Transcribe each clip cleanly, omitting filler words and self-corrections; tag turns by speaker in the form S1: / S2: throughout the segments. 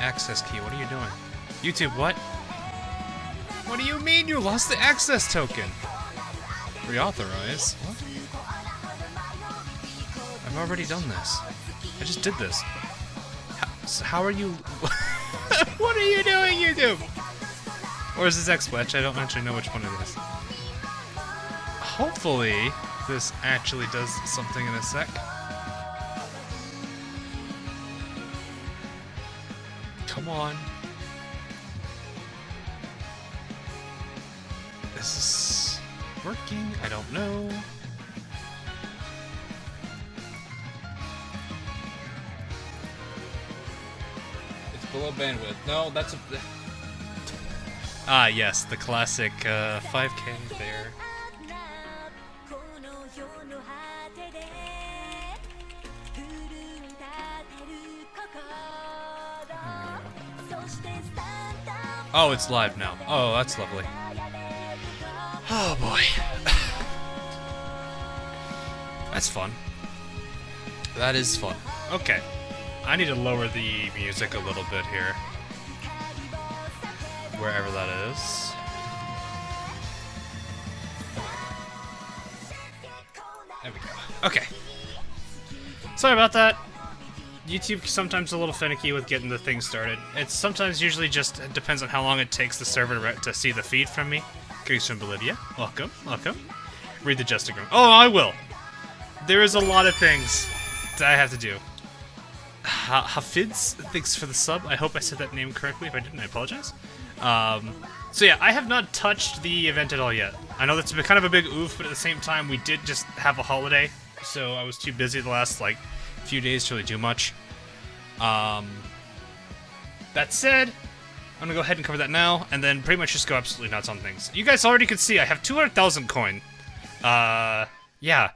S1: access key. What are you doing? YouTube, what? What do you mean you lost the access token? Reauthorize? What? I've already done this. I just did this. How are you... What are you doing, YouTube? Or is this X-Switch? I don't actually know which one it is. Hopefully, this actually does something in a sec. Come on. Is this working? I don't know.
S2: Below bandwidth. No, that's a...
S1: Ah, yes, the classic 5K there. Oh, it's live now. Oh, that's lovely. Oh, boy. That's fun. That is fun. Okay. I need to lower the music a little bit here. Wherever that is. There we go. Okay. Sorry about that. YouTube sometimes a little finicky with getting the thing started. It's sometimes usually just it depends on how long it takes the server to see the feed from me. Greetings from Bolivia. Welcome, welcome. Read the Justigram. Oh, I will. There is a lot of things that I have to do. Hafids, thanks for the sub. I hope I said that name correctly. If I didn't, I apologize. So yeah, I have not touched the event at all yet. I know that's been kind of a big oof, but at the same time, we did just have a holiday, so I was too busy the last, like, few days to really do much. That said, I'm gonna go ahead and cover that now, and then pretty much just go absolutely nuts on things. You guys already could see I have 200,000 coin. Yeah.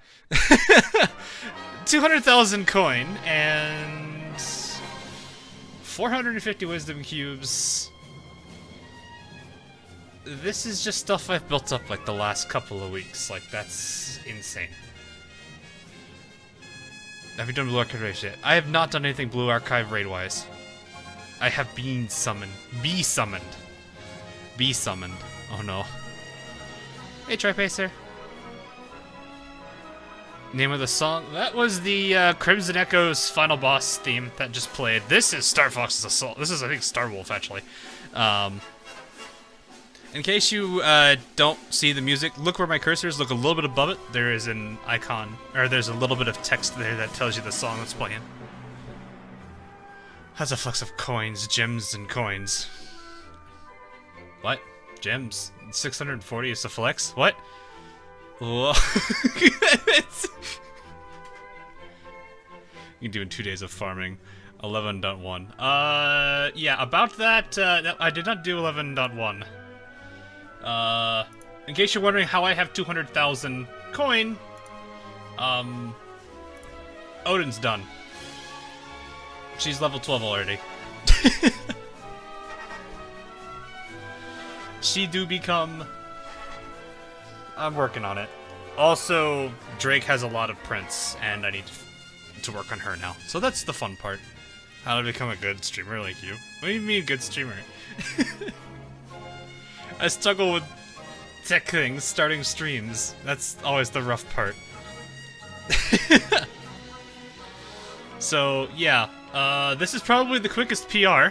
S1: 200,000 coin, and 450 wisdom cubes. This is just stuff I've built up like the last couple of weeks. Like, that's insane. Have you done Blue Archive raid yet? I have not done anything Blue Archive raid-wise. I have been summoned. Be summoned. Be summoned. Oh no. Hey, Tripacer. Name of the song? That was the Crimson Echoes final boss theme that just played. This is Star Fox's Assault. This is, I think, Star Wolf, actually. In case you don't see the music, look where my cursor is. Look a little bit above it. There is an icon, or there's a little bit of text there that tells you the song that's playing. That's a flex of coins, gems, and coins. What? Gems? 640 is a flex? What? Whoa. You're doing 2 days of farming. 11.1. Yeah, about that, I did not do 11.1. In case you're wondering how I have 200,000 coin, Odin's done. She's level 12 already. She do become... I'm working on it. Also, Drake has a lot of prints, and I need to work on her now. So that's the fun part. How to become a good streamer like you. What do you mean, good streamer? I struggle with tech things, starting streams. That's always the rough part. So, yeah. This is probably the quickest PR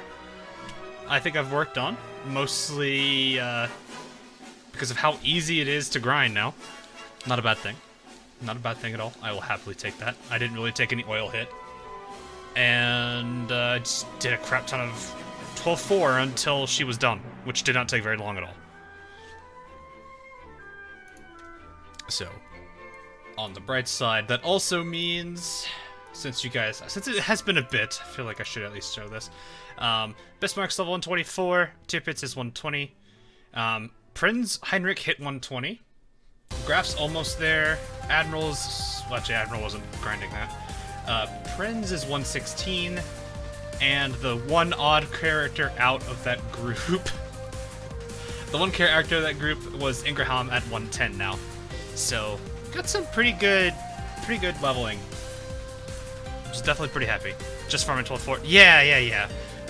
S1: I think I've worked on. Mostly, because of how easy it is to grind now. Not a bad thing. Not a bad thing at all. I will happily take that. I didn't really take any oil hit. And just did a crap ton of 12-4 until she was done, which did not take very long at all. So, on the bright side, that also means, since it has been a bit, I feel like I should at least show this. Bismarck's level 124, Tirpitz is 120. Prinz Heinrich hit 120. Graf's almost there. Admiral's... Well, actually, Admiral wasn't grinding that. Prinz is 116. And the one odd character out of that group... the one character of that group was Ingraham at 110 now. So, got some pretty good leveling. Which is definitely pretty happy. Just farming 12-4. Yeah.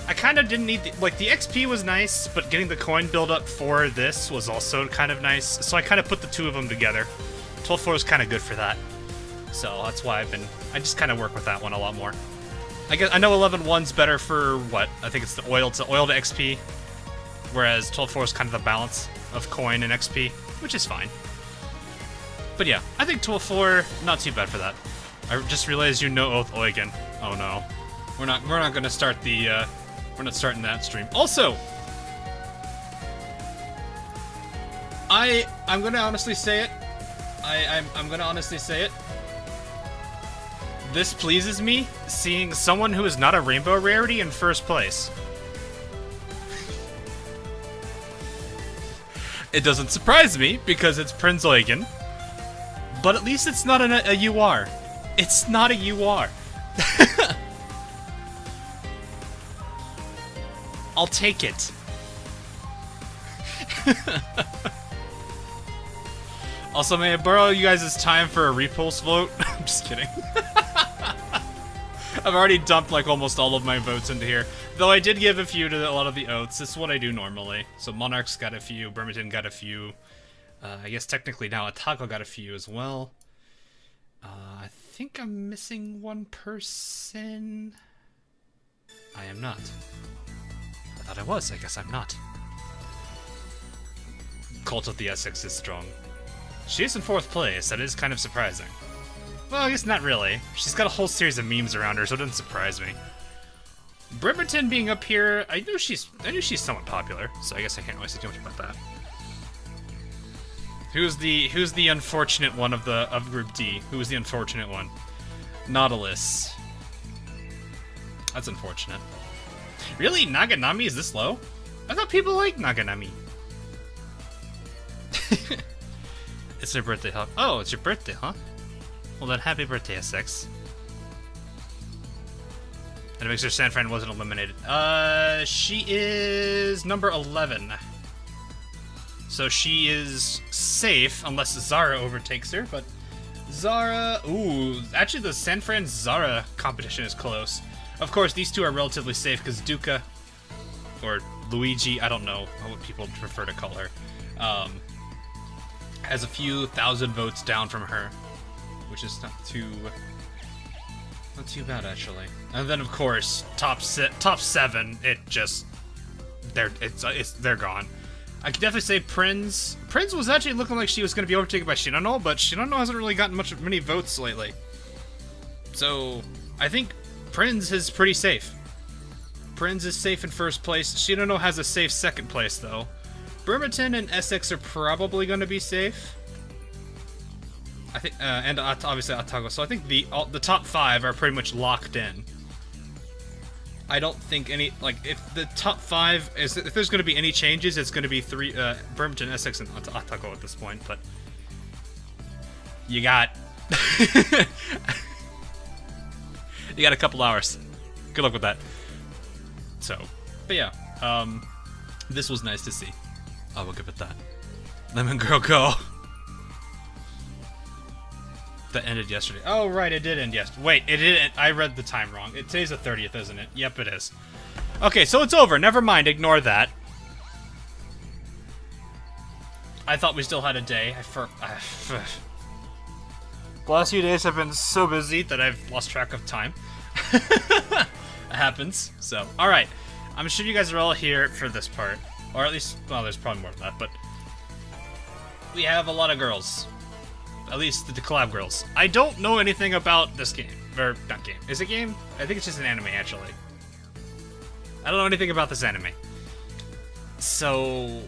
S1: I kind of didn't need the XP was nice, but getting the coin build up for this was also kind of nice. So I kind of put the two of them together. 12.4 is kind of good for that. So that's why I just kind of work with that one a lot more. I know 11.1's better for what? I think it's the oil to XP, whereas 12.4 is kind of the balance of coin and XP, which is fine. But yeah, I think 12.4 not too bad for that. I just realized you know Oath Eugen. Oh no, we're not gonna start the we're not starting that stream. Also, I'm gonna honestly say it. I'm gonna honestly say it. This pleases me, seeing someone who is not a rainbow rarity in first place. It doesn't surprise me, because it's Prinz Eugen. But at least it's not a UR. It's not a UR. I'll take it. Also, may I borrow you guys' time for a repulse vote? I'm just kidding. I've already dumped like almost all of my votes into here. Though I did give a few to a lot of the oaths. This is what I do normally. So Monarch's got a few, Bremerton got a few. I guess technically now Atago got a few as well. I think I'm missing one person. I am not. I thought I was. I guess I'm not. Cult of the Essex is strong. She is in 4th place. That is kind of surprising. Well, I guess not really. She's got a whole series of memes around her, so it doesn't surprise me. Bremerton being up here, I knew she's somewhat popular, so I guess I can't really say too much about that. Who's the unfortunate one of Group D? Who was the unfortunate one? Nautilus. That's unfortunate. Really? Naganami is this low? I thought people liked Naganami. It's her birthday, huh? Oh, it's your birthday, huh? Well then, happy birthday, SX. And it makes her San Fran wasn't eliminated. She is number 11. So she is safe, unless Zara overtakes her, but Zara... Ooh, actually the San Fran-Zara competition is close. Of course, these two are relatively safe, because Duca, or Luigi, I don't know what people prefer to call her, has a few thousand votes down from her, which is not too bad, actually. And then, of course, top 7, they're gone. I could definitely say Prinz was actually looking like she was going to be overtaken by Shinano, but Shinano hasn't really gotten many votes lately. So, I think Prinz is pretty safe. Prinz is safe in 1st place. Shinano has a safe 2nd place, though. Bremerton and Essex are probably going to be safe. I think, and obviously Atago. So I think the top 5 are pretty much locked in. I don't think any, like, if the top 5 is, if there's going to be any changes, it's going to be Bremerton, Essex, and Atago at this point. But you got you got a couple hours. Good luck with that. So, but yeah, this was nice to see. I will give it that. Lemon Girl Go. That ended yesterday. Oh, right, it did end yesterday. Wait, it didn't. I read the time wrong. Today's the 30th, isn't it? Yep, it is. Okay, so it's over. Never mind. Ignore that. I thought we still had a day. The last few days have been so busy that I've lost track of time. It happens. So, alright. I'm sure you guys are all here for this part. Or at least, well, there's probably more than that, but we have a lot of girls. At least the collab girls. I don't know anything about this game. Or, not game. Is it game? I think it's just an anime, actually. I don't know anything about this anime. So,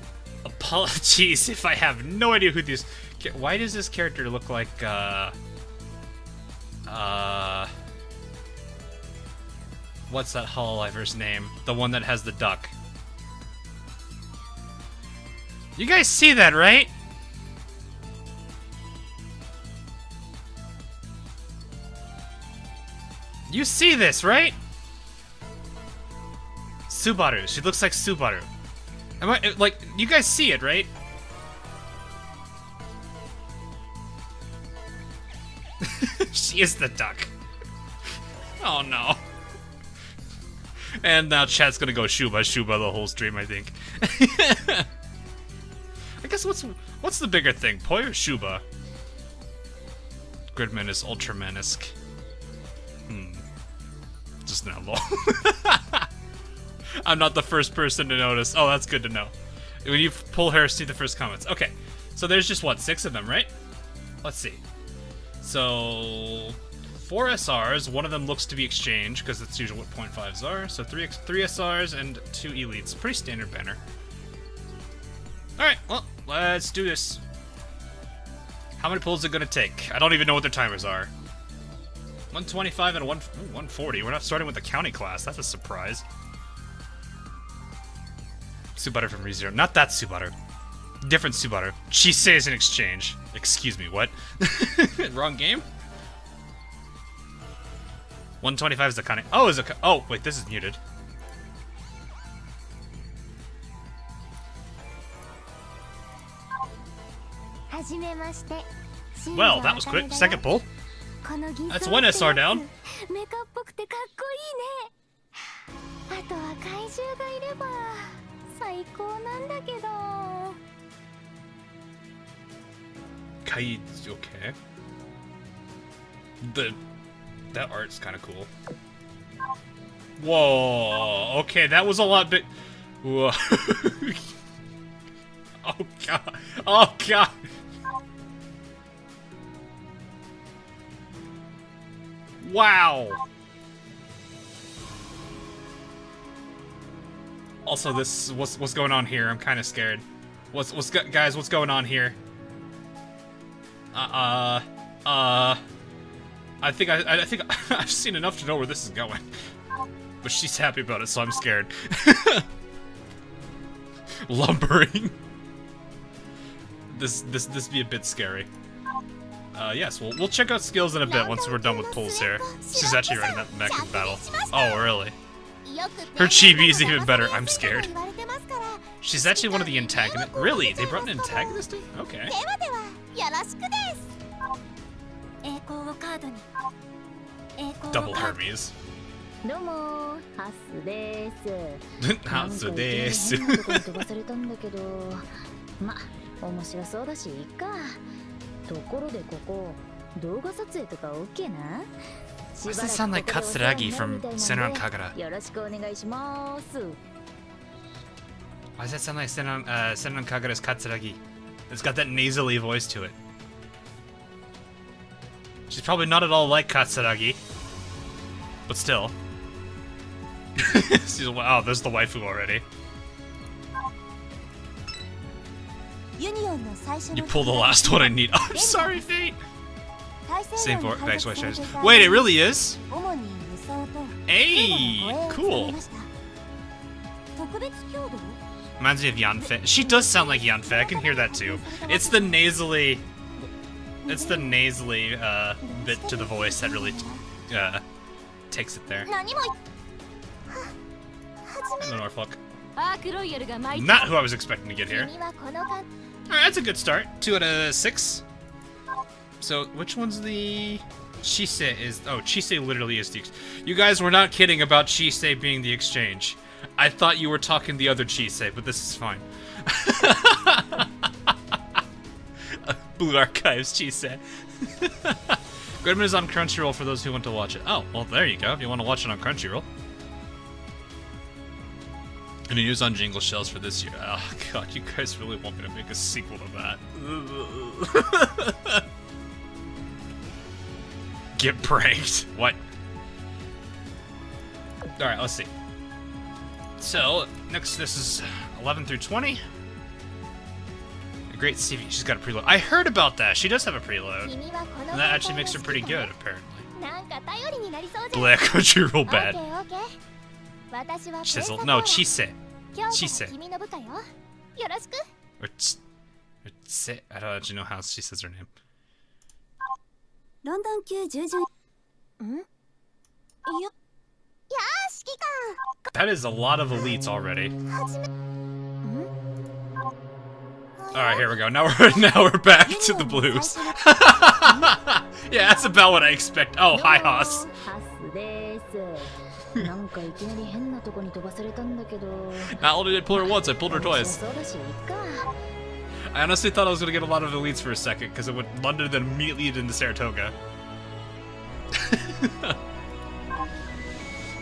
S1: apologies if I have no idea who these... Why does this character look like, what's that Hololiver's name? The one that has the duck. You guys see that, right? You see this, right? Subaru. She looks like Subaru. Am I, like, you guys see it, right? She is the duck. Oh no. And now chat's gonna go Shuba the whole stream, I think. I guess what's the bigger thing, Poi or Shuba? Gridman is Ultraman-esque. Just now, lol. I'm not the first person to notice. Oh, that's good to know. When you pull hair, see the first comments. Okay, so there's just, what, 6 of them, right? Let's see. So, 4 SRs, one of them looks to be exchange, because that's usually what .5s are. So 3 SRs and 2 elites. Pretty standard banner. Alright, well, let's do this. How many pulls is it gonna take? I don't even know what their timers are. 125 and 140. We're not starting with the county class. That's a surprise. Subaru from ReZero. Not that Subaru. Different Subaru. Chisei is an exchange. Excuse me, what? Wrong game? 125 is the county. Oh, is it? Oh, wait, this is muted. Well, that was quick. Second pull. That's 1 SR down. Kai, okay. That art's kind of cool. Whoa. Okay, that was a lot big. Whoa. Oh god. Oh god. Wow. Also, this what's going on here? I'm kind of scared. Guys? What's going on here? I think I've seen enough to know where this is going. But she's happy about it, so I'm scared. Lumbering. This be a bit scary. Yes, we'll check out skills in a bit once we're done with pulls here. She's actually running that mech in battle. Oh, really? Her chibi is even better. I'm scared. She's actually one of the antagonists. Really? They brought an antagonist in? Okay. Double Hermes.
S3: どうもハスです。
S1: ハスです。
S3: なんかいきなり変なとこに飛ばされたんだけど、ま、面白そうだしいいか。ところでここ動画撮影とか OK な？
S1: Why does that sound like Katsuragi from Senran Kagura?
S3: よろしくお願いします。
S1: Why does that sound like Senran Kagura's Katsuragi? It's got that nasally voice to it. She's probably not at all like Katsuragi, but still. Wow, there's the waifu already. You pull the last one I need. Oh, I'm sorry, Fate. Same for backslash shares. Wait, it really is? Hey, cool. Reminds me of Yanfei. She does sound like Yanfei. I can hear that too. It's the nasally bit to the voice that really takes it there. Hello, Norfolk. Not who I was expecting to get here. Alright, that's a good start. 2 out of 6. So, which one's the... Chisei is... Oh, Chisei literally is the... You guys were not kidding about Chisei being the exchange. I thought you were talking the other Chisei, but this is fine. Blue Archives Chisei. Gridman is on Crunchyroll for those who want to watch it. Oh, well, there you go. If you want to watch it on Crunchyroll. And he was on Jingle Shells for this year. Oh, God, you guys really want me to make a sequel to that. Get pranked. What? Alright, let's see. So, next, this is 11 through 20. A great CV. She's got a preload. I heard about that. She does have a preload. And that actually makes her pretty good, apparently. Black Crunchyroll bad. Chisel. No, Chisei. Chisei. Or Chisei. I don't actually know how she says her name. That is a lot of elites already. Alright, here we go. Now we're back to the blues. Yeah, that's about what I expect. Oh, hi, Haas.
S3: なんかいきなり変なとこに飛ばされたんだけど。
S1: Not only did I pull her once, I pulled her
S3: 面白
S1: twice.
S3: そうだしいいか。
S1: I honestly thought I was gonna get a lot of elites for a second, because it went London then immediately into Saratoga.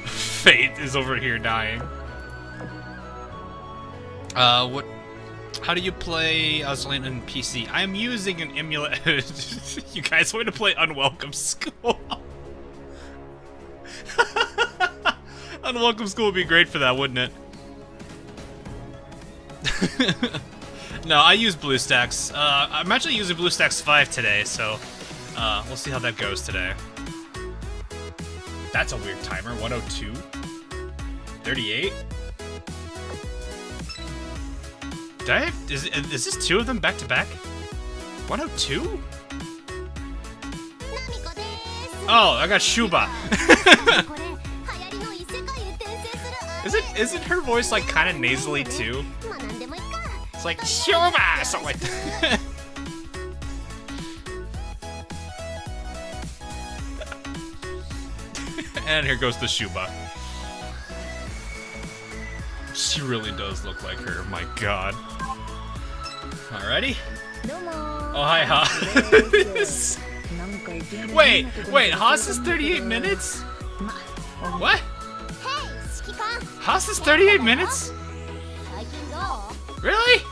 S1: Fate is over here dying. What? How do you play Azur in PC? I am using an emulator. You guys want me to play Unwelcome School? Unwelcome School would be great for that, wouldn't it? No, I use BlueStacks. I'm actually using BlueStacks 5 today, so we'll see how that goes today. That's a weird timer. 102? 38? Did I have, is this two of them back to back? 102? Oh, I got Shuba. Isn't her voice like kind of nasally too? It's like Shuba, something like that. And here goes the Shuba. She really does look like her. My God. Alrighty. Oh hi, Haas. Wait, Haas is 38 minutes? What? Haas is 38 minutes? Really?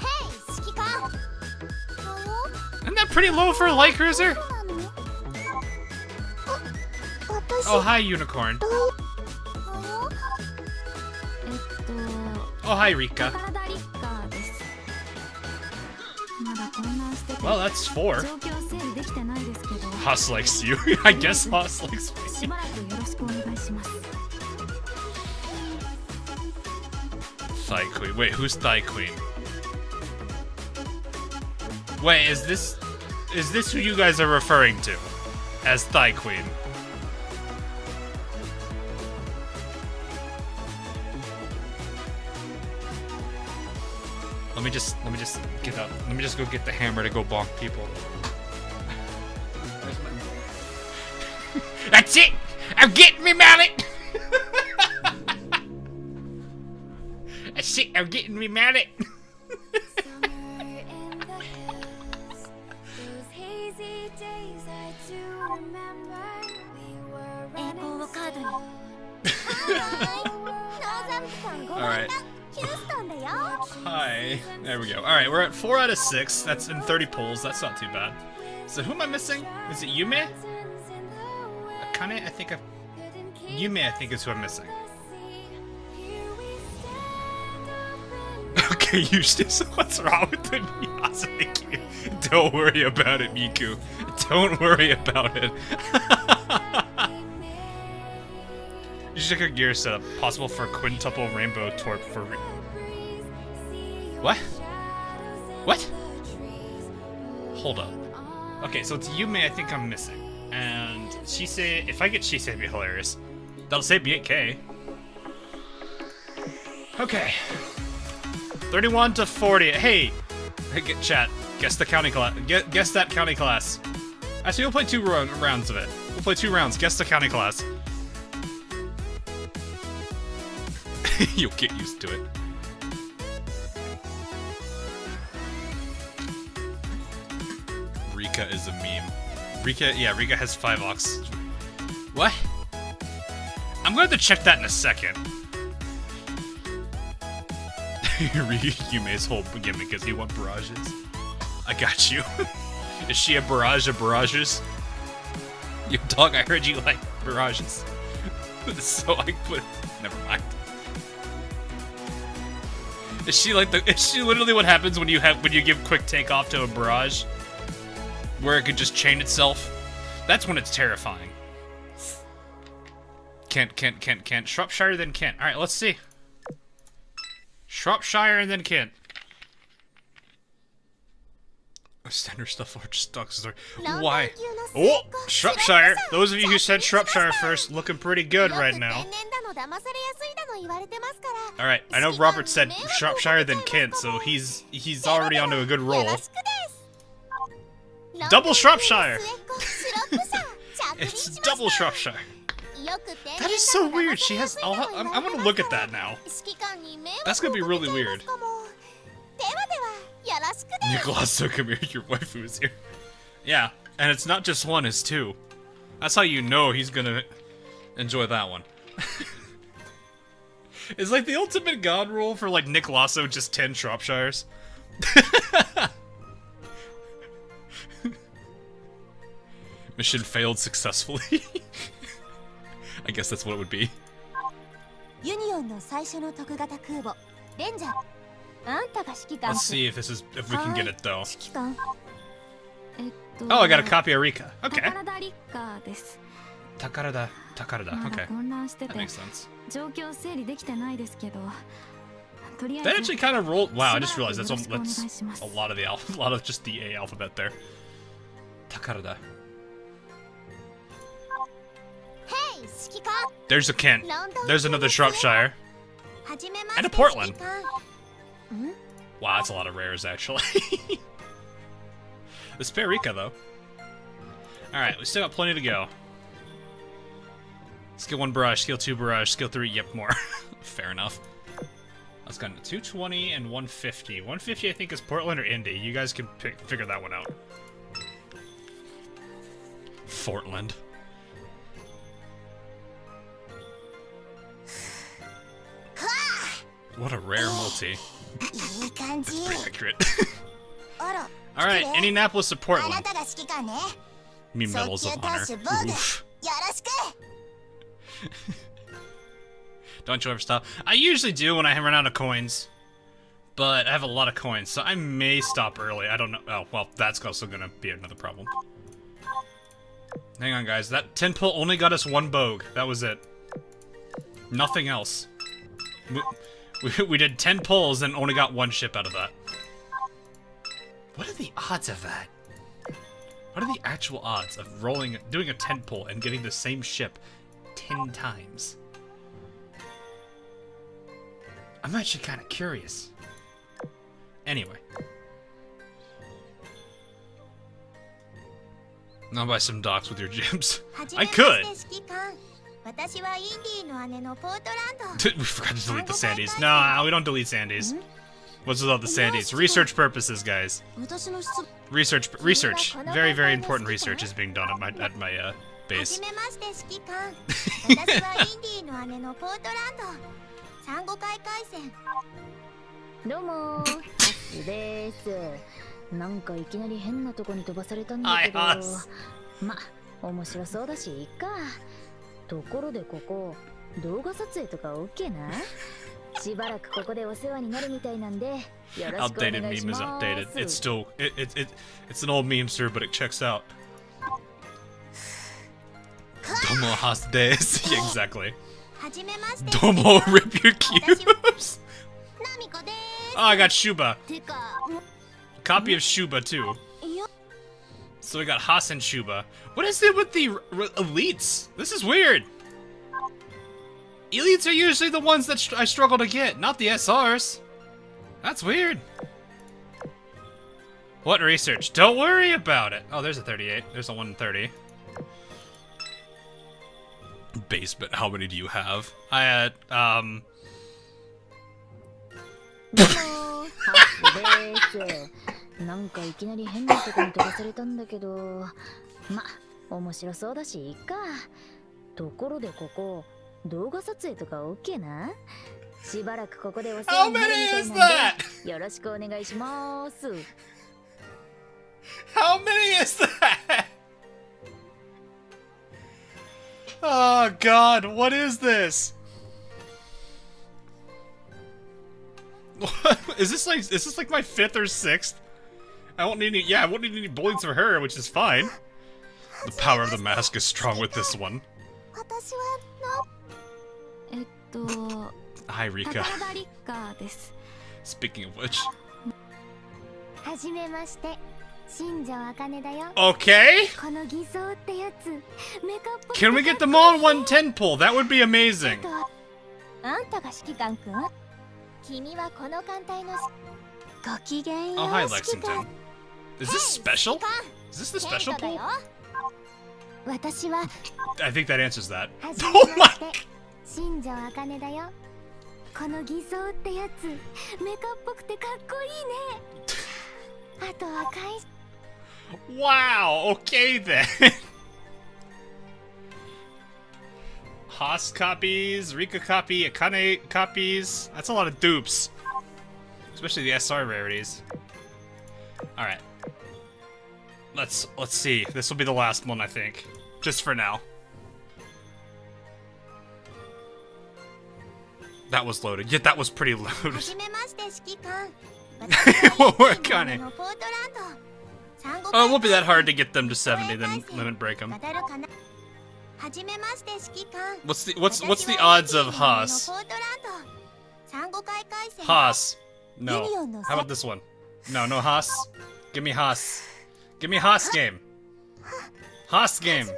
S1: Isn't that pretty low for a light cruiser? Oh, hi, Unicorn. Oh, hi, Rika. Well, that's 4. Haas likes you. I guess Haas likes me. Thigh Queen. Wait, who's Thigh Queen? Wait, is this who you guys are referring to as Thigh Queen? Let me just get up. Let me just go get the hammer to go bonk people. That's it! I'm getting me mallet! That's it, I'm getting me mallet! Alright. Hi. There we go. Alright, we're at 4 out of 6. That's in 30 pulls. That's not too bad. So who am I missing? Is it Yume? Akane? I think Yume, I think, is who I'm missing. Okay, Eustace, what's wrong with the Miyazaki? Don't worry about it, Miku. Don't worry about it. You should check a gear setup. Possible for quintuple rainbow torp for... What? What? Hold up. Okay, so it's Yume I think I'm missing. And Shisei, if I get Shisei, it'd be hilarious. That'll save me 8k. Okay. 31 to 40. Hey! Get chat. Guess the county class. Guess that county class. Actually, we'll play 2 rounds of it. We'll play 2 rounds. Guess the county class. You'll get used to it. Rika is a meme. Rika has 5 ox. What? I'm going to have to check that in a second. Yume's whole gimmick is you want barrages. I got you. Is she a barrage of barrages? Yo, dog, I heard you like barrages. So I put... Never mind. Is she literally what happens when you give quick takeoff to a barrage? Where it could just chain itself? That's when it's terrifying. Kent. Shropshire, then Kent. Alright, let's see. Shropshire and then Kent. Standard stuff or just stocks. Why? Oh, Shropshire. Those of you who said Shropshire first, looking pretty good right now. Alright, I know Robert said Shropshire then Kent, so he's already onto a good roll. Double Shropshire! It's double Shropshire. That is so weird. She has. I'm gonna look at that now. That's gonna be really weird. Nicholas, come here. Your waifu is here. Yeah, and it's not just one; it's two. That's how you know he's gonna enjoy that one. It's like the ultimate god rule for like Nick Lasso, just 10 Shropshires. Mission failed successfully. I guess that's what it would be. Let's see if we can get it though. Oh, I got a copy of Rika. Okay. Takarada. Okay. That makes sense. That actually kind of rolled. Wow, I just realized that's a lot of the a lot of just the A alphabet there. Takarada. There's a Kent. There's another Shropshire. And a Portland. Wow, that's a lot of rares actually. The spare Rika though. Alright, we still got plenty to go. Skill 1 barrage, skill 2 barrage, skill 3, yep, more. Fair enough. Let's go to 220 and 150. 150 I think is Portland or Indy. You guys can figure that one out. Fortland. What a rare multi. That's pretty accurate. Alright, Indianapolis or Portland? Me Medals of Honor. Oof. Don't you ever stop? I usually do when I run out of coins. But I have a lot of coins, so I may stop early. I don't know. Oh, well, that's also gonna be another problem. Hang on, guys. That 10 pull only got us 1 Bogue. That was it. Nothing else. We did 10 pulls and only got 1 ship out of that. What are the odds of that? What are the actual odds of doing a 10 pull and getting the same ship 10 times? I'm actually kind of curious. Anyway. I'll buy some docks with your gems. I could! We forgot to delete the Sandies. No, we don't delete Sandies. What's with all the Sandies? Research purposes, guys. Research. Very, very important research is being done at my base. Hi, Haas.
S3: 面白そうだしいいか。ところでここ動画撮影とか OK な？しばらくここでお世話になるみたいなんでよろしくお願いします。
S1: Outdated meme is outdated. It's still it's an old meme, sir, but it checks out. Domo has days. Yeah, exactly. Domo, rip your cubes. Oh, I got Shuba. Copy of Shuba too. So we got Haas and Shuba. What is it with the elites? This is weird. Elites are usually the ones that I struggle to get, not the SRs. That's weird. What research? Don't worry about it. Oh, there's a 38. There's a 130. Basement, how many do you have? I had,
S3: なんかいきなり変なとこに飛ばされたんだけど、ま、面白そうだしいいか。ところでここ動画撮影とか OK な？しばらくここでお世話になるみたいなんでよろしくお願いします。
S1: How many is that? Oh God, what is this? Is this like my 5th or 6th? I won't need any. Yeah, I won't need any bullets for her, which is fine. The power of the mask is strong with this one. Hi, Rika. Speaking of which. Okay. Can we get them all in 110 pull? That would be amazing. Oh, hi, Lexington. Is this special? Is this the special pull?
S3: 私は
S1: I think that answers that.
S3: はじめ
S1: Oh
S3: ま
S1: my!
S3: して新庄茜だよこの偽装ってやつメカっぽくてかっこいいねあと赤い
S1: Wow, okay then. Haas copies, Rika copy, Akane copies. That's a lot of dupes. Especially the SR rarities. Alright. Let's see. This will be the last one, I think. Just for now. That was loaded. Yeah, that was pretty loaded.
S3: はじめまして指揮官
S1: What kind of?
S3: のポートランド
S1: Oh, it won't be that hard to get them to 70, then limit break them.
S3: 渡るかなはじめまして指揮官
S1: What's the odds of Haas?
S3: ポートランド産後開会戦
S1: Haas. No. How about this one? No, no Haas. Give me Haas. Give me Haas game. Haas game.
S3: はじめま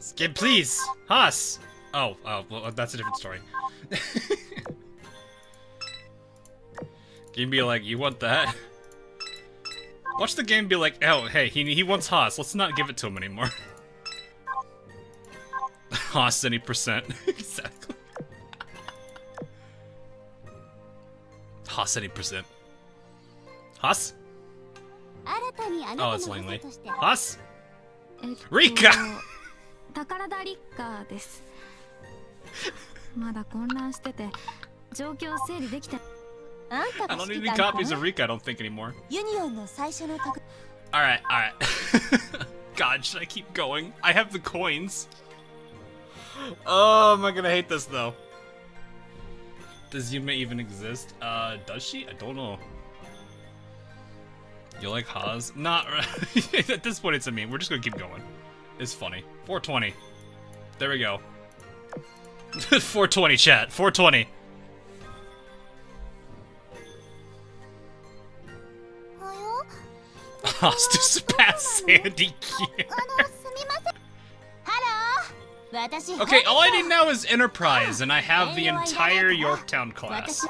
S3: して
S1: Game, please. Haas. Oh, well, that's a different story. Game be like, you want that? Watch the game be like, oh, hey, he wants Haas. Let's not give it to him anymore. Haas any percent. Exactly. Haas any percent. Haas?
S3: 新たにあな
S1: Oh,
S3: た
S1: it's
S3: の
S1: Langley.
S3: 補佐として
S1: Haas? Rika!
S4: 宝田リッカーですまだ混乱してて状況整理できて
S3: あんた
S1: I
S3: が
S1: don't
S3: 指
S1: need
S3: 揮
S1: any
S3: 官
S1: copies of Rika, I don't think anymore.
S3: ユニオンの最初の特
S1: Alright, alright. God, should I keep going? I have the coins. Oh, am I gonna hate this though? Does Yume even exist? Does she? I don't know. You like Haas? Not right. At this point, it's a meme. We're just gonna keep going. It's funny. 420. There we go. 420, chat. 420.
S3: およ
S1: Haas to surpass Sandy Q.
S3: すみませんハロー私
S1: Okay, all I need now is Enterprise, and I have the entire Yorktown class.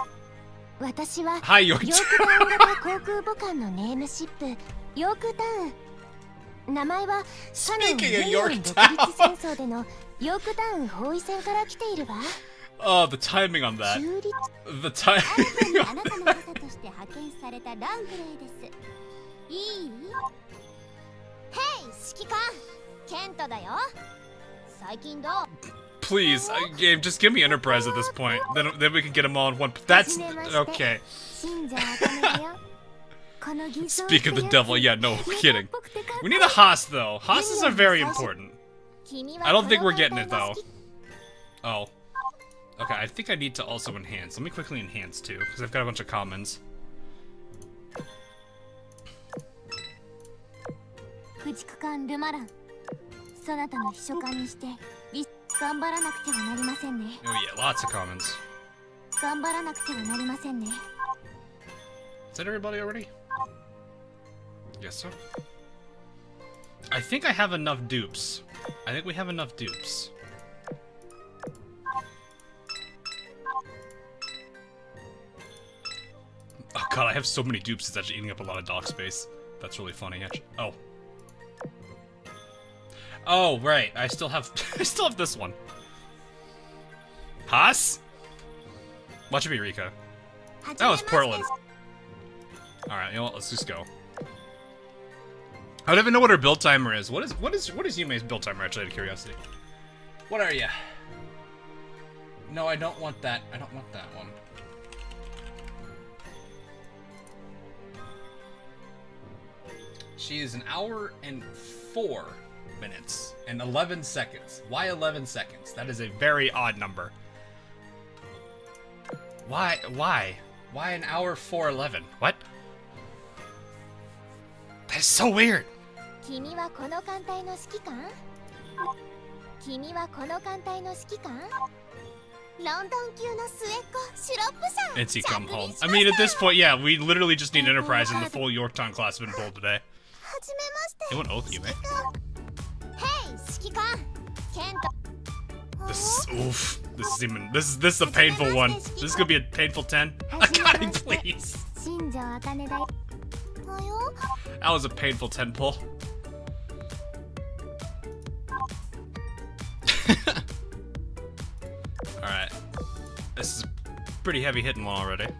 S3: 私は
S1: Hi,
S3: ヨーク
S1: Yorktown.
S3: タウン型航空母艦のネームシップヨークタウン名前はカノン
S1: Speaking
S3: ユ
S1: of
S3: ニオン
S1: Yorktown.
S3: 独立戦争でのヨークタウン包囲戦から来ているわ
S1: Oh, the timing on that.
S3: 中立
S1: The timing.
S3: あなたの補佐として派遣されたラングレーですいいヘイ指揮官ケントだよ最近どう
S1: Please, game, just give me Enterprise at this point. Then we can get them all in one. That's okay.
S3: 信者茜だよこの偽装
S1: Speak of the devil. Yeah, no kidding. We need a Haas though. Haas's are very important. I don't think we're getting it though. Oh. Okay, I think I need to also enhance. Let me quickly enhance too, because I've got a bunch of commons.
S3: 駆逐艦ルマランそなたの秘書官にして頑張らなくてはなりませんね
S1: Oh yeah, lots of commons.
S3: 頑張らなくてはなりませんね
S1: Is that everybody already? Yes, sir. I think I have enough dupes. I think we have enough dupes. Oh god, I have so many dupes, it's actually eating up a lot of dock space. That's really funny, actually. Oh. Oh, right. I still have I still have this one. Haas? Watch it be Rika. Oh, it's Portland. Alright, you know what, let's just go. I don't even know what her build timer is. What is Yume's build timer, actually, out of curiosity? What are you? No, I don't want that. I don't want that one. She is 1 hour and 4 minutes and 11 seconds. Why 11 seconds? That is a very odd number. Why? Why 1 hour 4:11? What? That is so weird.
S3: 君はこの艦隊の指揮官君はこの艦隊の指揮官ロンドン級の末っ子シロップさん
S1: And he come home. I mean, at this point, yeah, we literally just need Enterprise and the full Yorktown class have been pulled today.
S3: はじめまして
S1: They want oath, Yume.
S3: ヘイ指揮官ケント
S1: This is oof. This is a painful one. This is gonna be a painful 10. Akane, please.
S3: 新庄茜だよおよ
S1: That was a painful 10 pull. Alright. This is a pretty heavy hitting one already. I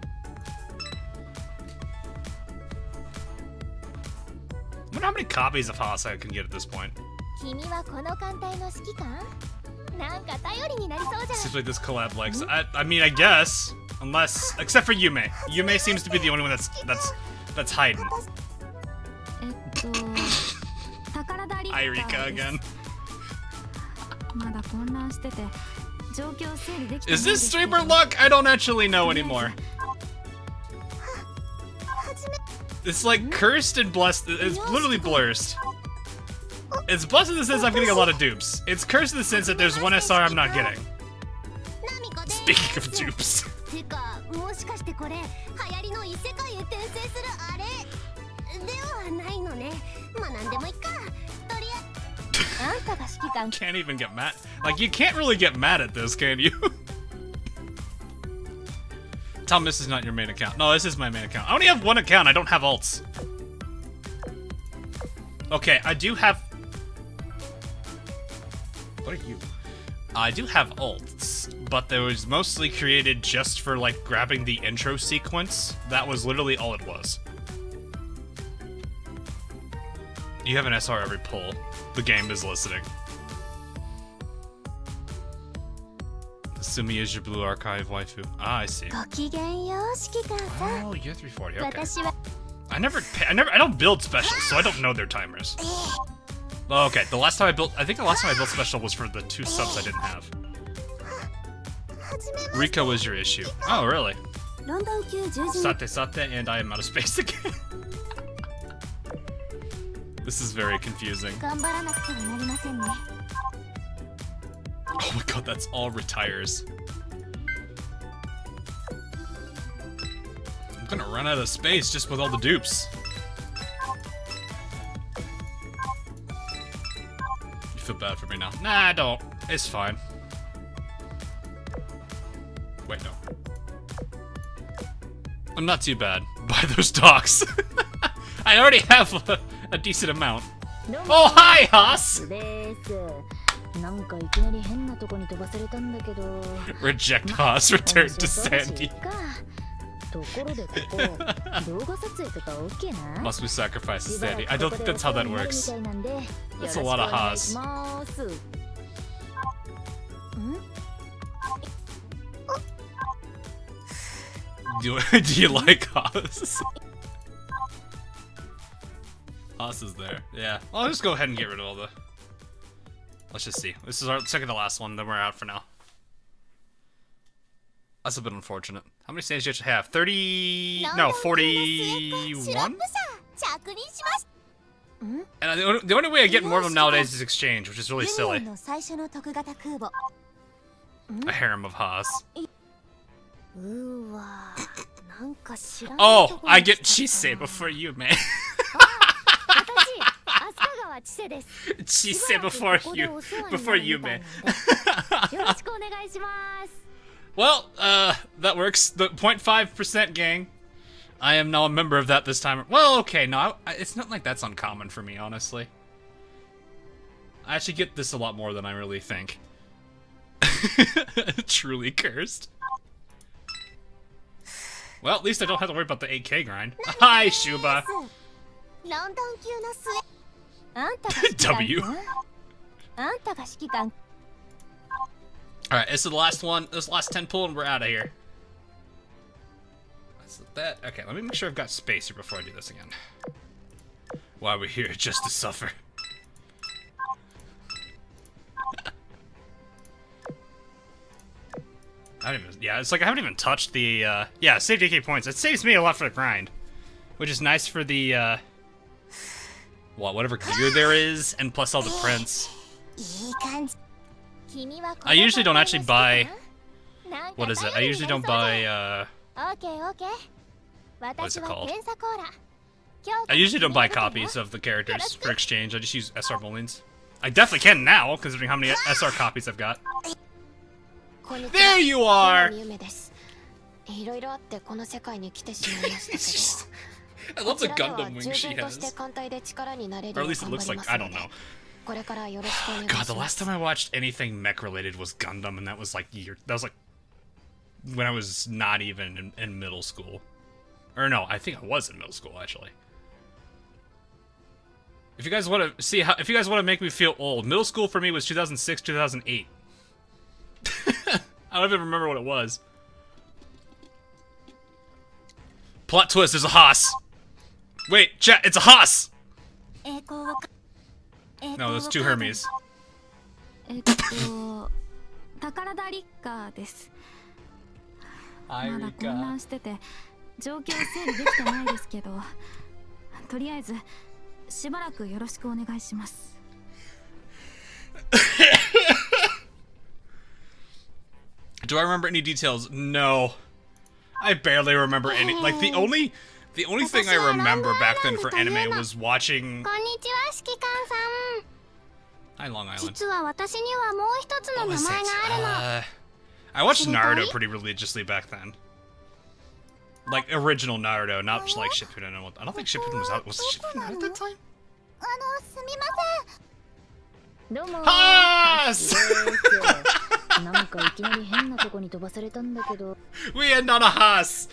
S1: wonder how many copies of Haas I can get at this point. Seems like this collab likes. I mean, I guess, unless except for Yume. Yume seems to be the only one that's hiding. Irika again. Is this streamer luck? I don't actually know anymore. It's like cursed and blessed. It's literally blurs. It's blessed in the sense I'm getting a lot of dupes. It's cursed in the sense that there's one SR I'm not getting. Speaking of dupes. Can't even get mad. Like, you can't really get mad at this, can you? Tell me this is not your main account. No, this is my main account. I only have one account. I don't have alts. Okay, I do have... What are you? I do have alts, but they was mostly created just for, like, grabbing the intro sequence. That was literally all it was. You have an SR every pull. The game is listening. Sumi is your blue archive waifu. Ah, I see. Oh, you're 340. Okay. I don't build specials, so I don't know their timers. Oh, okay, the last time I built, I think the last time I built special was for the 2 subs I didn't have. Rika was your issue. Oh, really? Sate sate, and I am out of space again. This is very confusing. Oh my god, that's all retires. I'm gonna run out of space just with all the dupes. You feel bad for me now? Nah, I don't. It's fine. Wait, no. I'm not too bad. Buy those dogs. I already have a decent amount. Oh, hi, Haas! Reject Haas, return to Sandy. Must we sacrifice to Sandy? I don't think that's how that works. That's a lot of Haas. Do you like Haas? Haas is there. Yeah. I'll just go ahead and get rid of all the... Let's just see. This is our second to last one, then we're out for now. That's a bit unfortunate. How many stands do you actually have? 30... No, 41? And the only way I get more of them nowadays is exchange, which is really silly. A harem of Haas. Oh, I get Chise before you, man. Chise before you, man. Well, that works. The 0.5% gang. I am now a member of that this time. Well, okay, no, it's not like that's uncommon for me, honestly. I actually get this a lot more than I really think. Truly cursed. Well, at least I don't have to worry about the 8K grind. Hi, Shuba. W. Alright, this is the last one. This last 10 pull, and we're out of here. That's that. Okay, let me make sure I've got space here before I do this again. Why we're here, just to suffer. Yeah, it's like I haven't even touched the, yeah, save DK points. It saves me a lot for the grind. Which is nice for the, whatever gear there is, and plus all the prints. I usually don't actually buy... What is it? I usually don't buy, what is it called? I usually don't buy copies of the characters for exchange. I just use SR Bowlings. I definitely can now, considering how many SR copies I've got. There you are! I love the Gundam wing she has. Or at least it looks like, I don't know. God, the last time I watched anything mech related was Gundam, and that was like when I was not even in middle school. Or no, I think I was in middle school actually. If you guys want to see how, if you guys want to make me feel old, middle school for me was 2006, 2008. I don't even remember what it was. Plot twist, there's a Haas. Wait, chat, it's a Haas! No, there's two Hermes.
S4: 宝田リッカーです。まだ混乱してて状況整理できてないですけど、とりあえずしばらくよろしくお願いします。
S1: Do I remember any details? No. I barely remember any. Like the only thing I remember back then for anime was watching. Hi, Long Island. What was it? I watched Naruto pretty religiously back then. Like original Naruto, not just like Shippuden. I don't think Shippuden was out. Was Shippuden out at that time? Haas! We end on a Haas!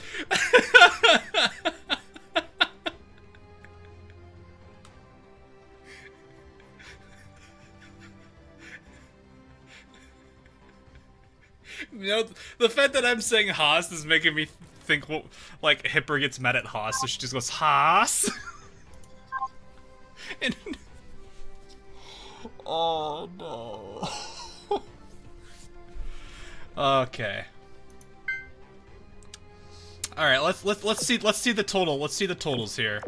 S1: You know, the fact that I'm saying Haas is making me think, well, like, Hipper gets mad at Haas, so she just goes, Haas? And... Oh, no. Okay. Alright, let's see the total. Let's see the totals here.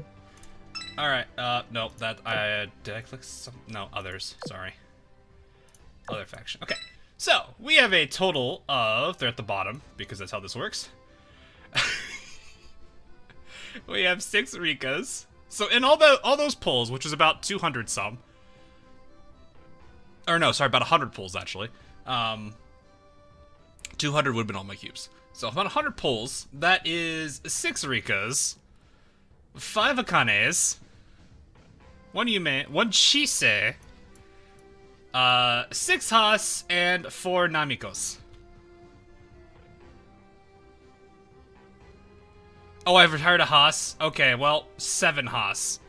S1: Alright, no, did I click some? No, others, sorry. Other faction, okay. So, we have a total of, they're at the bottom, because that's how this works. We have 6 Rikas. So in all those polls, which is about 200 some. Or no, sorry, about 100 polls actually. 200 would have been all my cubes. So about 100 polls, that is 6 Rikas, 5 Akanes, 1 Yume, 1 Chise, 6 Haas, and 4 Namikos. Oh, I've retired a Haas? Okay, well, 7 Haas.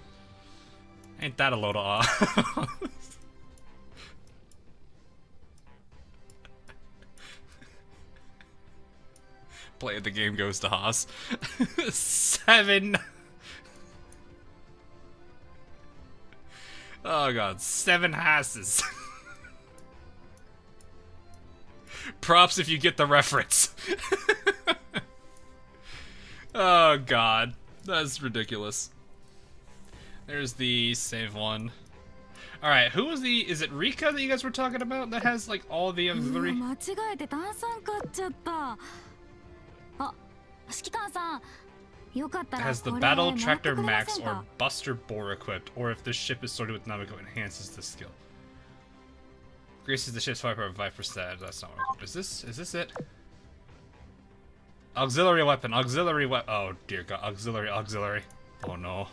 S1: Ain't that a load of awe. Play the game goes to Haas. 7. Oh god, 7 Haas's. Props if you get the reference. Oh god, that's ridiculous. There's the save one. Alright, who was is it Rika that you guys were talking about that has like all the auxiliary? Has the Battle Tractor Max or Buster Boar equipped, or if this ship is sorted with Namiko, enhances the skill. Increases the ship's firepower by 5%. That's not what equipped. Is this it? Auxiliary weapon, oh dear god, auxiliary. Oh no.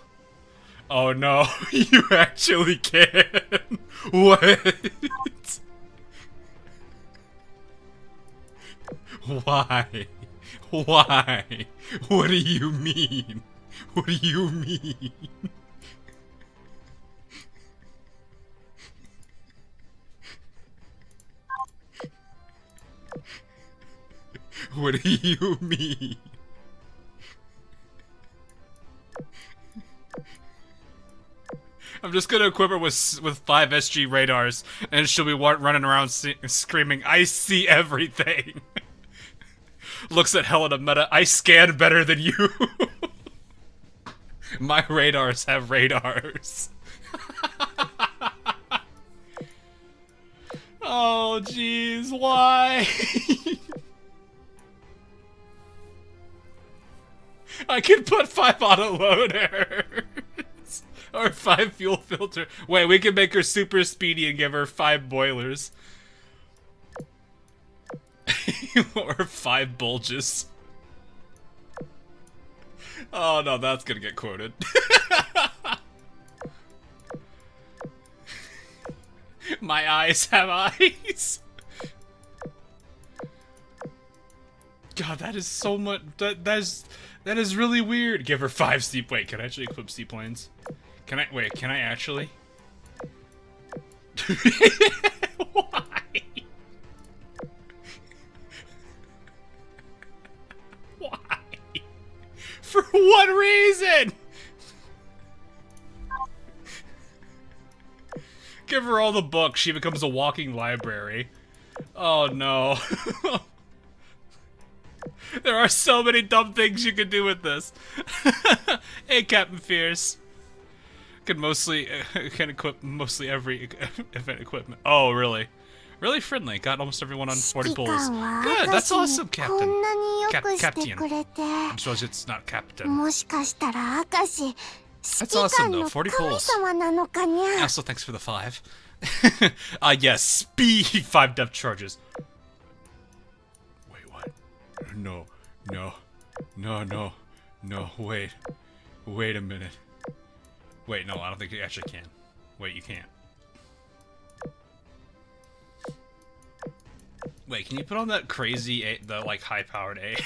S1: Oh no, you actually can. What? Why? Why? What do you mean? What do you mean? What do you mean? I'm just gonna equip her with 5 SG radars, and she'll be running around screaming, "I see everything." Looks at Helena Meta, "I scan better than you." My radars have radars. Oh, jeez, why? I can put 5 autoloaders. Or 5 fuel filter. Wait, we can make her super speedy and give her 5 boilers. Or 5 bulges. Oh no, that's gonna get quoted. My eyes have eyes. God, that is so much. That is really weird. Give her 5 seep. Wait, can I actually equip seaplanes? Can I? Wait, can I actually? Why? Why? For what reason? Give her all the books. She becomes a walking library. Oh no. There are so many dumb things you can do with this. Hey, Captain Fierce. Can equip mostly every event equipment. Oh, really? Really friendly. Got almost everyone on 40 pulls. Good, that's awesome, Captain. Captain. I suppose it's not Captain. That's awesome, though. 40 pulls. Also, thanks for the 5. Yes, speed 5 depth charges. Wait, what? No, wait a minute. Wait, no, I don't think you actually can. Wait, you can't. Wait, can you put on that crazy, the, like, high-powered A?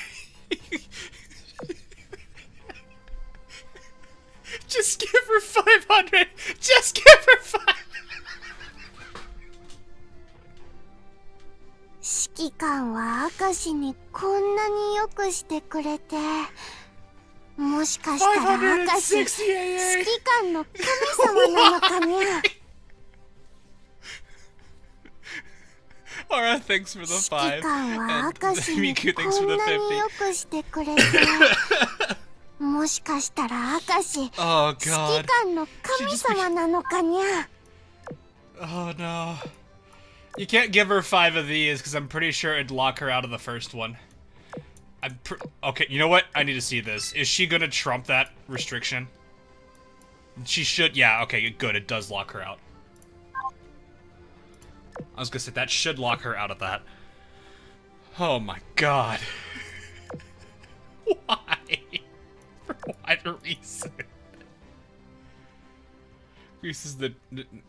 S1: Just give her 500! Just give her 5!
S5: 指揮官は明石にこんなによくしてくれて、もしかしたら明石指揮官の神様なのかにゃ。
S1: Aura, thanks for the 5.
S5: 指揮官は明石に
S1: Miku,
S5: こ
S1: thanks for
S5: ん
S1: the
S5: なに
S1: 50.
S5: よくしてくれて、もしかしたら明石
S1: Oh
S5: 指揮
S1: god.
S5: 官の神様なのかにゃ。
S1: Oh no. You can't give her 5 of these because I'm pretty sure it'd lock her out of the first one. Okay, you know what? I need to see this. Is she gonna trump that restriction? She should. Yeah, okay, good. It does lock her out. I was gonna say, that should lock her out of that. Oh my god. Why? For what reason?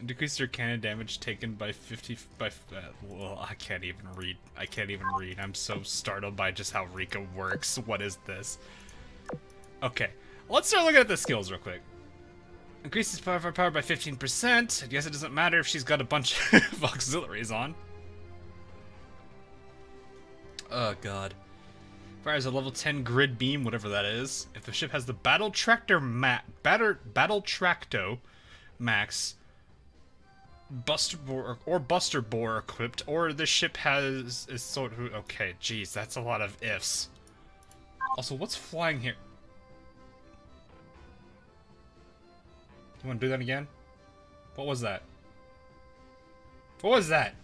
S1: Decreases her cannon damage taken by 50 well, I can't even read. I'm so startled by just how Rika works. What is this? Okay, let's start looking at the skills real quick. Increases power by 15%. I guess it doesn't matter if she's got a bunch of auxiliaries on. Oh god. Fires a level 10 grid beam, whatever that is. If the ship has the battle tractor battle tracto max, buster bore equipped, or the ship is sort of okay. Geez, that's a lot of ifs. Also, what's flying here? You want to do that again? What was that? What was that?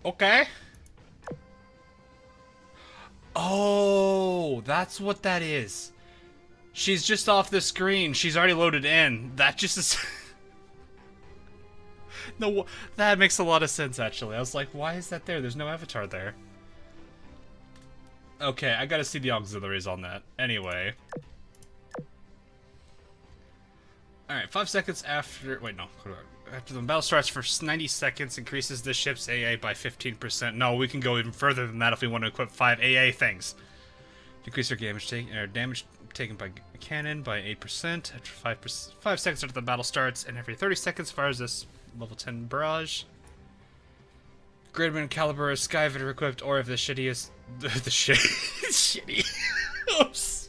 S1: Okay. Oh, that's what that is. She's just off the screen. She's already loaded in. That just is... No, that makes a lot of sense, actually. I was like, why is that there? There's no avatar there. Okay, I gotta see the auxiliaries on that. Anyway. Alright, 5 seconds after... Wait, no. After the battle starts for 90 seconds, increases the ship's AA by 15%. No, we can go even further than that if we want to equip 5 AA things. Decrease our damage taken by cannon by 8% after 5 seconds after the battle starts, and every 30 seconds fires this level 10 barrage. Gridman Collab is Skyvetter equipped, or if the shittiest... the shitty... Oops.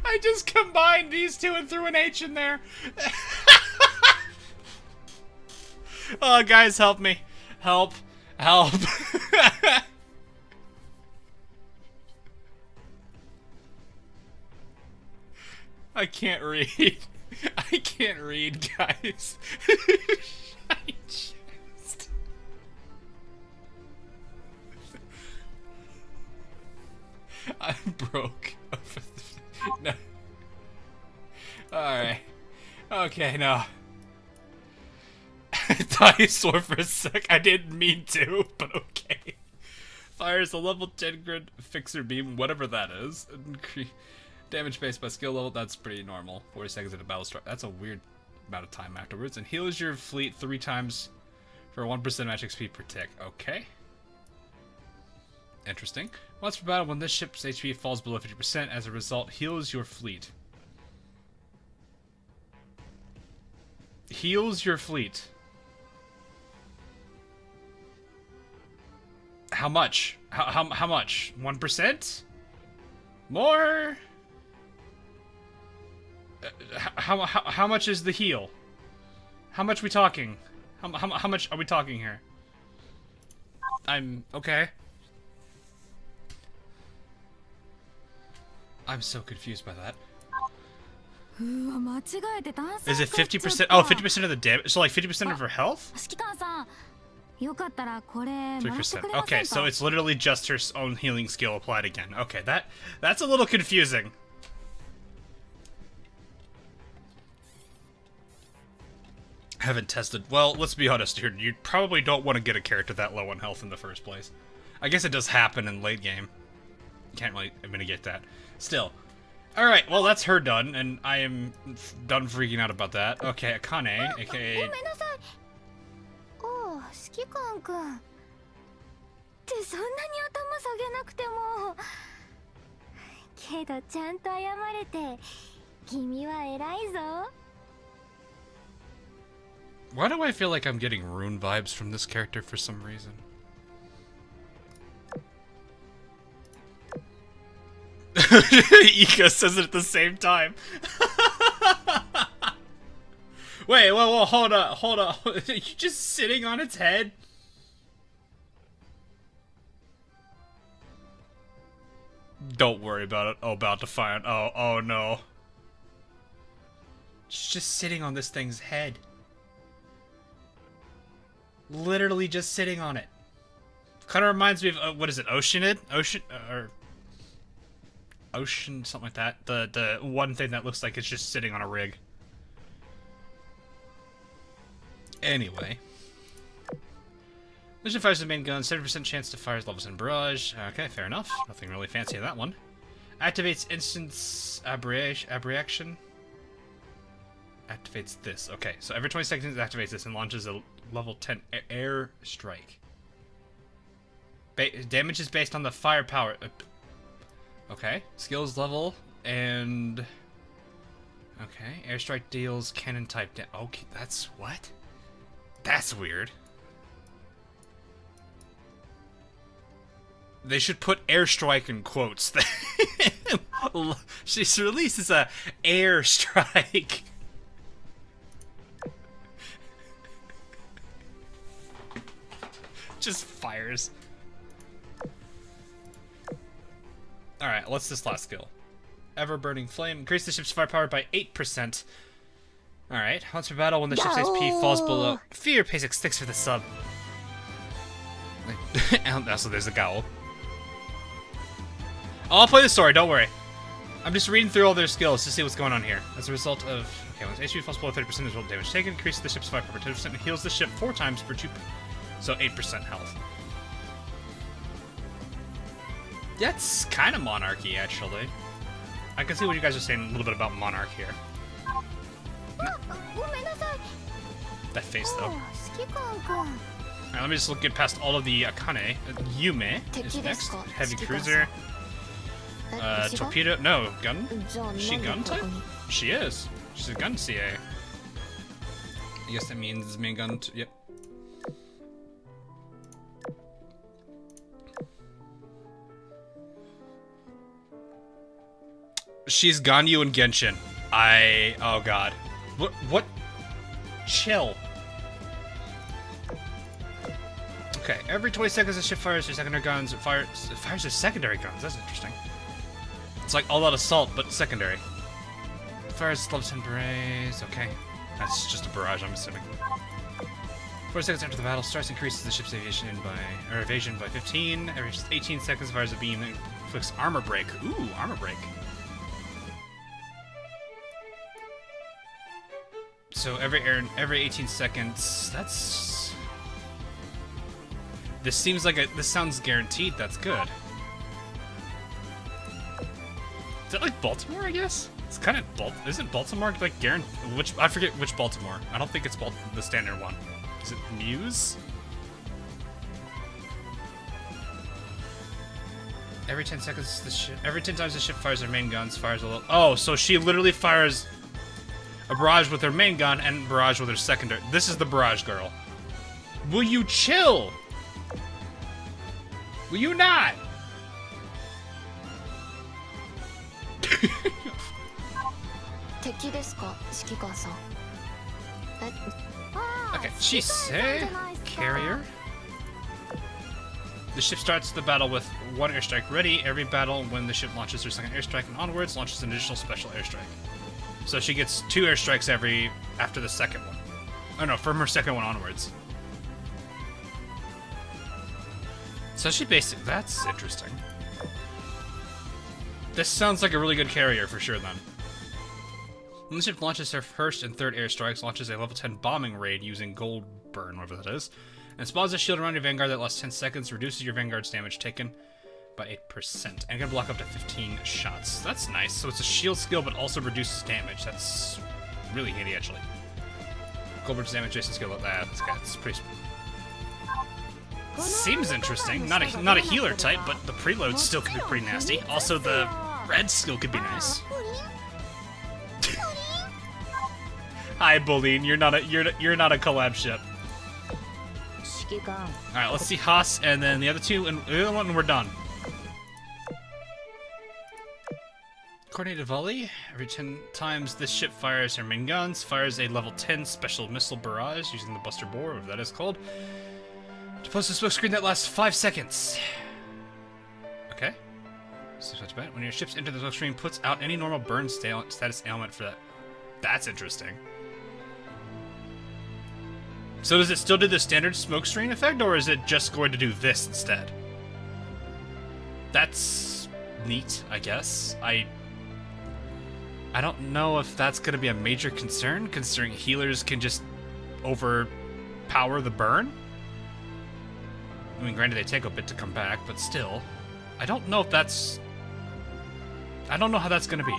S1: I just combined these two and threw an H in there. Oh, guys, help me. Help. Help. I can't read. I can't read, guys. I'm broke. No. Alright. Okay, no. I thought you swore for a sec. I didn't mean to, but okay. Fires a level 10 grid fixer beam, whatever that is.
S2: Damage based by skill level, that's pretty normal. 40 seconds at a battle start. That's a weird amount of time afterwards. And heals your fleet 3 times for 1% match XP per tick. Okay. Interesting. Once per battle, when this ship's HP falls below 50%, as a result, heals your fleet. Heals your fleet. How much? How much? 1%? More? How much is the heal? How much we talking? How much are we talking here? I'm okay. I'm so confused by that. Is it 50%? Oh, 50% of the damage. So like 50% of her health? 3%. Okay, so it's literally just her own healing skill applied again. Okay, that's a little confusing. Haven't tested. Well, let's be honest here. You probably don't want to get a character that low on health in the first place. I guess it does happen in late game. Can't really mitigate that. Still. Alright, well that's her done, and I am done freaking out about that. Okay, Akane, aka...
S5: おう、指揮官くん。ってそんなに頭下げなくても。けどちゃんと謝れて、君は偉いぞ。
S1: Why do I feel like I'm getting Rune vibes from this character for some reason? Ika says it at the same time. Wait, whoa, hold up. Are you just sitting on its head? Don't worry about it. Oh, about to find. Oh no. It's just sitting on this thing's head. Literally just sitting on it. Kind of reminds me of what is it? Oceanid? Ocean, something like that. The one thing that looks like it's just sitting on a rig. Anyway. Mission fires the main gun, 70% chance to fire levels in barrage. Okay, fair enough. Nothing really fancy in that one. Activates instance abreaction. Activates this. Okay, so every 20 seconds it activates this and launches a level 10 air strike. Damage is based on the firepower. Okay, skills level and... Okay, airstrike deals cannon type okay, that's what? That's weird. They should put airstrike in quotes. She releases a airstrike. Just fires. Alright, what's this last skill? Ever-burning flame. Increase the ship's firepower by 8%. Alright, once per battle, when the ship's HP falls below... Fear pays 6 for the sub. And also, there's a Gowl. I'll play the story, don't worry. I'm just reading through all their skills to see what's going on here. As a result of... Okay, when HP falls below 30% of total damage taken, increases the ship's firepower by 10% and heals the ship 4 times per 2... So 8% health. That's kind of Monarchy, actually. I can see what you guys are saying a little bit about Monarch here. That face, though. Alright, let me just get past all of the Akane. Yume is next. Heavy cruiser. Torpedo. No, gun. Is she gun type? She is. She's a gun CA. I guess that means main gun. Yep. She's Ganyu and Genshin. Oh god. What? Chill. Okay, every 20 seconds the ship fires their secondary guns. It fires their secondary guns. That's interesting. It's like all out assault, but secondary. Fires level 10 berets. Okay. That's just a barrage, I'm assuming. 4 seconds after the battle starts, increases the ship's evasion by 15. Every 18 seconds fires a beam that inflicts armor break. Ooh, armor break. So every 18 seconds, that's... This seems like this sounds guaranteed, that's good.
S2: Is it like Baltimore, I guess? It's kind of isn't Baltimore like I forget which Baltimore. I don't think it's the standard one. Is it Muse? Every 10 seconds, every 10 times the ship fires her main guns, fires a little. Oh, so she literally fires a barrage with her main gun and barrage with her secondary. This is the barrage girl. Will you chill? Will you not? Okay, Chisei, carrier. The ship starts the battle with one airstrike ready. Every battle, when the ship launches her second airstrike and onwards, launches an additional special airstrike. So she gets 2 airstrikes after the second one. Oh no, from her second one onwards. So she basically, that's interesting. This sounds like a really good carrier for sure then. When the ship launches her first and third airstrikes, launches a level 10 bombing raid using gold burn, whatever that is. And spawns a shield around your vanguard that lasts 10 seconds, reduces your vanguard's damage taken by 8%, and can block up to 15 shots. That's nice. So it's a shield skill, but also reduces damage. That's really handy, actually. Goldberg's damage, Jason skill. That's pretty. Seems interesting. Not a healer type, but the preload still could be pretty nasty. Also, the red skill could be nice. Hi, Boline. You're not a collab ship. Alright, let's see Haas and then the other two, and the other one, and we're done. Coordinated volley. Every 10 times this ship fires her main guns, fires a level 10 special missile barrage using the Buster Bore, whatever that is called, to post a smoke screen that lasts 5 seconds. Okay. So such bad. When your ships enter the smoke screen, puts out any normal burn status ailment for that. That's interesting. So does it still do the standard smoke screen effect, or is it just going to do this instead? That's neat, I guess. I don't know if that's going to be a major concern, considering healers can just overpower the burn. I mean, granted, they take a bit to come back, but still. I don't know how that's going to be.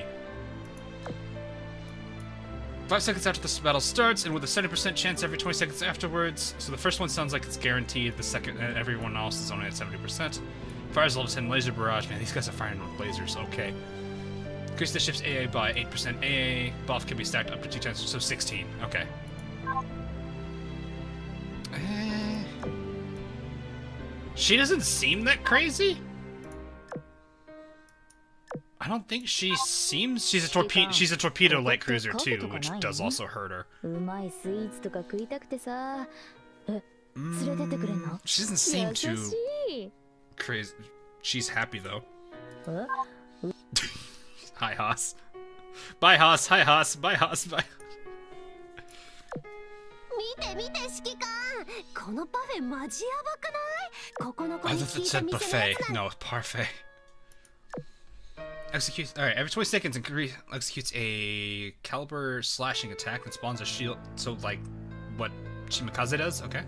S2: 5 seconds after this battle starts, and with a 70% chance every 20 seconds afterwards. So the first one sounds like it's guaranteed. The second, everyone else is only at 70%. Fires level 10 laser barrage. Man, these guys are firing with lasers. Okay. Increase the ship's AA by 8%. AA buff can be stacked up to 2 times, so 16. Okay. She doesn't seem that crazy. I don't think she seems. She's a torpedo light cruiser too, which does also hurt her. She doesn't seem too crazy. She's happy though. Hi Haas. Bye Haas. Hi Haas. Bye Haas. Bye. I thought it said buffet. No, it's parfait. Executes. Alright, every 20 seconds executes a caliber slashing attack that spawns a shield. So, like, what Shimakaze does? Okay.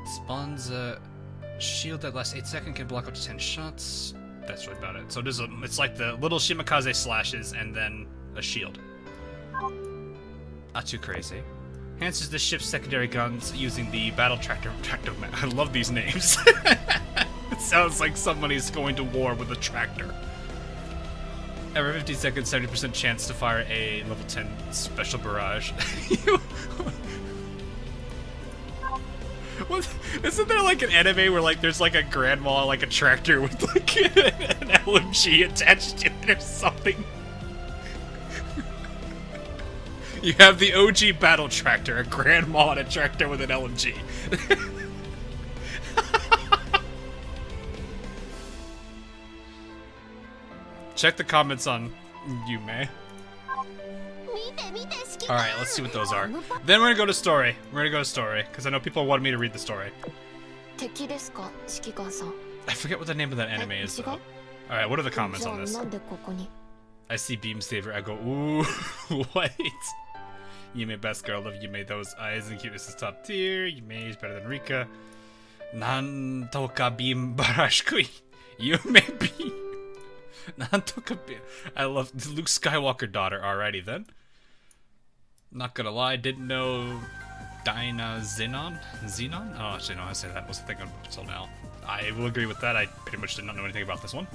S2: Spawns a shield that lasts 8 seconds, can block up to 10 shots. That's really about it. So, it's like the little Shimakaze slashes and then a shield. Not too crazy. Enhances the ship's secondary guns using the battle tractor. I love these names. It sounds like somebody's going to war with a tractor. Every 15 seconds, 70% chance to fire a level 10 special barrage. Isn't there like an anime where like there's like a grandma, like a tractor with like an LMG attached to it or something? You have the OG battle tractor, a grandma and a tractor with an LMG. Check the comments on Yume. Alright, let's see what those are. Then we're gonna go to story. Because I know people wanted me to read the story. I forget what the name of that anime is, though. Alright, what are the comments on this? I see Beam Saver, I go, ooh, wait. Yume best girl, love Yume, those eyes and cuteness is top tier. Yume is better than Rika. Nantoka Beam Barashkui. Yume Beam. I love Luke Skywalker daughter. Alrighty then. Not gonna lie, didn't know Dinah Xenon? Oh, actually, no, I say that wasn't thinking until now. I will agree with that. I pretty much did not know anything about this one.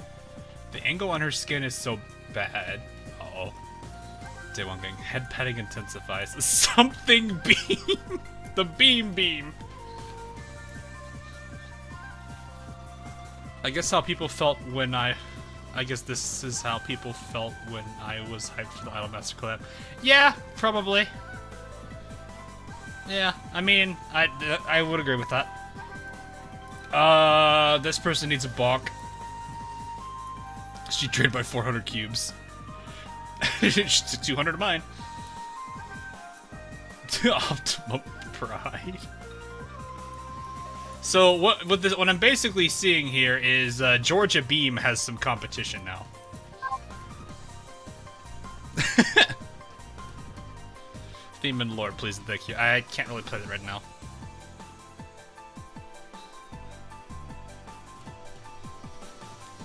S2: The angle on her skin is so bad. Uh-oh. Day one gang. Head petting intensifies. Something beam! The beam! I guess how people felt when I guess this is how people felt when I was hyped for the Idolmaster collab. Yeah, probably. Yeah, I mean, I would agree with that. This person needs a balk. She traded by 400 cubes. 200 of mine. Optimum pride. So what I'm basically seeing here is Georgia Beam has some competition now. Theme and lore, please and thank you. I can't really play that right now.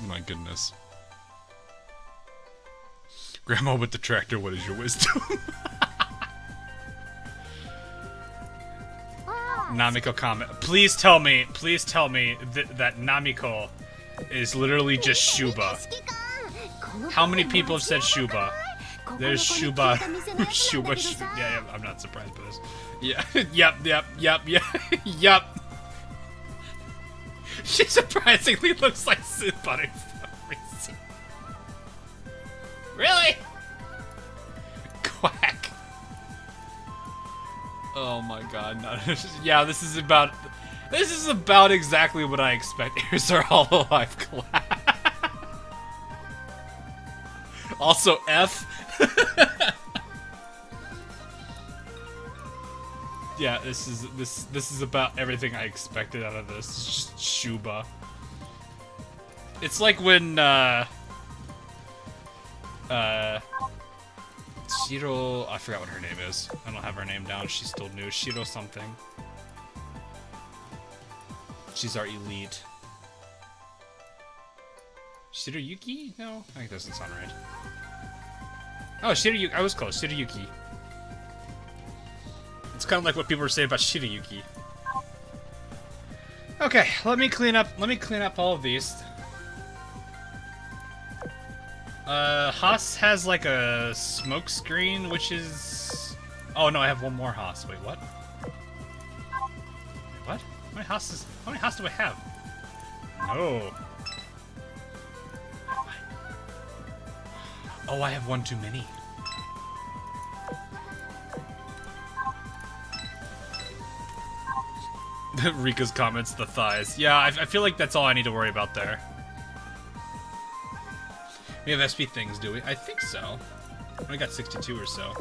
S2: My goodness. Grandma with the tractor, what is your wisdom? Namiko comment. Please tell me that Namiko is literally just Shuba. How many people have said Shuba? There's Shuba. Yeah, I'm not surprised by this. Yeah. Yep. She surprisingly looks like somebody for some reason. Really? Quack. Oh my god, no. Yeah, this is about exactly what I expect. Here's our Hololive collab. Also F. Yeah, this is about everything I expected out of this. It's just Shuba. It's like when Shiro, I forgot what her name is. I don't have her name down. She's still new. Shiro something. She's our elite. Shiroyuki? No, I think that doesn't sound right. Oh, Shiroyuki. I was close. Shiroyuki. It's kind of like what people were saying about Shiroyuki. Okay, let me clean up all of these. Haas has like a smoke screen, which is... Oh no, I have one more Haas. Wait, what? Wait, what? How many Haas do I have? No. Oh, I have one too many. Rika's comments, the thighs. Yeah, I feel like that's all I need to worry about there. We have SP things, do we? I think so. We got 62 or so.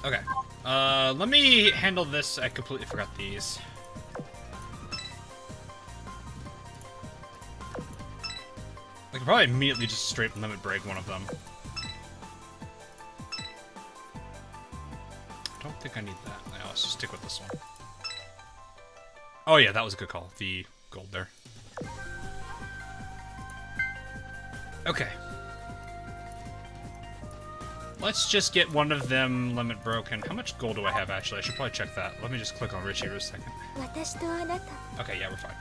S2: Okay. Let me handle this. I completely forgot these. I could probably immediately just straight limit break one of them. I don't think I need that. No, let's just stick with this one. Oh yeah, that was a good call. The gold there. Okay. Let's just get one of them limit broken. How much gold do I have, actually? I should probably check that. Let me just click on Richie for a second. Okay, yeah, we're fine.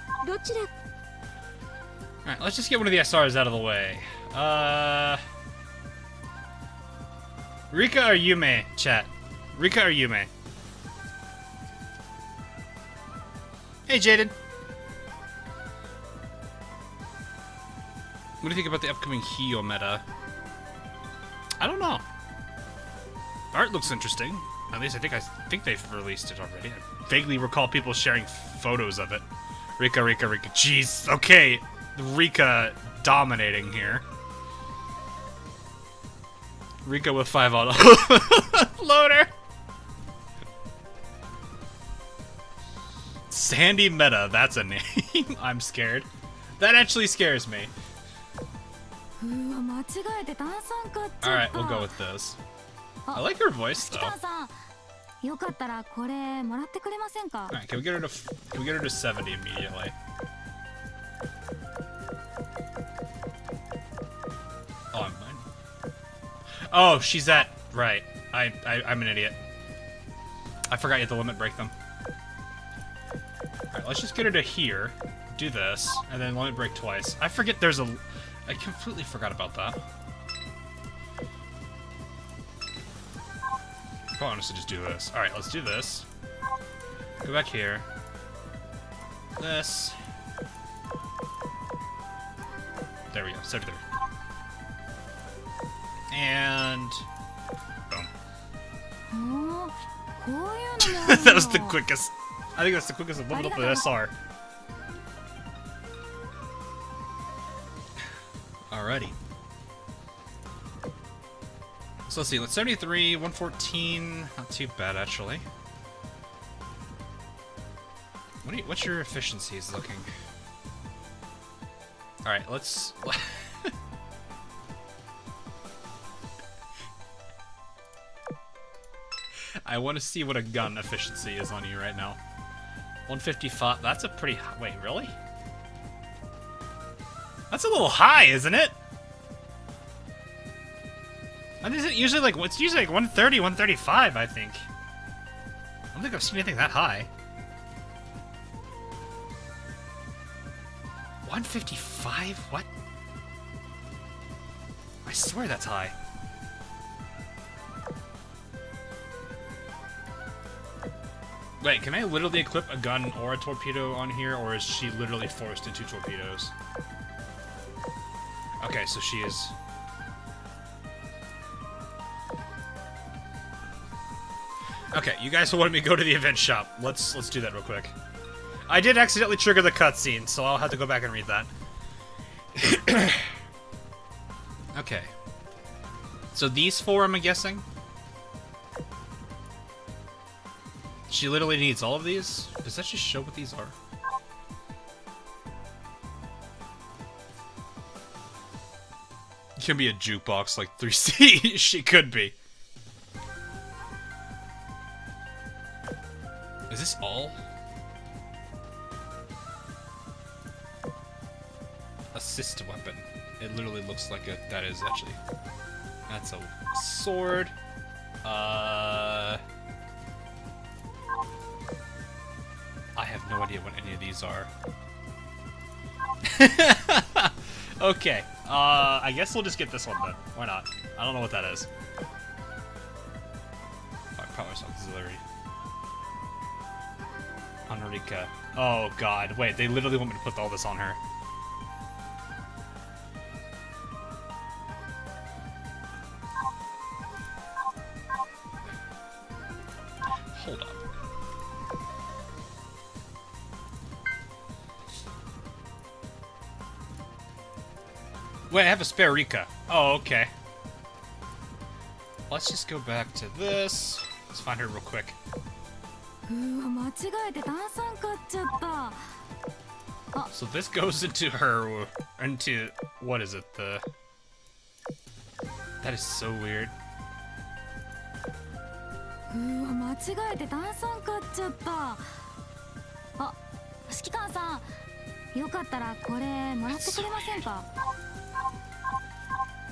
S2: Alright, let's just get one of the SRs out of the way. Rika or Yume, chat? Rika or Yume? Hey, Jaden. What do you think about the upcoming Hio meta? I don't know. Art looks interesting. At least I think they've released it already. I vaguely recall people sharing photos of it. Rika. Jeez. Okay. Rika dominating here. Rika with 5 auto. Loader. Sandy Meta. That's a name. I'm scared. That actually scares me. Alright, we'll go with this. I like her voice though. Alright, can we get her to 70 immediately? Oh, she's at... Right. I'm an idiot. I forgot you had to limit break them. Alright, let's just get her to here. Do this. And then limit break twice. I forget there's a... I completely forgot about that. Probably honestly just do this. Alright, let's do this. Go back here. This. There we go. 73. And... boom. That was the quickest. I think that's the quickest of leveled up with SR. Alrighty. So let's see, let's 73, 114, not too bad actually. What's your efficiencies looking? Alright, let's... I want to see what a gun efficiency is on you right now. 155, that's a pretty high... Wait, really? That's a little high, isn't it? And is it usually like... It's usually like 130, 135, I think. I don't think I've seen anything that high. 155? What? I swear that's high. Wait, can I literally equip a gun or a torpedo on here, or is she literally forced into torpedoes? Okay, so she is... Okay, you guys wanted me to go to the event shop. Let's do that real quick. I did accidentally trigger the cutscene, so I'll have to go back and read that. Okay. So these four, I'm guessing? She literally needs all of these? Does that just show what these are? Can be a jukebox like 3C. She could be. Is this all? Assist weapon. It literally looks like a... That is actually... That's a sword. I have no idea what any of these are. Okay. I guess we'll just get this one then. Why not? I don't know what that is. Oh, probably some auxiliary. Honorica. Oh god. Wait, they literally want me to put all this on her. Hold up. Wait, I have a spare Rika. Oh, okay. Let's just go back to this. Let's find her real quick. So this goes into her, into, what is it, the... That is so weird.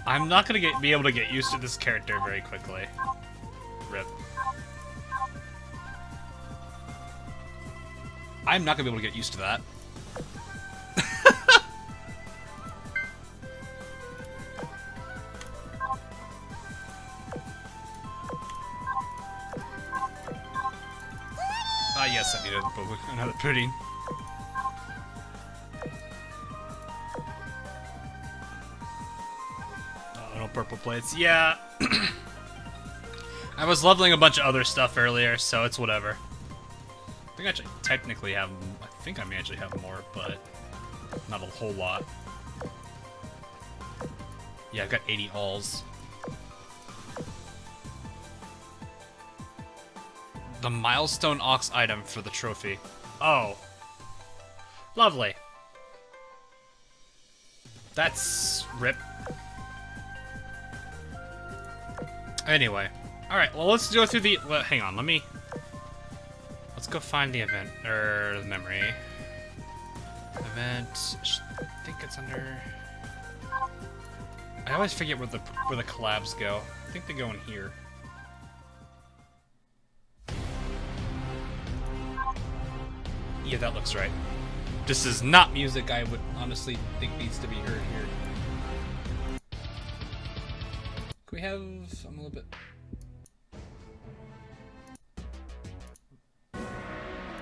S2: I'm not gonna be able to get used to this character very quickly. Rip. I'm not gonna be able to get used to that. Ah, yes, I needed another pudding. Oh, no purple plates. Yeah. I was leveling a bunch of other stuff earlier, so it's whatever. I think I actually technically have... I think I may actually have more, but not a whole lot. Yeah, I've got 80 alls. The milestone ox item for the trophy. Oh. Lovely. That's rip. Anyway. Alright, well let's go through the... Well, hang on, let's go find the event, or the memory. Event... I think it's under...
S1: I always forget where the collabs go. I think they go in here. Yeah, that looks right. This is not music I would honestly think needs to be heard here. Can we have... I'm a little bit...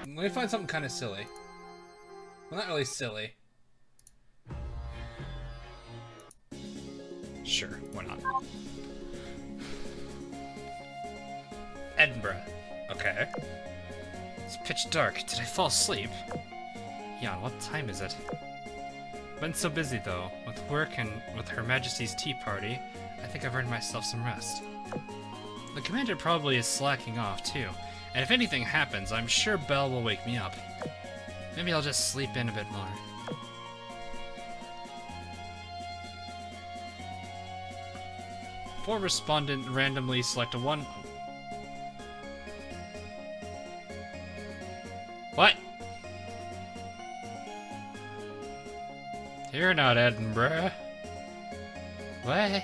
S1: Let me find something kind of silly. Well, not really silly. Sure, why not? Edinburgh. Okay. It's pitch dark. Did I fall asleep? Yeah, what time is it? Been so busy though, with work and with Her Majesty's tea party, I think I've earned myself some rest. The commander probably is slacking off too, and if anything happens, I'm sure Belle will wake me up. Maybe I'll just sleep in a bit more. For respondent, randomly select a one. What? You're not Edinburgh. What?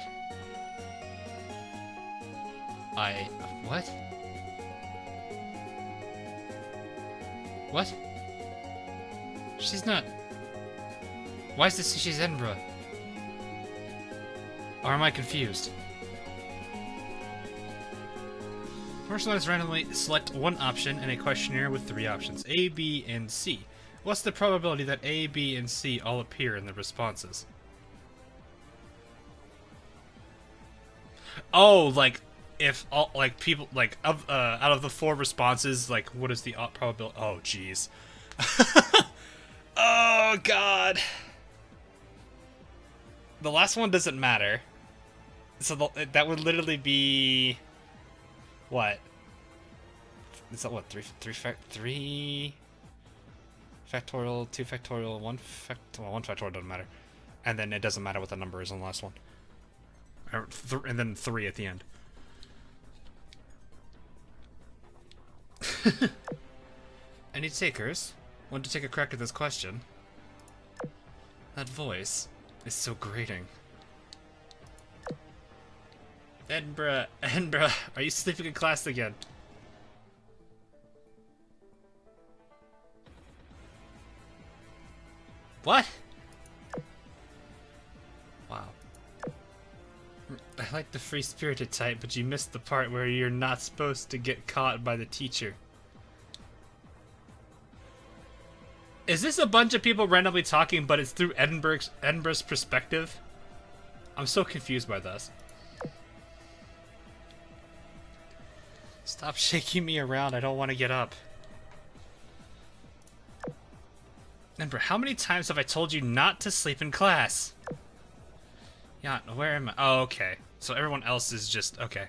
S1: What? What? She's not. Why does this say she's Edinburgh? Or am I confused? First one is randomly select one option in a questionnaire with 3 options, A, B, and C. What's the probability that A, B, and C all appear in the responses? Oh, like if all like people like of out of the 4 responses, like what is the probability? Oh, jeez. Oh God. The last one doesn't matter. So that would literally be what? Is that what? 3 factorial, 2 factorial, 1 factorial. Well, 1 factorial doesn't matter, and then it doesn't matter what the number is on the last one. And then 3 at the end. Any takers? Want to take a crack at this question? That voice is so grating. Edinburgh, are you sleeping in class again? What? Wow. I like the free-spirited type, but you missed the part where you're not supposed to get caught by the teacher. Is this a bunch of people randomly talking, but it's through Edinburgh's perspective? I'm so confused by this. Stop shaking me around, I don't want to get up. Edinburgh, how many times have I told you not to sleep in class? Yeah, where am I? Oh, okay. So everyone else is just... okay.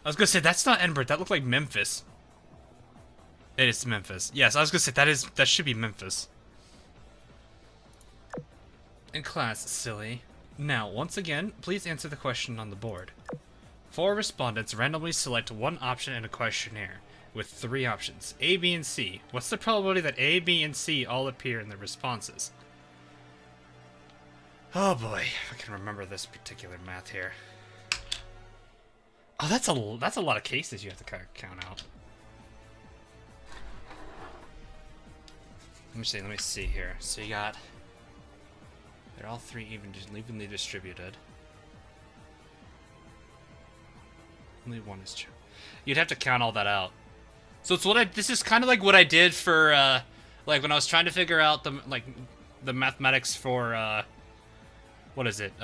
S1: I was gonna say, that's not Edinburgh, that looked like Memphis. It is Memphis. Yes, I was gonna say, that should be Memphis. In class, silly. Now, once again, please answer the question on the board. 4 respondents randomly select one option in a questionnaire, with 3 options, A, B, and C. What's the probability that A, B, and C all appear in the responses? Oh boy, if I can remember this particular math here. Oh, that's a lot of cases you have to count out. Let me see here. So you got... they're all 3 evenly distributed. Only 1 is true. You'd have to count all that out. So it's this is kind of like what I did for, like when I was trying to figure out the mathematics for, what is it?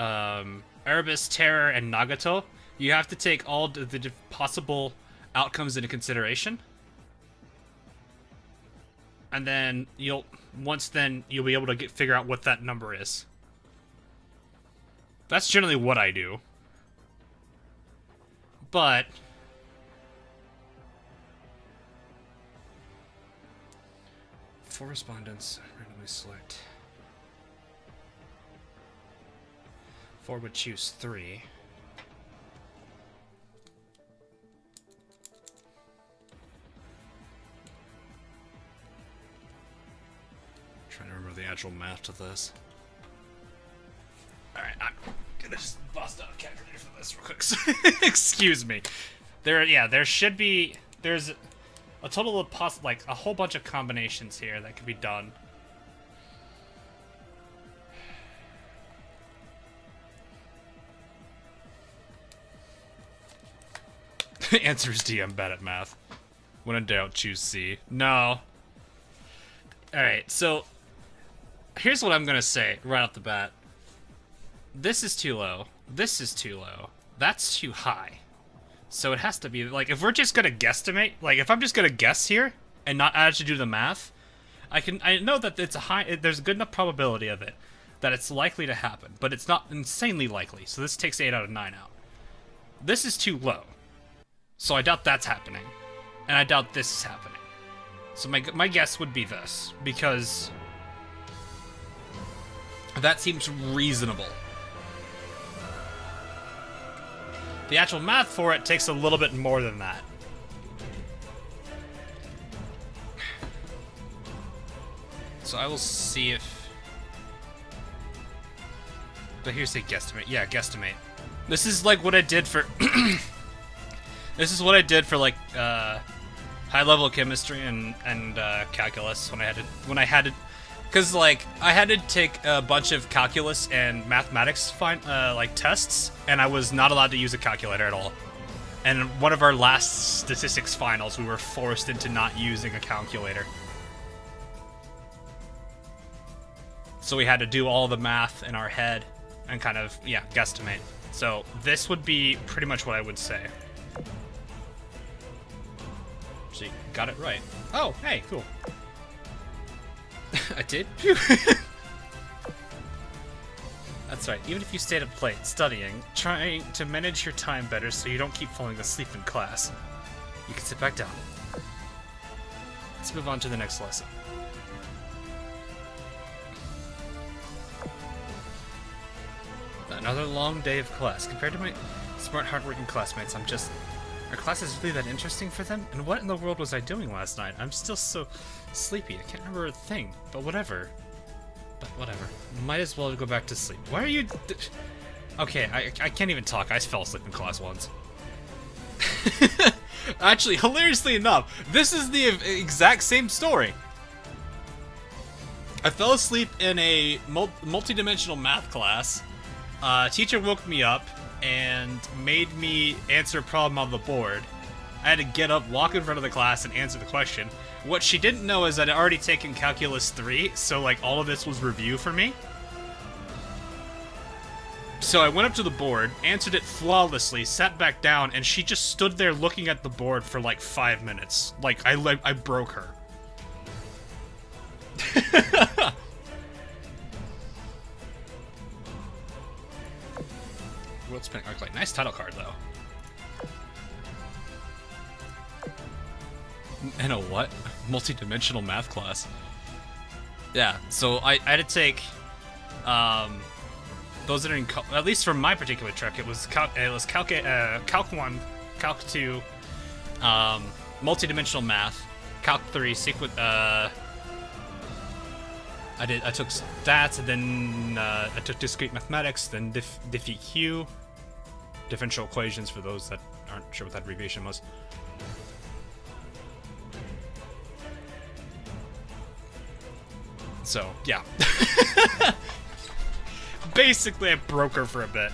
S1: Erebus, Terror, and Nagato. You have to take all the possible outcomes into consideration. And then you'll be able to figure out what that number is. That's generally what I do. But 4 respondents randomly select. 4 would choose 3. Trying to remember the actual math to this. Alright, gonna just bust out a calculator for this real quick. Excuse me. There should be. There's a total of like a whole bunch of combinations here that could be done. The answer is D. I'm bad at math. When in doubt, choose C. No. Alright, so here's what I'm gonna say right off the bat. This is too low. This is too low. That's too high. So it has to be, like, if we're just gonna guesstimate, like, if I'm just gonna guess here and not actually do the math, I know that it's a high, there's a good enough probability of it that it's likely to happen, but it's not insanely likely. So this takes 8 out of 9 out. This is too low. So I doubt that's happening. And I doubt this is happening. So my guess would be this, because that seems reasonable. The actual math for it takes a little bit more than that. So I will see if... But here's a guesstimate. Yeah, guesstimate. This is like what I did for... This is what I did for like high-level chemistry and calculus when I had to, because like I had to take a bunch of calculus and mathematics like tests, and I was not allowed to use a calculator at all. And one of our last statistics finals, we were forced into not using a calculator. So we had to do all the math in our head and kind of, yeah, guesstimate. So this would be pretty much what I would say. She got it right. Oh, hey, cool. I did? Phew. That's right. Even if you stayed up late studying, trying to manage your time better so you don't keep falling asleep in class, you can sit back down. Let's move on to the next lesson. Another long day of class. Compared to my smart, hardworking classmates, I'm just... Are classes really that interesting for them? And what in the world was I doing last night? I'm still so sleepy. I can't remember a thing. But whatever. Might as well go back to sleep. Why are you... Okay, I can't even talk. I fell asleep in class once. Actually, hilariously enough, this is the exact same story. I fell asleep in a multi-dimensional math class. Teacher woke me up and made me answer a problem on the board. I had to get up, walk in front of the class, and answer the question. What she didn't know is I'd already taken Calculus 3, so like all of this was review for me. So I went up to the board, answered it flawlessly, sat back down, and she just stood there looking at the board for like 5 minutes. Like, I broke her. World Spinning Arclight. Nice title card, though. And a what? Multi-dimensional math class. Yeah, so I had to take, those that are in, at least for my particular track, it was Calc 1, Calc 2, multi-dimensional math, Calc 3, I took stats, and then I took discrete mathematics, then DiffEq, differential equations for those that aren't sure what that abbreviation was. So, yeah. Basically, I broke her for a bit.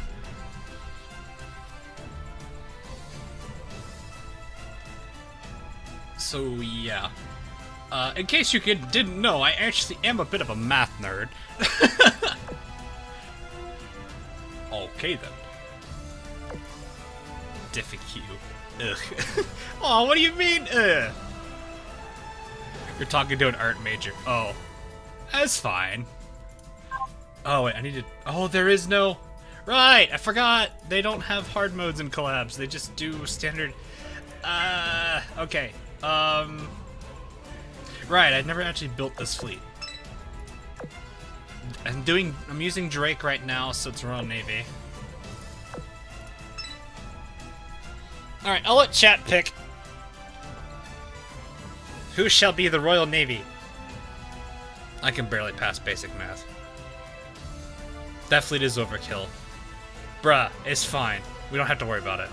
S1: So, yeah. In case you didn't know, I actually am a bit of a math nerd. Okay, then. DiffEq. Ugh. Oh, what do you mean, ugh? You're talking to an art major. Oh. That's fine. Oh, wait, I need to... Oh, there is no... Right, I forgot! They don't have hard modes in collabs. They just do standard... Okay. Right, I'd never actually built this fleet. I'm using Drake right now, so it's Royal Navy. Alright, I'll let chat pick. Who shall be the Royal Navy? I can barely pass basic math. That fleet is overkill. Bruh, it's fine. We don't have to worry about it.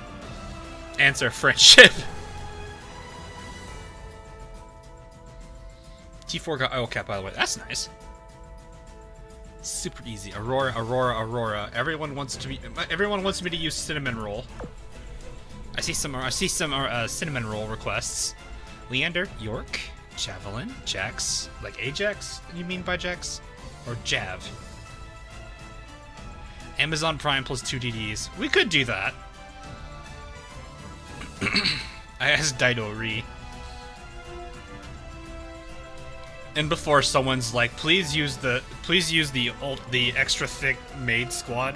S1: Answer friendship. T4 got oil cap, by the way. That's nice. Super easy. Aurora, Aurora, Aurora. Everyone wants me to use cinnamon roll. I see some cinnamon roll requests. Leander, York, Javelin, Jax, like Ajax. You mean by Jax, or Jav? Amazon Prime plus 2 DDs. We could do that. I asked Dido Re. And before someone's like, please use the extra thick maid squad.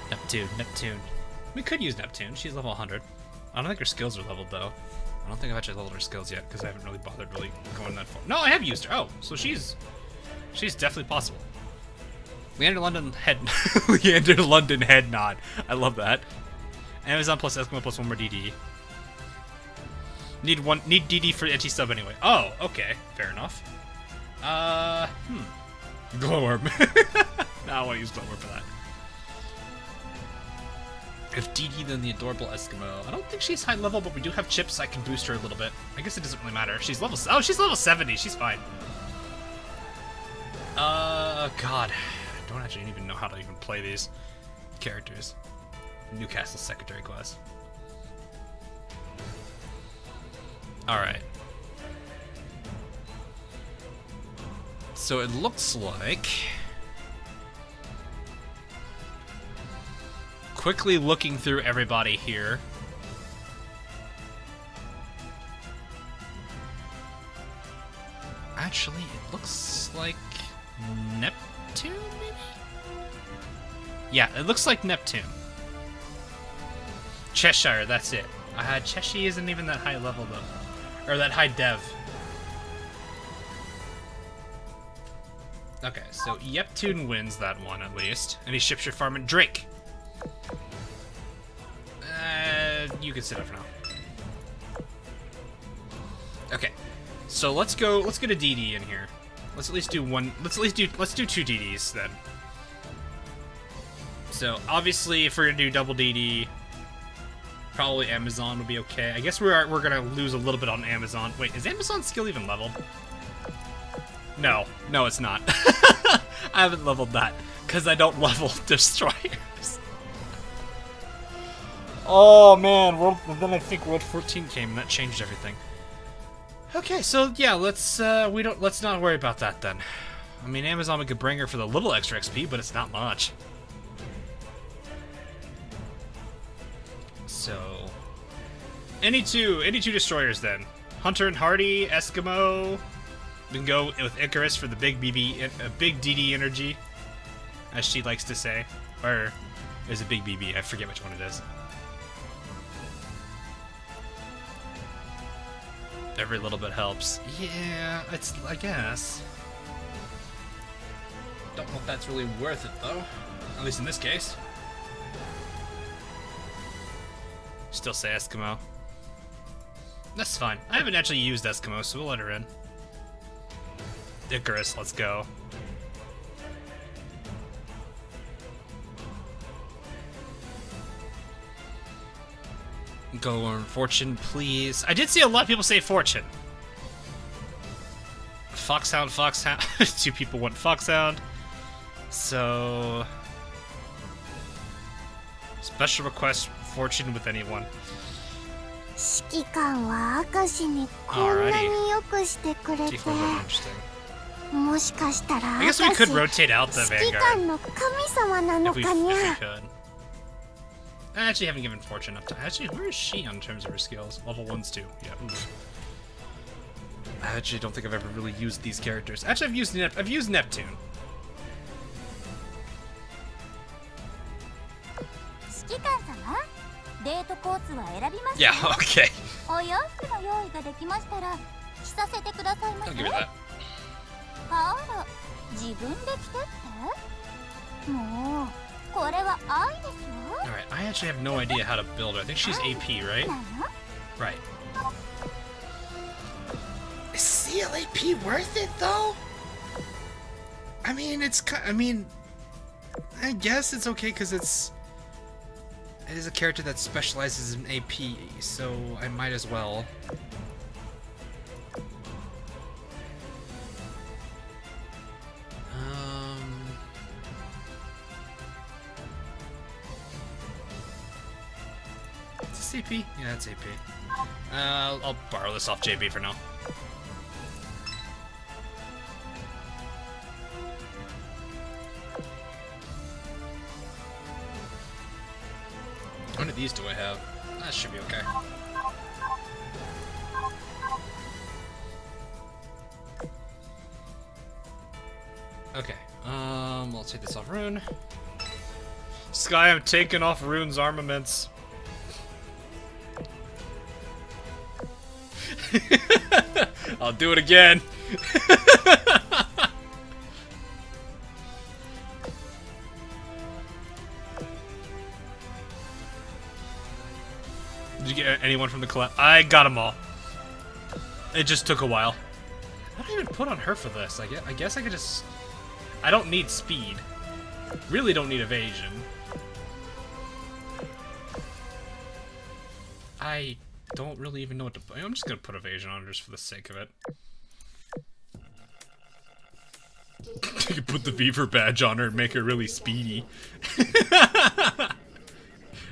S1: Neptune. We could use Neptune. She's level 100. I don't think her skills are leveled though. I don't think I've actually leveled her skills yet because I haven't really bothered going that far. No, I have used her. Oh, so she's definitely possible. Leander London head nod. I love that. Amazon plus Eskimo plus 1 more DD. Need DD for anti-sub anyway. Oh, okay. Fair enough. Glowworm. No, I want to use Glowworm for that. If DD, then the adorable Eskimo. I don't think she's high level, but we do have chips. I can boost her a little bit. I guess it doesn't really matter. She's level 70. She's fine. God. I don't actually even know how to even play these characters. Newcastle secretary class. Alright. So it looks like... Quickly looking through everybody here. Actually, it looks like... Neptune, maybe? Yeah, it looks like Neptune. Cheshire, that's it. Cheshire isn't even that high level, though. Or that high dev. Okay, so Neptune wins that one, at least. Any ships you're farming? Drake! You can sit up now. Okay, so let's get a DD in here. Let's at least do one. Let's do 2 DDs then. So obviously, if we're gonna do double DD, probably Amazon would be okay. I guess we're gonna lose a little bit on Amazon. Wait, is Amazon's skill even leveled? No, it's not. I haven't leveled that because I don't level destroyers. Oh man, then I think World 14 came and that changed everything. Okay, so yeah, let's not worry about that then. I mean, Amazon we could bring her for the little extra XP, but it's not much. So, any two destroyers then. Hunter and Hardy, Eskimo. We can go with Icarus for the big big DD energy, as she likes to say. Or is it big BB? I forget which one it is. Every little bit helps. Yeah, I guess. Don't know if that's really worth it, though. At least in this case. Still say Eskimo. That's fine. I haven't actually used Eskimo, so we'll let her in. Icarus, let's go. Go on Fortune, please. I did see a lot of people say Fortune. Foxhound. 2 people want Foxhound. So... Special request Fortune with anyone.
S5: 指揮官は明石にこんなによくしてくれて、もしかしたら
S1: I guess we could rotate out the
S5: 指揮
S1: Vanguard
S5: 官の神様なの
S1: if we
S5: かにゃ。
S1: could. I actually haven't given Fortune up to... Actually, where is she on terms of her skills? Level 1's too. Yeah. Oof. I actually don't think I've ever really used these characters. Actually, I've used Neptune.
S5: 指揮官様、デートコースは選びました。
S1: Yeah, okay.
S5: お洋服の用意ができましたら着させてくださいま
S1: I'll
S5: せ。
S1: give her that.
S5: あら、自分で着てってもう、これは愛ですよ。
S1: Alright, I actually have no idea how to build her. I think she's AP, right? Right. Is CLAP worth it, though? I mean,
S2: I guess it's okay because it is a character that specializes in AP, so I might as well. Is this AP? Yeah, it's AP. I'll borrow this off JB for now. How many of these do I have? That should be okay. Okay, I'll take this off Rune. Sky, I'm taking off Rune's armaments. I'll do it again. Did you get anyone from the collab? I got them all. It just took a while. What did I even put on her for this? I guess I could just... I don't need speed. Really don't need evasion. I don't really even know what to put. I'm just gonna put evasion on her just for the sake of it. You can put the beaver badge on her and make her really speedy.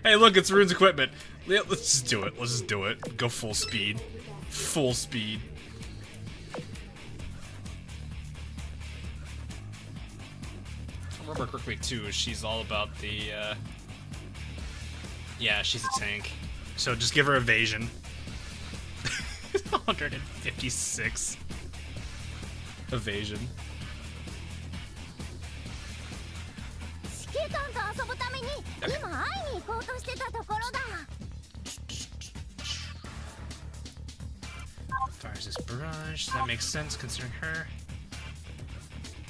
S2: Hey, look, it's Rune's equipment. Let's just do it. Let's just do it. Go full speed. Full speed. If I remember correctly, too, she's all about the, yeah, she's a tank. So just give her evasion. 156 evasion. Fires this barrage. That makes sense considering her.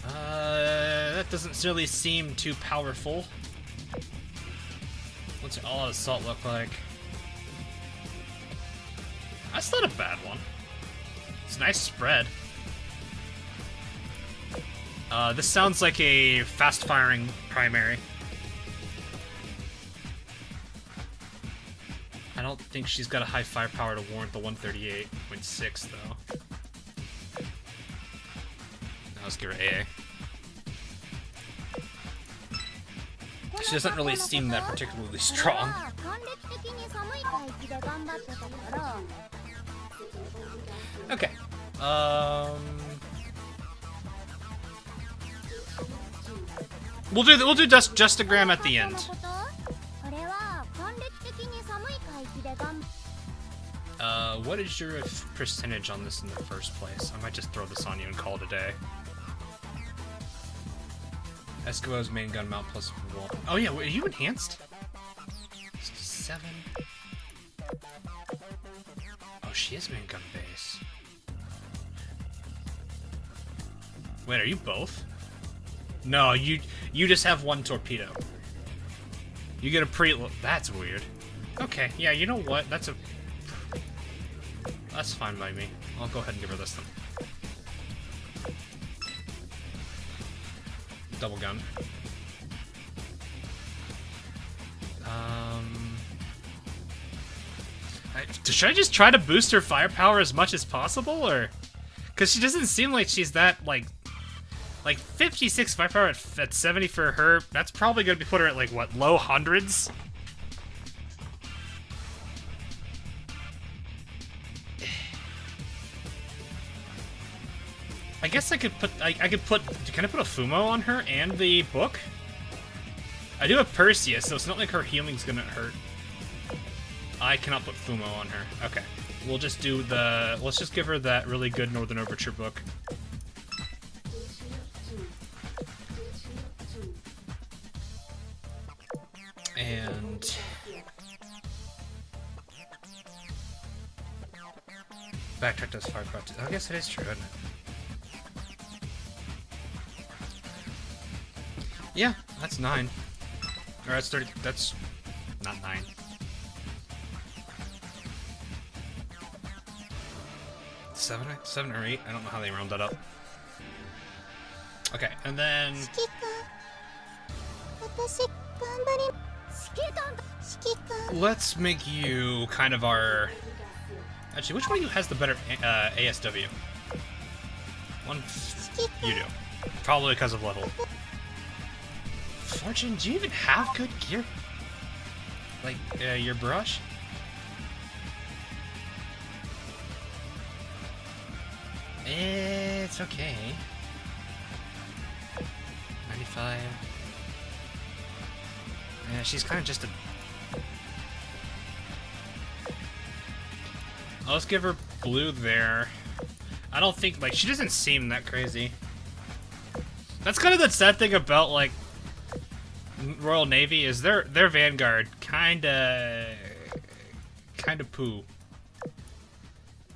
S2: That doesn't really seem too powerful. What's your all-out assault look like? That's not a bad one. It's a nice spread. This sounds like a fast-firing primary. I don't think she's got a high firepower to warrant the 138.6, though. Now let's give her AA. She doesn't really seem that particularly strong. Okay. We'll do Justagram at the end. What is your percentage on this in the first place? I might just throw this on you and call it a day. Escobar's main gun mount plus 1. Oh yeah, wait, are you enhanced? 67. Oh, she is main gun base. Wait, are you both? No, you just have one torpedo. You get a that's weird. Okay, yeah, you know what? That's fine by me. I'll go ahead and give her this then. Double gun. Should I just try to boost her firepower as much as possible, or? Because she doesn't seem like she's that, like 56 firepower at 70 for her. That's probably going to put her at, like, what, low hundreds? I guess I could put, can I put a Fumo on her and the book? I do have Perseus, so it's not like her healing's gonna hurt. I cannot put Fumo on her. Okay. We'll just do let's just give her that really good Northern Overture book. And... Backtrack does fire part. I guess it is true, isn't it? Yeah, that's 9. Or that's 30. That's not 9. Seven or 8. I don't know how they round that up. Okay, and then.
S1: Let's make you kind of our... Actually, which one of you has the better ASW? One... You do. Probably because of level. Fortune, do you even have good gear? Like, your brush? It's okay. 95. Yeah, she's kind of just a... Let's give her blue there. I don't think, like, she doesn't seem that crazy. That's kind of the sad thing about, like, Royal Navy is their Vanguard kinda poo.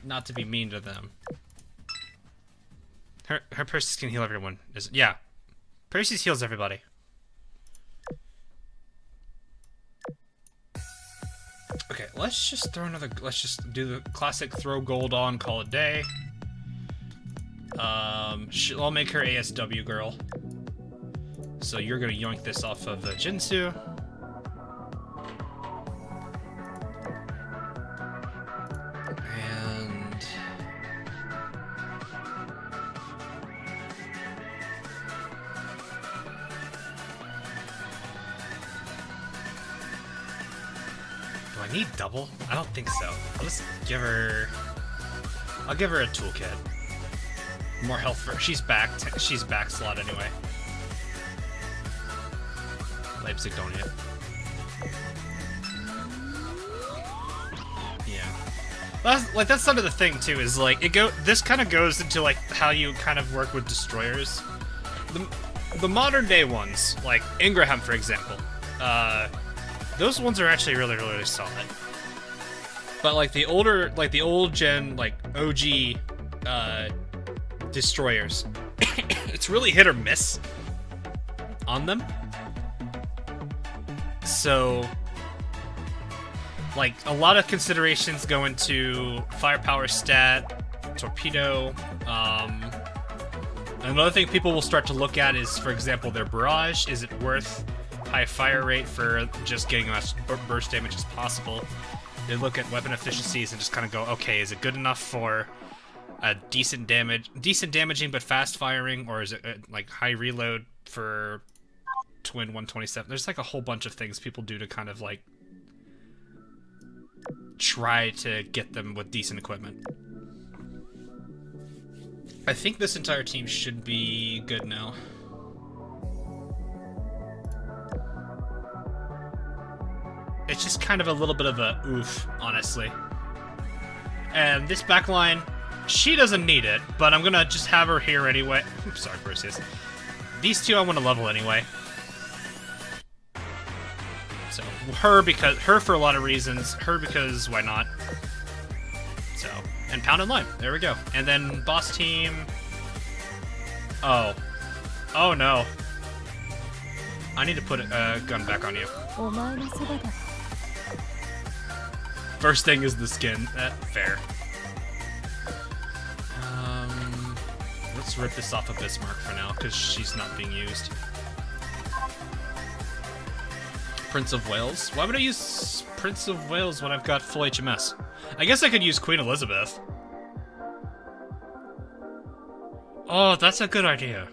S1: Not to be mean to them. Her Perseus can heal everyone. Yeah. Perseus heals everybody. Okay, let's just throw another... Let's just do the classic throw gold on, call it day. I'll make her ASW girl. So you're gonna yoink this off of the Jinsu. And... do I need double? I don't think so. I'll just give her... I'll give her a toolkit. More health for... She's back slot anyway. Leipzig don't hit. Yeah. That's sort of the thing too, is like this kind of goes into like how you kind of work with destroyers. The modern day ones, like Ingraham for example, those ones are actually really, really, really solid. But like the old gen, like OG destroyers, it's really hit or miss on them. So, like, a lot of considerations go into firepower stat, torpedo. Another thing people will start to look at is, for example, their barrage. Is it worth high fire rate for just getting as much burst damage as possible? They look at weapon efficiencies and just kind of go, okay, is it good enough for a decent damaging but fast firing, or is it like high reload for Twin 127? There's like a whole bunch of things people do to kind of like try to get them with decent equipment. I think this entire team should be good now. It's just kind of a little bit of a oof, honestly. And this backline, she doesn't need it, but I'm gonna just have her here anyway. Oops, sorry, Perseus. These two I want to level anyway. So, her for a lot of reasons, her because why not? So, and Pound and Lime, there we go. And then boss team... Oh. Oh no. I need to put a gun back on you. First thing is the skin. Fair. Let's rip this off of Bismarck for now, because she's not being used. Prince of Wales? Why would I use Prince of Wales when I've got full HMS? I guess I could use Queen Elizabeth. Oh, that's a good idea.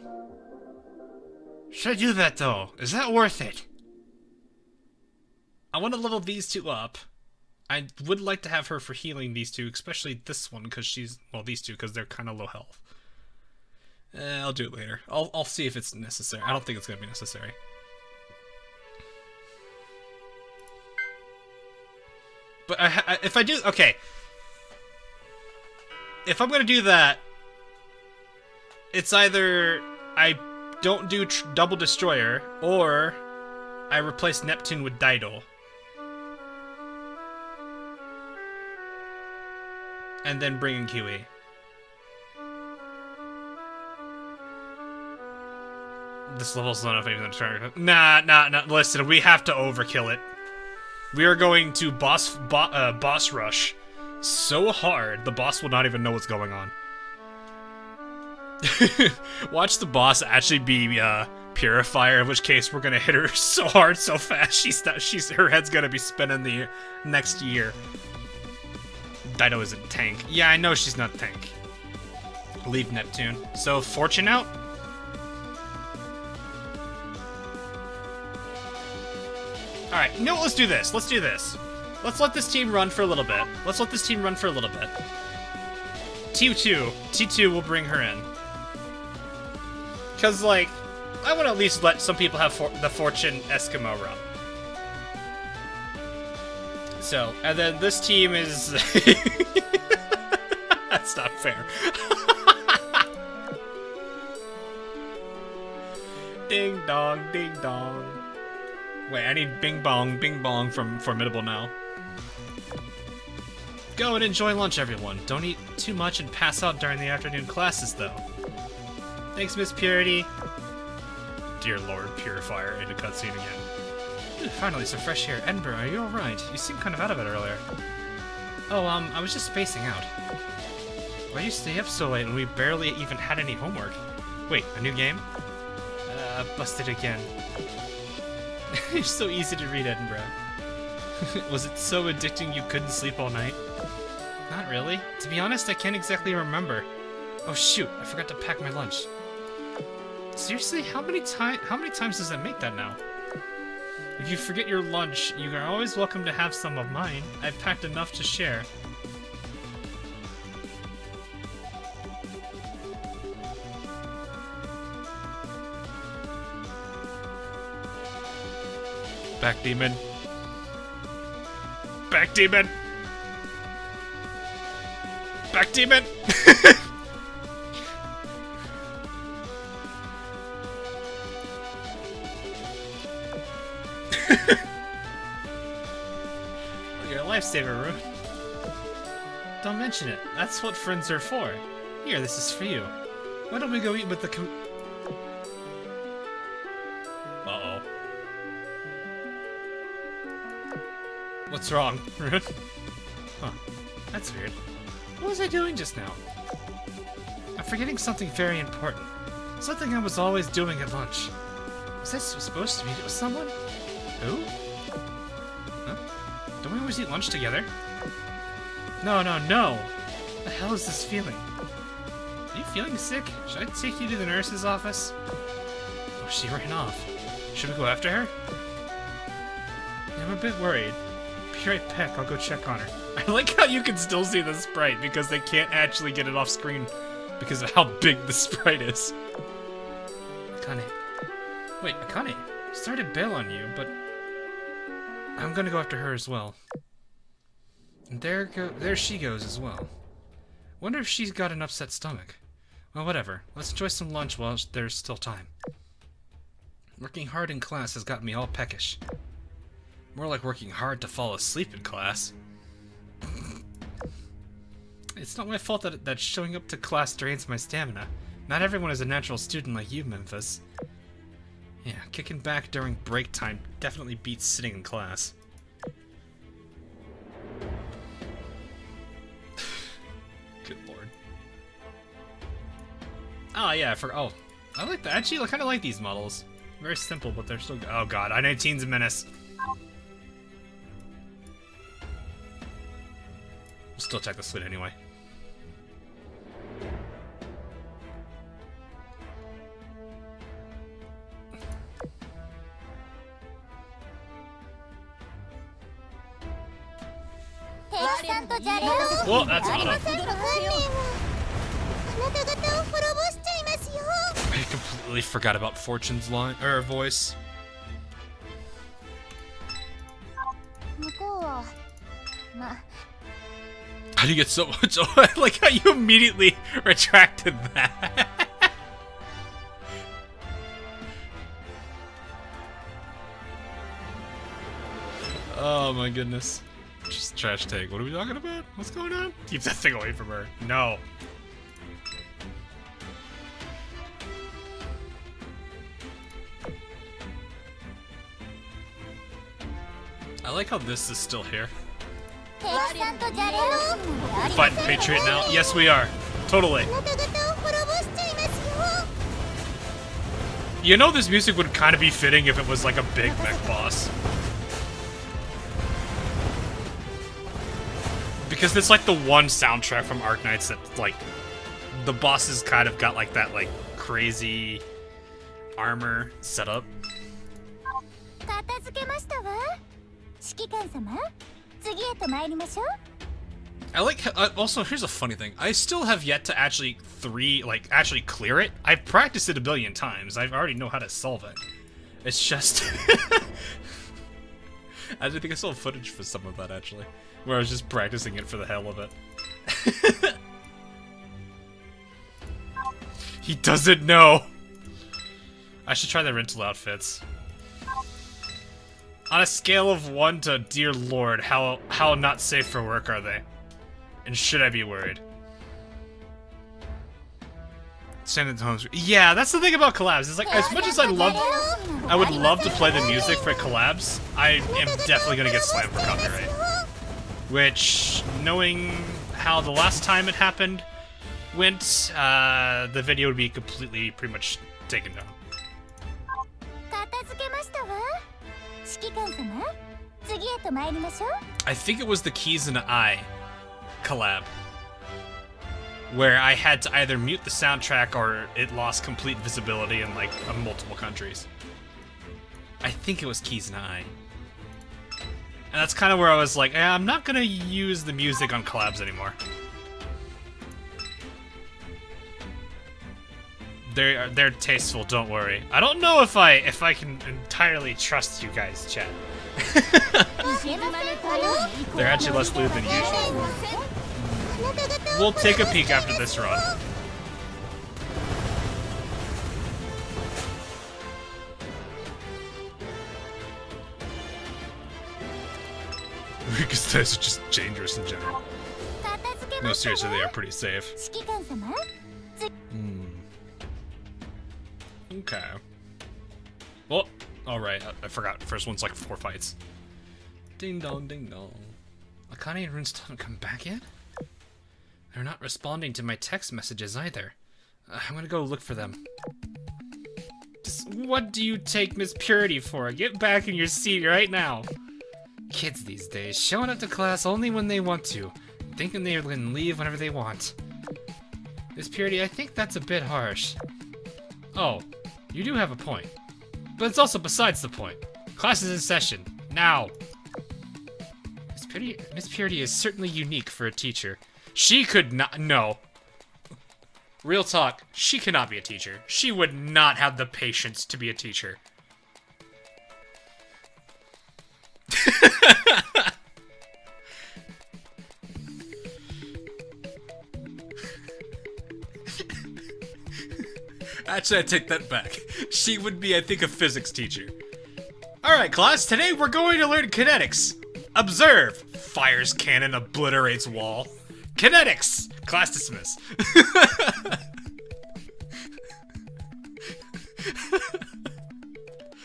S1: Should I do that, though? Is that worth it? I want to level these two up. I would like to have her for healing these two, especially this one, because she's... Well, these two, because they're kind of low health. I'll do it later. I'll see if it's necessary. I don't think it's going to be necessary. But if I do... Okay. If I'm going to do that, it's either I don't do double destroyer, or I replace Neptune with Dido. And then bring in QE. This level's not enough even to try. Nah. Listen, we have to overkill it. We are going to boss rush so hard, the boss will not even know what's going on. Watch the boss actually be purifier, in which case we're gonna hit her so hard, so fast, her head's gonna be spinning the next year. Dido isn't tank. Yeah, I know she's not tank. Leave Neptune. So, Fortune out? Alright, you know what? Let's do this. Let's do this. Let's let this team run for a little bit. T2 will bring her in. Because, like, I want to at least let some people have the Fortune Eskimo run. So, and then this team is... That's not fair. Ding dong, ding dong. Wait, I need bing bong from Formidable now. Go and enjoy lunch, everyone. Don't eat too much and pass out during the afternoon classes, though. Thanks, Miss Purity. Dear Lord, Purifier into cutscene again. Ooh, finally, some fresh air. Edinburgh, are you alright? You seemed kind of out of it earlier. Oh, I was just spacing out. Why do you stay up so late when we barely even had any homework? Wait, a new game? Busted again. You're so easy to read, Edinburgh. Was it so addicting you couldn't sleep all night? Not really. To be honest, I can't exactly remember. Oh shoot, I forgot to pack my lunch. Seriously, how many times does that make that now? If you forget your lunch, you are always welcome to have some of mine. I've packed enough to share. Back demon. Back demon. Back demon. You're a lifesaver, Rune. Don't mention it. That's what friends are for. Here, this is for you. Why don't we go eat with the Uh-oh. What's wrong, Rune? Huh. That's weird. What was I doing just now? I'm forgetting something very important. Something I was always doing at lunch. Was I supposed to meet with someone? Who? Huh? Don't we always eat lunch together? No, no, no! What the hell is this feeling? Are you feeling sick? Should I take you to the nurse's office? Oh, she ran off. Should we go after her? Yeah, I'm a bit worried. Be right back, I'll go check on her. I like how you can still see the sprite because they can't actually get it off screen because of how big the sprite is. Akane. Wait, Akane. Sorry to bail on you, but I'm gonna go after her as well. And there she goes as well. Wonder if she's got an upset stomach. Well, whatever. Let's enjoy some lunch while there's still time. Working hard in class has got me all peckish. More like working hard to fall asleep in class. It's not my fault that showing up to class drains my stamina. Not everyone is a natural student like you, Memphis. Yeah, kicking back during break time definitely beats sitting in class. Good lord. Oh yeah, I like that. Actually, I kind of like these models. Very simple, but they're still good. Oh god, I-19's a menace. We'll still check the slate anyway. Well, that's auto. I completely forgot about Fortune's line or voice. How do you get so much? I like how you immediately retracted that. Oh my goodness. Just trash take. What are we talking about? What's going on? Keep that thing away from her. No. I like how this is still here. Fighting Patriot now? Yes, we are. Totally. You know this music would kind of be fitting if it was like a big mech boss. Because it's like the one soundtrack from Arknights that, like, the bosses kind of got like that, like, crazy armor setup. I like how, also, here's a funny thing. I still have yet to actually clear it. I've practiced it a billion times. I already know how to solve it. It's just... I think I still have footage for some of that, actually. Where I was just practicing it for the hell of it. He doesn't know! I should try the rental outfits. On a scale of 1 to dear lord, how not safe for work are they? And should I be worried? Send it to home. Yeah, that's the thing about collabs. It's like, as much as I would love to play the music for collabs, I am definitely gonna get slammed for copyright. Which, knowing how the last time it happened went, the video would be completely, pretty much taken down. I think it was the Keys in the Eye collab, where I had to either mute the soundtrack or it lost complete visibility in like multiple countries. I think it was Keys in the Eye. And that's kind of where I was like, I'm not gonna use the music on collabs anymore. They're tasteful, don't worry. I don't know if I can entirely trust you guys, chat. They're actually less lewd than usual. We'll take a peek after this run. Because those are just dangerous in general. No, seriously, they are pretty safe. Okay. Well, alright, I forgot. First one's like 4 fights. Ding dong, ding dong. Akane and Rune still haven't come back yet? They're not responding to my text messages either. I'm gonna go look for them. Just, what do you take Miss Purity for? Get back in your seat right now. Kids these days, showing up to class only when they want to, thinking they can leave whenever they want. Miss Purity, I think that's a bit harsh. Oh, you do have a point. But it's also besides the point. Class is in session. Now! Miss Purity is certainly unique for a teacher. She could not- no. Real talk, she cannot be a teacher. She would not have the patience to be a teacher. Actually, I take that back. She would be, I think, a physics teacher. Alright, class, today we're going to learn kinetics. Observe. Fires cannon, obliterates wall. Kinetics. Class dismiss. I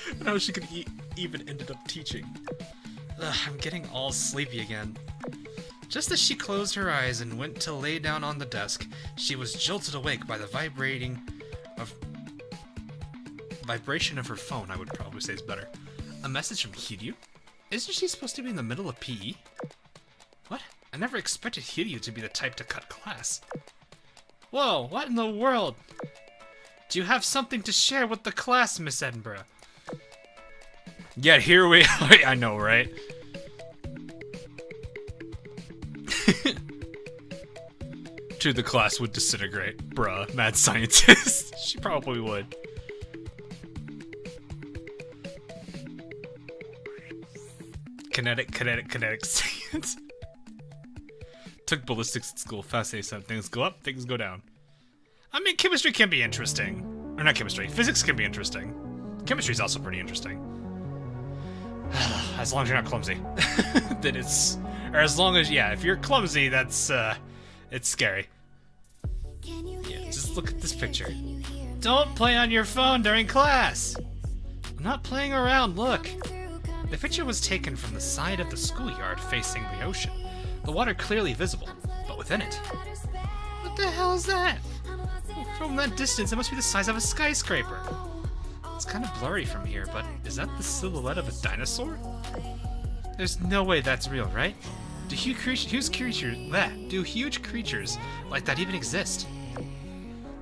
S1: don't know how she could even ended up teaching. Ugh, I'm getting all sleepy again. Just as she closed her eyes and went to lay down on the desk, she was jolted awake by the vibration of her phone, I would probably say is better. A message from Hiryu? Isn't she supposed to be in the middle of PE? What? I never expected Hiryu to be the type to cut class. Whoa, what in the world? Do you have something to share with the class, Miss Edinburgh? Yeah, here we are. I know, right? Dude, the class would disintegrate. Bruh, mad scientist. She probably would. Kinetic science. Took ballistics at school. Fascinating stuff. Things go up, things go down. I mean, chemistry can be interesting. Or not chemistry. Physics can be interesting. Chemistry's also pretty interesting. As long as you're not clumsy. Then it's... Or as long as, yeah, if you're clumsy, that's, it's scary. Yeah, just look at this picture. Don't play on your phone during class! I'm not playing around, look! The picture was taken from the side of the schoolyard facing the ocean. The water clearly visible, but within it. What the hell is that? From that distance, it must be the size of a skyscraper. It's kind of blurry from here, but is that the silhouette of a dinosaur? There's no way that's real, right? Do huge creatures like that even exist?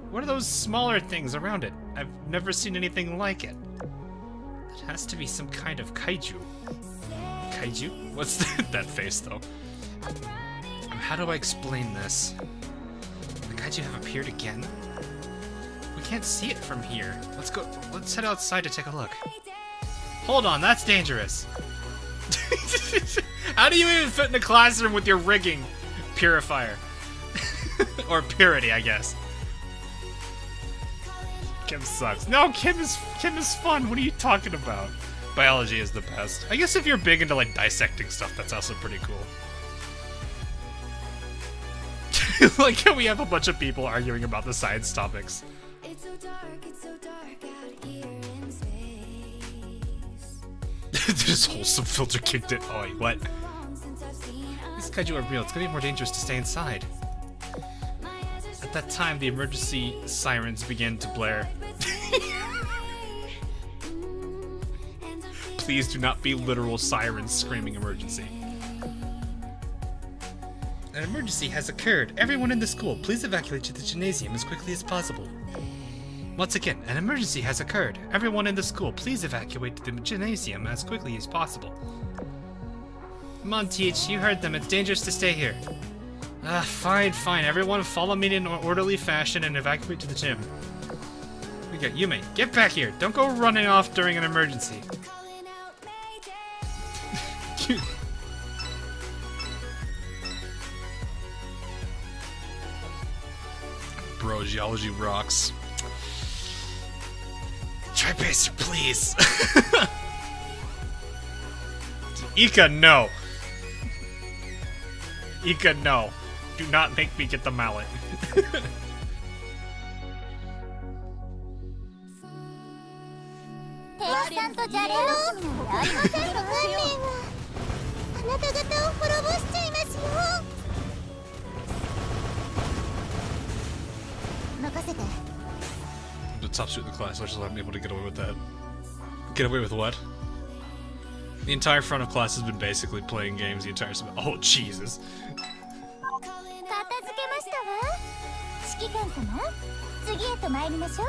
S1: What are those smaller things around it? I've never seen anything like it. It has to be some kind of kaiju. Kaiju? What's that face, though? How do I explain this? The kaiju have appeared again? We can't see it from here. Let's head outside to take a look. Hold on, that's dangerous. How do you even fit in a classroom with your rigging purifier? Or purity, I guess. Kim sucks. No, Kim is fun. What are you talking about? Biology is the best. I guess if you're big into like dissecting stuff, that's also pretty cool. Like how we have a bunch of people arguing about the science topics.
S6: It's so dark out here in space.
S1: This wholesome filter kicked it. Oh, wait, what? These kaiju are real. It's gonna be more dangerous to stay inside. At that time, the emergency sirens began to blare. Please do not be literal sirens screaming emergency. An emergency has occurred. Everyone in the school, please evacuate to the gymnasium as quickly as possible. Once again, an emergency has occurred. Everyone in the school, please evacuate to the gymnasium as quickly as possible. Come on, Teach, you heard them. It's dangerous to stay here. Fine. Everyone follow me in an orderly fashion and evacuate to the gym. We got Yume. Get back here. Don't go running off during an emergency. Bro, geology rocks. Tripacer, please. Ika, no. Ika, no. Do not make me get the mallet.
S5: 天さんとじゃれろやりませんの訓練はあなた方を滅ぼしちゃいますよ任せて
S1: The top suit of the class, which is I'm able to get away with that. Get away with what? The entire front of class has been basically playing games the entire semester. Oh, Jesus.
S5: 片付けましたわ指揮官様次へと参りましょう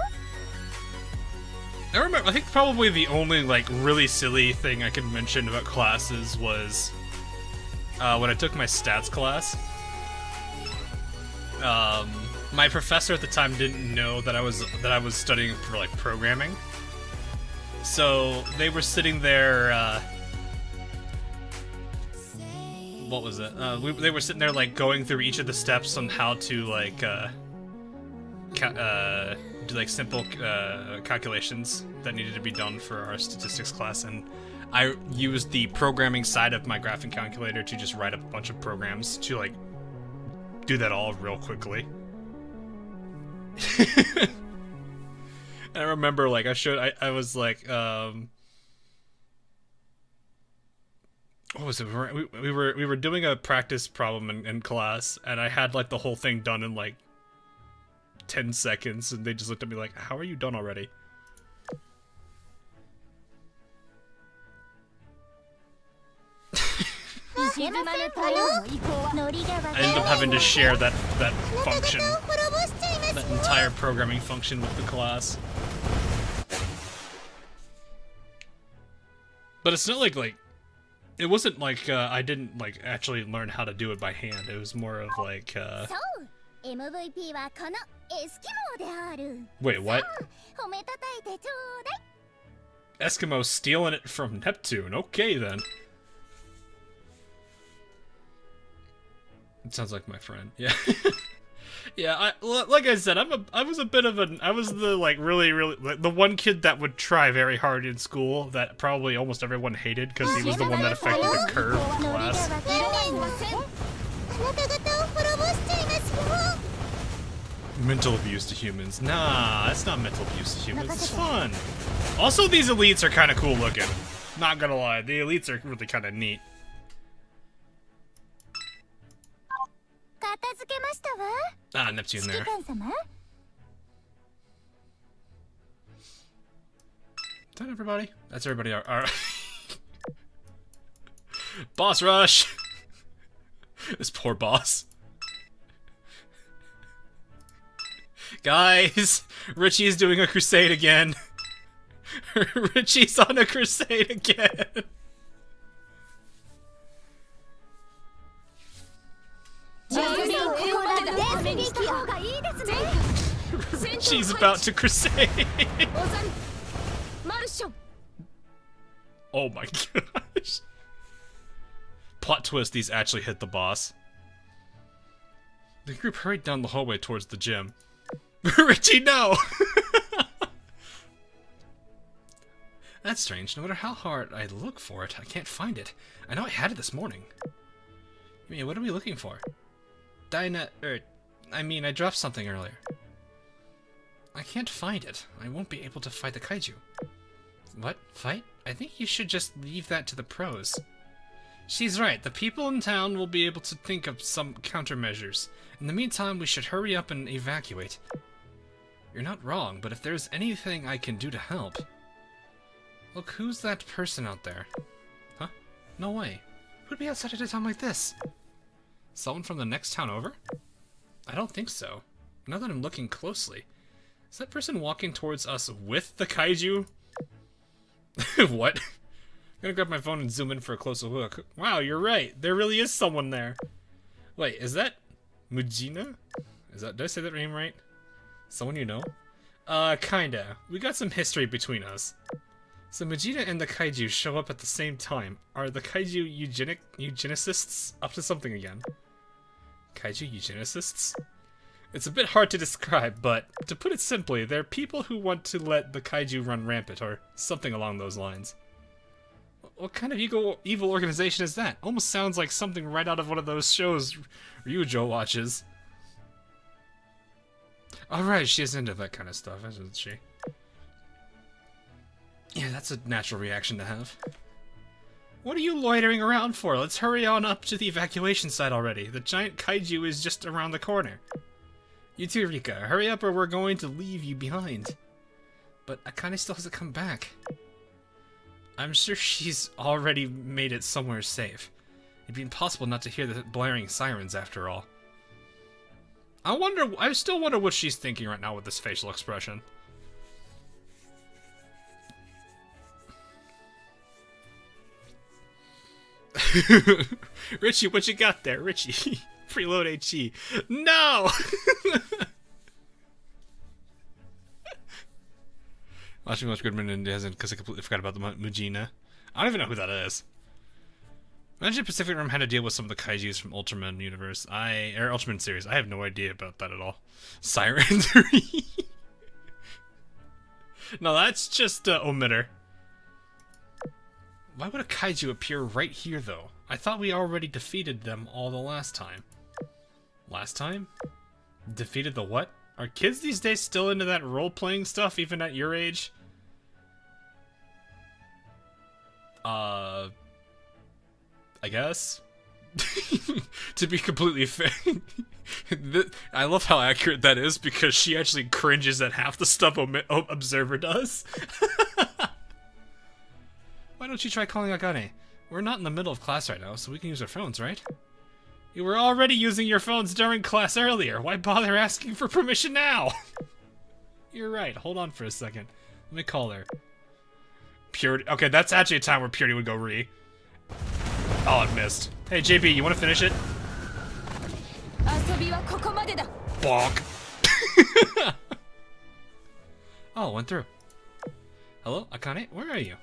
S1: I think probably the only, like, really silly thing I could mention about classes was when I took my stats class. My professor at the time didn't know that I was studying for, like, programming. So they were sitting there, what was it? They were sitting there, like, going through each of the steps on how to, like, do, like, simple calculations that needed to be done for our statistics class, and I used the programming side of my graphing calculator to just write up a bunch of programs to, like, do that all real quickly. I remember, like, I was like, what was it? We were doing a practice problem in class, and I had, like, the whole thing done in, like, 10 seconds, and they just looked at me like, how are you done already?
S5: I
S1: ended up having to share that function, that entire programming function with the class. But it's not like it wasn't like I didn't, like, actually learn how to do it by hand. It was more of like
S5: MVP はこのエスキモーである
S1: Wait, what?
S5: 褒めたたいてちょうだい
S1: Eskimo stealing it from Neptune. Okay, then. It sounds like my friend. Yeah. Yeah, like I said, I was a bit of I was the, like, really, like, the one kid that would try very hard in school that probably almost everyone hated because he was the one that affected the curve of the class.
S5: あなた方を滅ぼしちゃいますよ
S1: Mental abuse to humans. Nah, it's not mental abuse to humans. It's fun. Also, these elites are kind of cool looking. Not gonna lie, the elites are really kind of neat.
S5: 片付けましたわ
S1: Ah, Neptune
S5: 指
S1: there.
S5: 揮官様
S2: Is that everybody? That's everybody. Our boss rush! This poor boss. Guys! Richie's doing a crusade again. Richie's on a crusade again. Richie's about to crusade. Oh my gosh. Plot twist, these actually hit the boss. The group hurried down the hallway towards the gym. Richie, no! That's strange. No matter how hard I look for it, I can't find it. I know I had it this morning. I mean, what are we looking for? I dropped something earlier. I can't find it. I won't be able to fight the kaiju. What? Fight? I think you should just leave that to the pros. She's right. The people in town will be able to think of some countermeasures. In the meantime, we should hurry up and evacuate. You're not wrong, but if there's anything I can do to help... Look, who's that person out there? Huh? No way. Who'd be outside at a time like this? Someone from the next town over? I don't think so. Now that I'm looking closely. Is that person walking towards us with the kaiju? What? I'm gonna grab my phone and zoom in for a closer look. Wow, you're right. There really is someone there. Wait, is that Mujina? Did I say that name right? Someone you know? Kinda. We got some history between us. So Mujina and the kaiju show up at the same time. Are the kaiju eugenicists up to something again? Kaiju eugenicists? It's a bit hard to describe, but to put it simply, they're people who want to let the kaiju run rampant, or something along those lines. What kind of evil organization is that? Almost sounds like something right out of one of those shows Ryujo watches. Alright, she's into that kind of stuff, isn't she? Yeah, that's a natural reaction to have. What are you loitering around for? Let's hurry on up to the evacuation site already. The giant kaiju is just around the corner. You too, Rika. Hurry up or we're going to leave you behind. But Akane still hasn't come back. I'm sure she's already made it somewhere safe. It'd be impossible not to hear the blaring sirens after all. I still wonder what she's thinking right now with this facial expression. Richie, what you got there? Richie, preload HE. No! Watching much Gridman and hasn't because I completely forgot about the Mujina. I don't even know who that is. Imagine Pacific Rim had to deal with some of the kaijus from Ultraman universe. Or Ultraman series. I have no idea about that at all. Siren 3. No, that's just omitter. Why would a kaiju appear right here, though? I thought we already defeated them all the last time. Last time? Defeated the what? Are kids these days still into that role-playing stuff, even at your age? I guess? To be completely fair, I love how accurate that is, because she actually cringes at half the stuff Observer does. Why don't you try calling Akane? We're not in the middle of class right now, so we can use our phones, right? You were already using your phones during class earlier. Why bother asking for permission now? You're right. Hold on for a second. Let me call her. Purity. Okay, that's actually a time where Purity would go re. Oh, it missed. Hey, JB, you want to finish it? Bonk. Oh, went through. Hello, Akane? Where are you?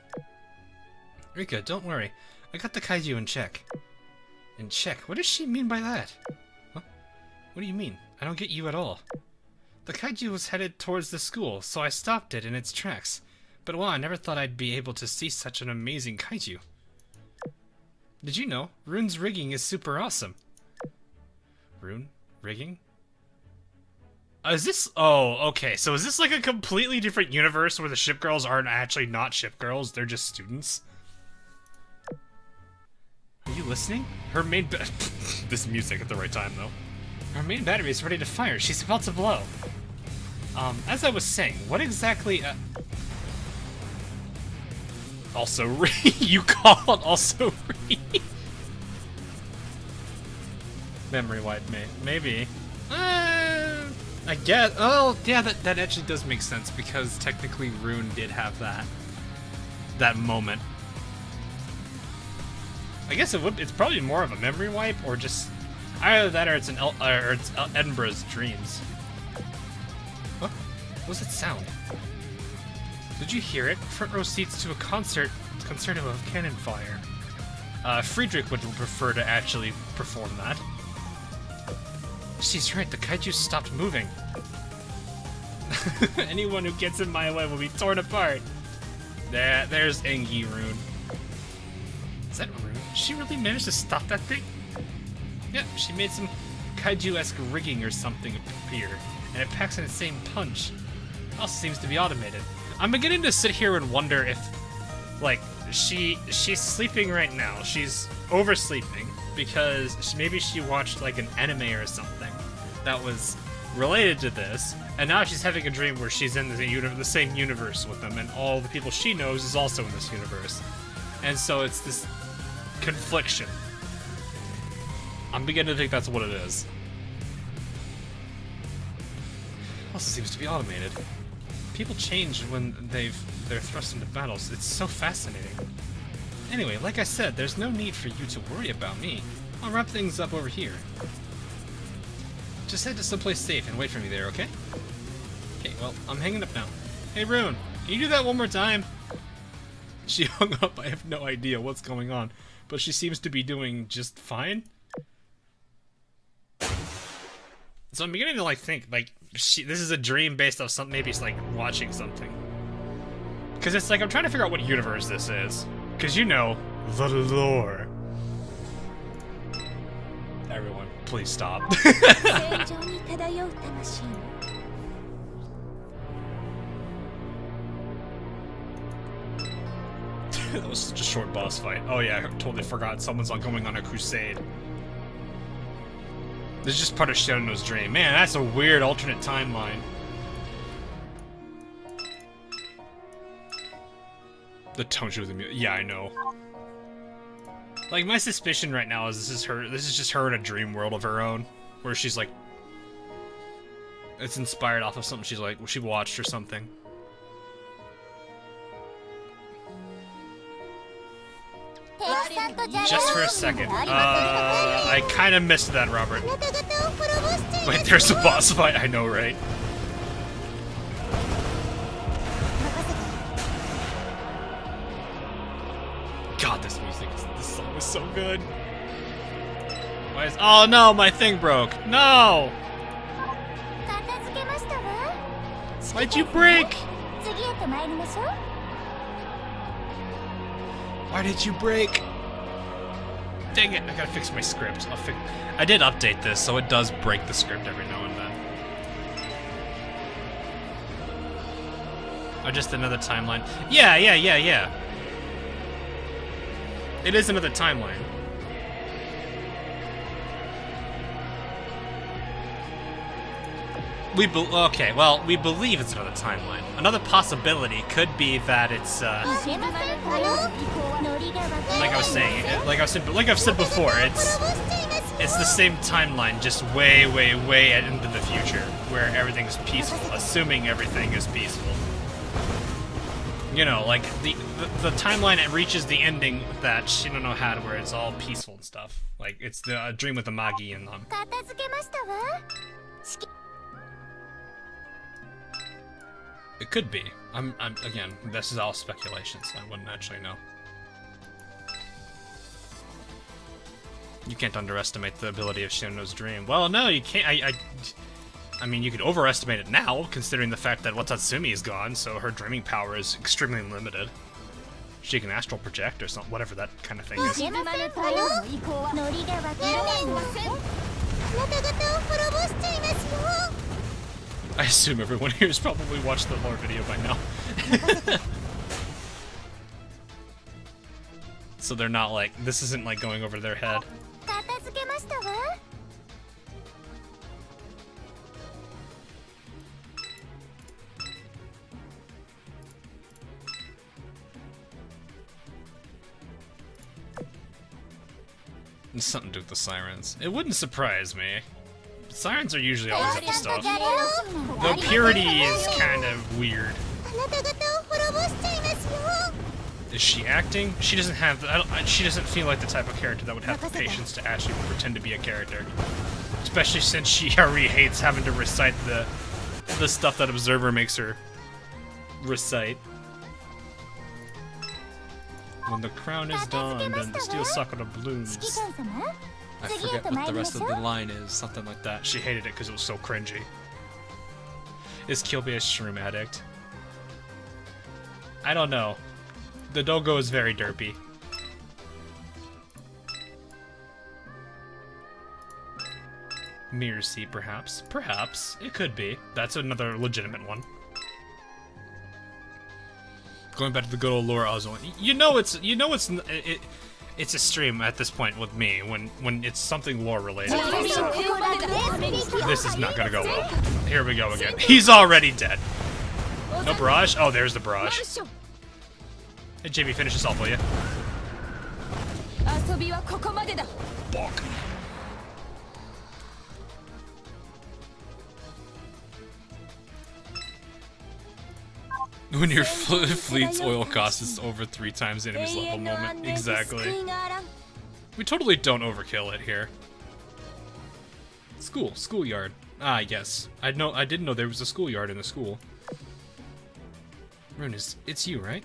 S2: Rika, don't worry. I got the kaiju in check. In check? What does she mean by that? Huh? What do you mean? I don't get you at all. The kaiju was headed towards the school, so I stopped it in its tracks. But wow, I never thought I'd be able to see such an amazing kaiju. Did you know? Rune's rigging is super awesome. Rune? Rigging? Is this... Oh, okay. So is this like a completely different universe where the ship girls aren't actually not ship girls? They're just students? Are you listening? Her main... This music at the right time, though. Her main battery is ready to fire. She's about to blow. As I was saying, what exactly...
S1: Also you call it also Memory wipe, maybe. I guess. Oh, yeah, that actually does make sense because technically Rune did have that moment. I guess it's probably more of a memory wipe, or just either that, or it's Edinburgh's dreams. What was that sound? Did you hear it? Front row seats to a concerto of cannon fire. Friedrich would prefer to actually perform that. She's right, the kaiju stopped moving. Anyone who gets in my way will be torn apart. There's Engi Rune. Is that Rune? Did she really manage to stop that thing? Yep, she made some kaiju-esque rigging or something appear, and it packs an insane punch. It also seems to be automated. I'm beginning to sit here and wonder if, like, she's sleeping right now. She's oversleeping because maybe she watched like an anime or something that was related to this, and now she's having a dream where she's in the same universe with them, and all the people she knows is also in this universe, and so it's this confliction. I'm beginning to think that's what it is. Also seems to be automated. People change when they're thrust into battles. It's so fascinating. Anyway, like I said, there's no need for you to worry about me. I'll wrap things up over here. Just head to someplace safe and wait for me there, okay? Okay, well, I'm hanging up now. Hey, Rune, can you do that one more time? She hung up. I have no idea what's going on, but she seems to be doing just fine. So I'm beginning to like think like this is a dream based off something. Maybe it's like watching something. Because it's like I'm trying to figure out what universe this is. Because you know the lore. Everyone, please stop. That was such a short boss fight. Oh yeah, I totally forgot someone's going on a crusade. This is just part of Shadow's dream. Man, that's a weird alternate timeline. The tone she was in. Yeah, I know. Like, my suspicion right now is this is just her in a dream world of her own, where she's like, it's inspired off of something she watched or something. Just for a second. I kind of missed that, Robert. Wait, there's a boss fight. I know, right? God, this song is so good. Why is? Oh no, my thing broke. No! Why'd you break? Why did you break? Dang it, I gotta fix my script. I did update this, so it does break the script every now and then. Or just another timeline. Yeah. It is another timeline. Okay, well, we believe it's another timeline. Another possibility could be that it's, like I was saying, like I've said before, it's the same timeline, just way into the future, where everything is peaceful, assuming everything is peaceful. You know, like the timeline that reaches the ending that Shinono had, where it's all peaceful and stuff. Like it's the dream with the Magi and them. It could be. I'm again, this is all speculation, so I wouldn't actually know. You can't underestimate the ability of Shinono's dream. Well, no, you can't. I mean, you could overestimate it now, considering the fact that Watatsumi is gone, so her dreaming power is extremely limited. She can astral project or something, whatever that kind of thing is. I assume everyone here has probably watched the lore video by now. So they're not like, this isn't like going over their head.
S2: Something to do with the sirens. It wouldn't surprise me. Sirens are usually always up to stuff. Though Purity is kind of weird. Is she acting? She doesn't have. She doesn't feel like the type of character that would have the patience to actually pretend to be a character. Especially since she already hates having to recite the stuff that Observer makes her recite. When the crown is donned and the steel sakura blooms. I forget what the rest of the line is. Something like that. She hated it because it was so cringy. Is Kilby a shroom addict? I don't know. The Dogo is very derpy. Mirror Sea, perhaps. Perhaps. It could be. That's another legitimate one. Going back to the good old Laura Oswald. It's a stream at this point with me when it's something lore related. This is not gonna go well. Here we go again. He's already dead. No barrage? Oh, there's the barrage. Hey, JB, finish this off, will you? Bonk. When your fleet's oil cost is over 3 times the enemy's level moment. Exactly. We totally don't overkill it here. Schoolyard. Ah, yes. I didn't know there was a schoolyard in the school. Rune, it's you, right?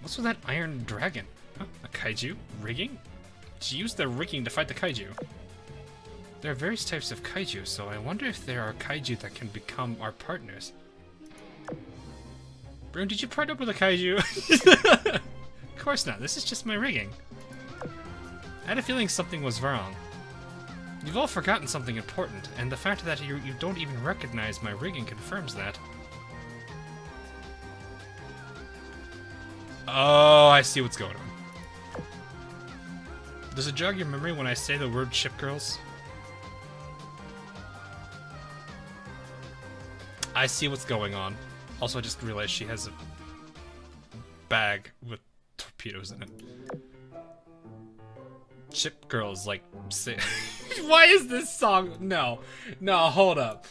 S2: What's with that iron dragon? Huh? A kaiju? Rigging? She used their rigging to fight the kaiju. There are various types of kaiju, so I wonder if there are kaiju that can become our partners. Brune, did you partner up with a kaiju? Of course not. This is just my rigging. I had a feeling something was wrong. You've all forgotten something important, and the fact that you don't even recognize my rigging confirms that. Oh, I see what's going on. Does it jog your memory when I say the word ship girls? I see what's going on. Also, I just realized she has a bag with torpedoes in it. Ship girls, like, say. Why is this song? No, hold up.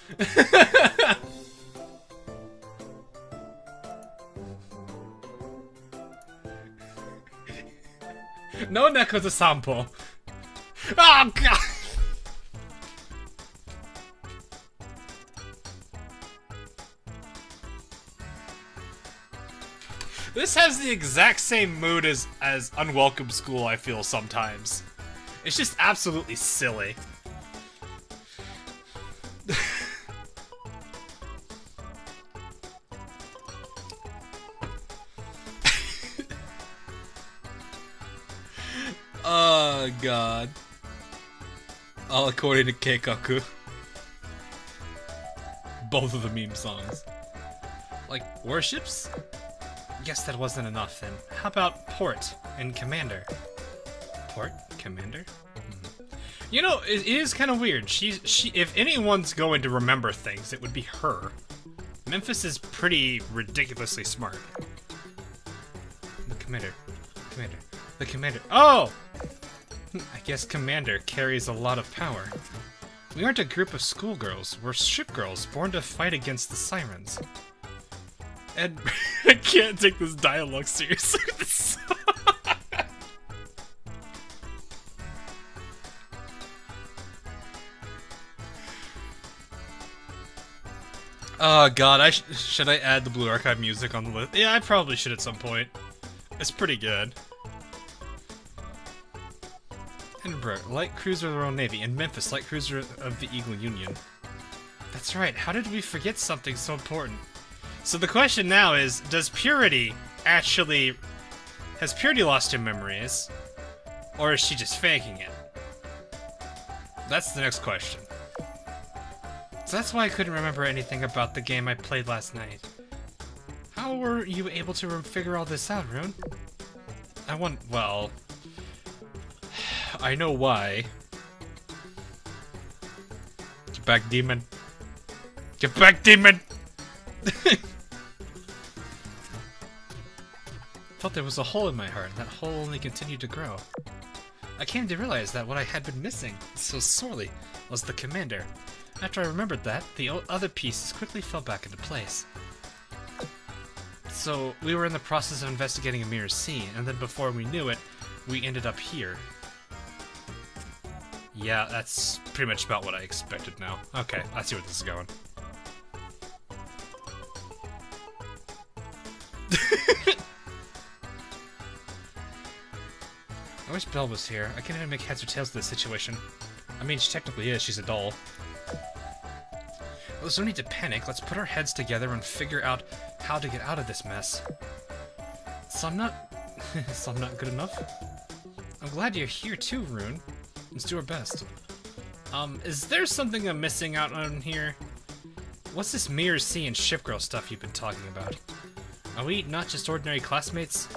S2: No neko to sample. Oh god. This has the exact same mood as Unwelcome School, I feel sometimes. It's just absolutely silly. Oh god. All according to Keikaku. Both of the meme songs. Like, warships? Guess that wasn't enough then. How about Port and Commander? Port? Commander? You know, it is kind of weird. She if anyone's going to remember things, it would be her. Memphis is pretty ridiculously smart. The Commander. The Commander. Oh! I guess Commander carries a lot of power. We aren't a group of schoolgirls. We're ship girls born to fight against the sirens. And I can't take this dialogue seriously. Oh god, should I add the Blue Archive music on the list? Yeah, I probably should at some point. It's pretty good. Edinburgh, light cruiser of the Royal Navy, and Memphis, light cruiser of the Eagle Union. That's right, how did we forget something so important? So the question now is, has Purity lost her memories? Or is she just faking it? That's the next question. So that's why I couldn't remember anything about the game I played last night. How were you able to figure all this out, Rune? Well... I know why. Get back, demon. Get back, demon! Felt there was a hole in my heart, and that hole only continued to grow. I came to realize that what I had been missing so sorely was the commander. After I remembered that, the other pieces quickly fell back into place. So, we were in the process of investigating a Mirror Sea, and then before we knew it, we ended up here. Yeah, that's pretty much about what I expected now. Okay, I see where this is going. I wish Belle was here. I can't even make heads or tails of this situation. I mean, she technically is. She's a doll. Well, there's no need to panic. Let's put our heads together and figure out how to get out of this mess. So I'm not good enough? I'm glad you're here too, Rune. Let's do our best. Is there something I'm missing out on here? What's this Mirror Sea and Ship Girl stuff you've been talking about? Are we not just ordinary classmates?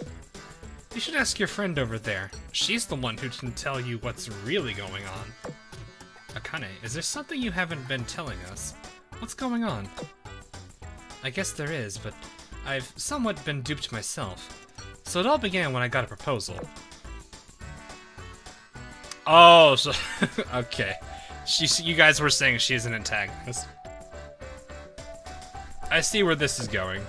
S2: You should ask your friend over there. She's the one who can tell you what's really going on. Akane, is there something you haven't been telling us? What's going on? I guess there is, but I've somewhat been duped myself. So it all began when I got a proposal. Oh, so okay. You guys were saying she's an antagonist. I see where this is going.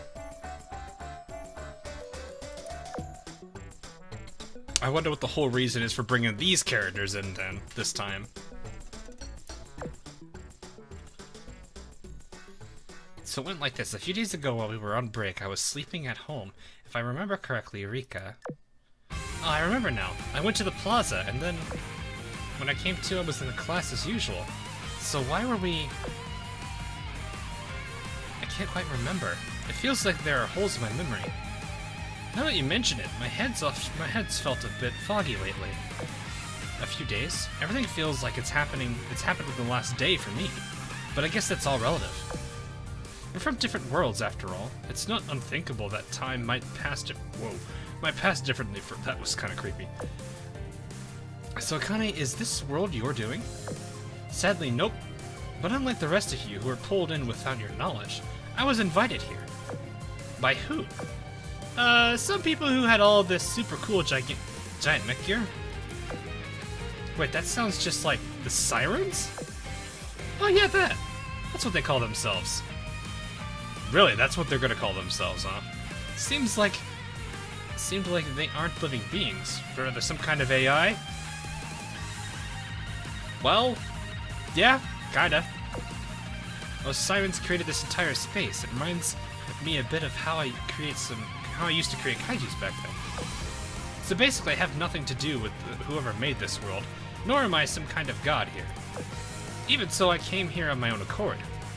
S2: I wonder what the whole reason is for bringing these characters in then, this time. So it went like this. A few days ago while we were on break, I was sleeping at home. If I remember correctly, Rika... Oh, I remember now. I went to the plaza, and then... when I came to, I was in the class as usual. So why were we... I can't quite remember. It feels like there are holes in my memory. Now that you mention it, my head's felt a bit foggy lately. A few days? Everything feels like it's happened within the last day for me. But I guess that's all relative. We're from different worlds, after all. It's not unthinkable that time might pass differently for— that was kind of creepy. So Akane, is this world you're doing? Sadly, nope. But unlike the rest of you who were pulled in without your knowledge, I was invited here. By who? Some people who had all this super cool giant mech gear. Wait, that sounds just like the Sirens? Oh yeah, that's what they call themselves. Really, that's what they're gonna call themselves, huh? Seemed like they aren't living beings. Or are they some kind of AI? Well, yeah, kinda. Those Sirens created this entire space. It reminds me a bit of how I used to create kaijus back then. So basically, I have nothing to do with whoever made this world, nor am I some kind of god here. Even so, I came here on my own accord.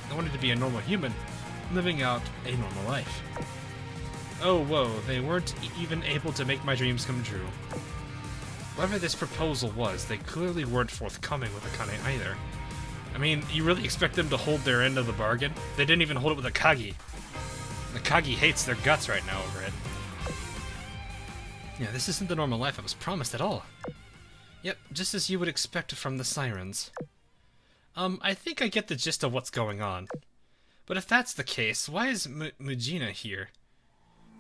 S2: I wanted to be a normal human, living out a normal life. Oh, whoa, they weren't even able to make my dreams come true. Whatever this proposal was, they clearly weren't forthcoming with Akane either. I mean, you really expect them to hold their end of the bargain? They didn't even hold it with Akagi. Akagi hates their guts right now over it. Yeah, this isn't the normal life I was promised at all. Yep, just as you would expect from the Sirens. I think I get the gist of what's going on. But if that's the case, why is Mujina here?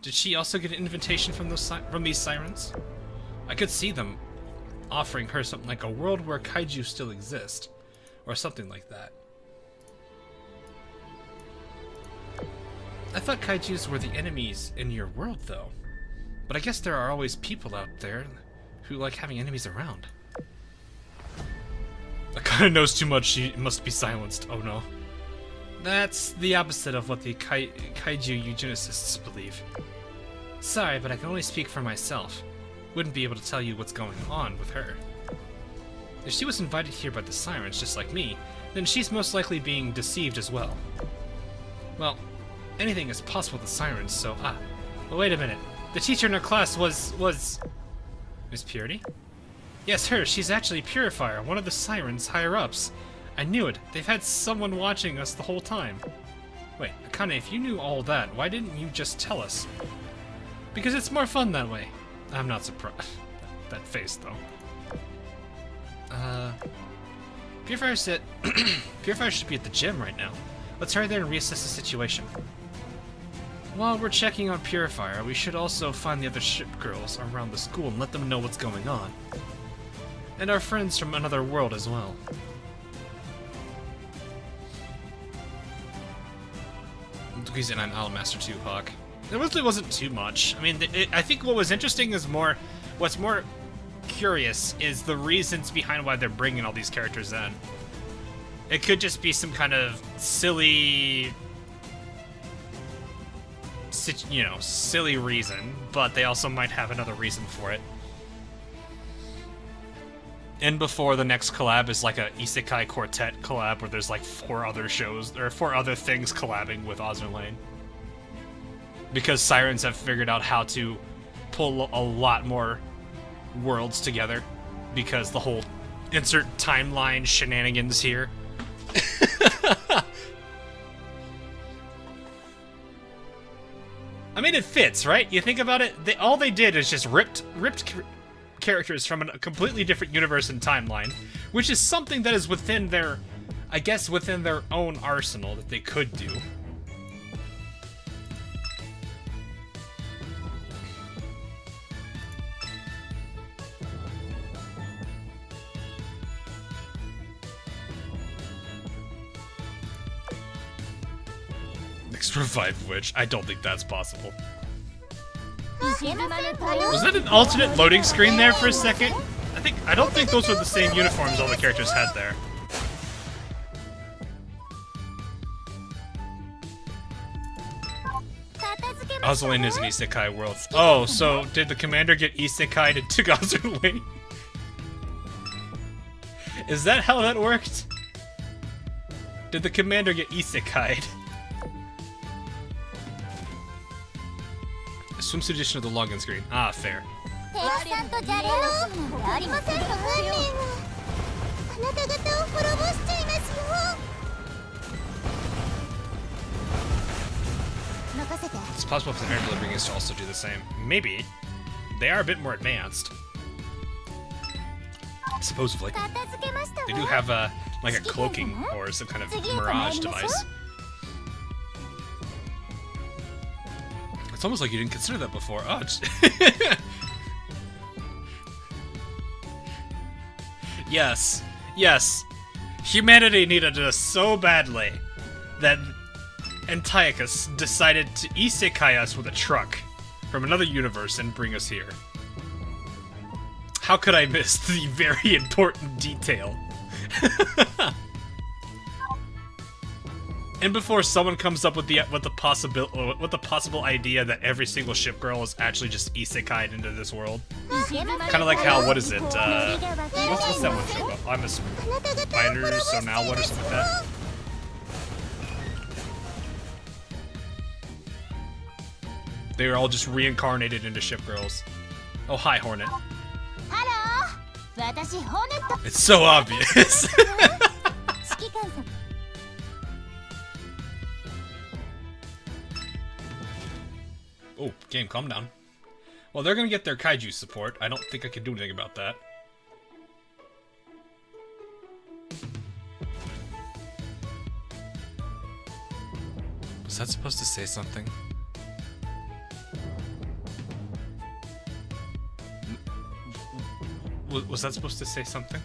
S2: Did she also get an invitation from these Sirens? I could see them offering her something like a world where kaiju still exist, or something like that. I thought kaijus were the enemies in your world, though. But I guess there are always people out there who like having enemies around. Akane knows too much, she must be silenced. Oh no. That's the opposite of what the kaiju eugenicists believe. Sorry, but I can only speak for myself. Wouldn't be able to tell you what's going on with her. If she was invited here by the Sirens, just like me, then she's most likely being deceived as well. Well, anything is possible with the Sirens, so but wait a minute. The teacher in our class was Miss Purity? Yes, her. She's actually Purifier, one of the Sirens' higher-ups. I knew it. They've had someone watching us the whole time. Wait, Akane, if you knew all that, why didn't you just tell us? Because it's more fun that way. I'm not surprised. That face, though. Purifier said... Purifier should be at the gym right now. Let's hurry there and reassess the situation. While we're checking on Purifier, we should also find the other ship girls around the school and let them know what's going on.
S1: And our friends from another world as well. Squeezing on Master 2 Hawk. It really wasn't too much. I mean, I think what was interesting is what's more curious is the reasons behind why they're bringing all these characters in. It could just be some kind of silly, you know, silly reason, but they also might have another reason for it. And before the next collab is like a Isekai Quartet collab where there's like 4 other shows, or 4 other things collabing with Azur Lane. Because Sirens have figured out how to pull a lot more worlds together. Because the whole insert timeline shenanigans here. I mean, it fits, right? You think about it, all they did is just ripped characters from a completely different universe and timeline, which is something that is within their, I guess, within their own arsenal that they could do. Next revive witch. I don't think that's possible. Was that an alternate loading screen there for a second? I don't think those were the same uniforms all the characters had there. Azur Lane is an isekai world. Oh, so did the commander get isekai'd into Azur Lane? Is that how that worked? Did the commander get isekai'd? Swimsuit edition of the login screen. Ah, fair. It's possible for the air delivering is to also do the same. Maybe. They are a bit more advanced. Supposedly. They do have like a cloaking or some kind of mirage device. It's almost like you didn't consider that before. Oh, yes. Yes. Humanity needed us so badly that Antiochus decided to isekai us with a truck from another universe and bring us here. How could I miss the very important detail? And before someone comes up with the possible idea that every single ship girl is actually just isekai'd into this world, kind of like how, what is it? What's that one show called? I'm a spider, so now what, or something like that. They were all just reincarnated into ship girls. Oh, hi, Hornet. It's so obvious. Oh, game, calm down. Well, they're gonna get their kaiju support. I don't think I can do anything about that. Was that supposed to say something? Was that supposed to say something?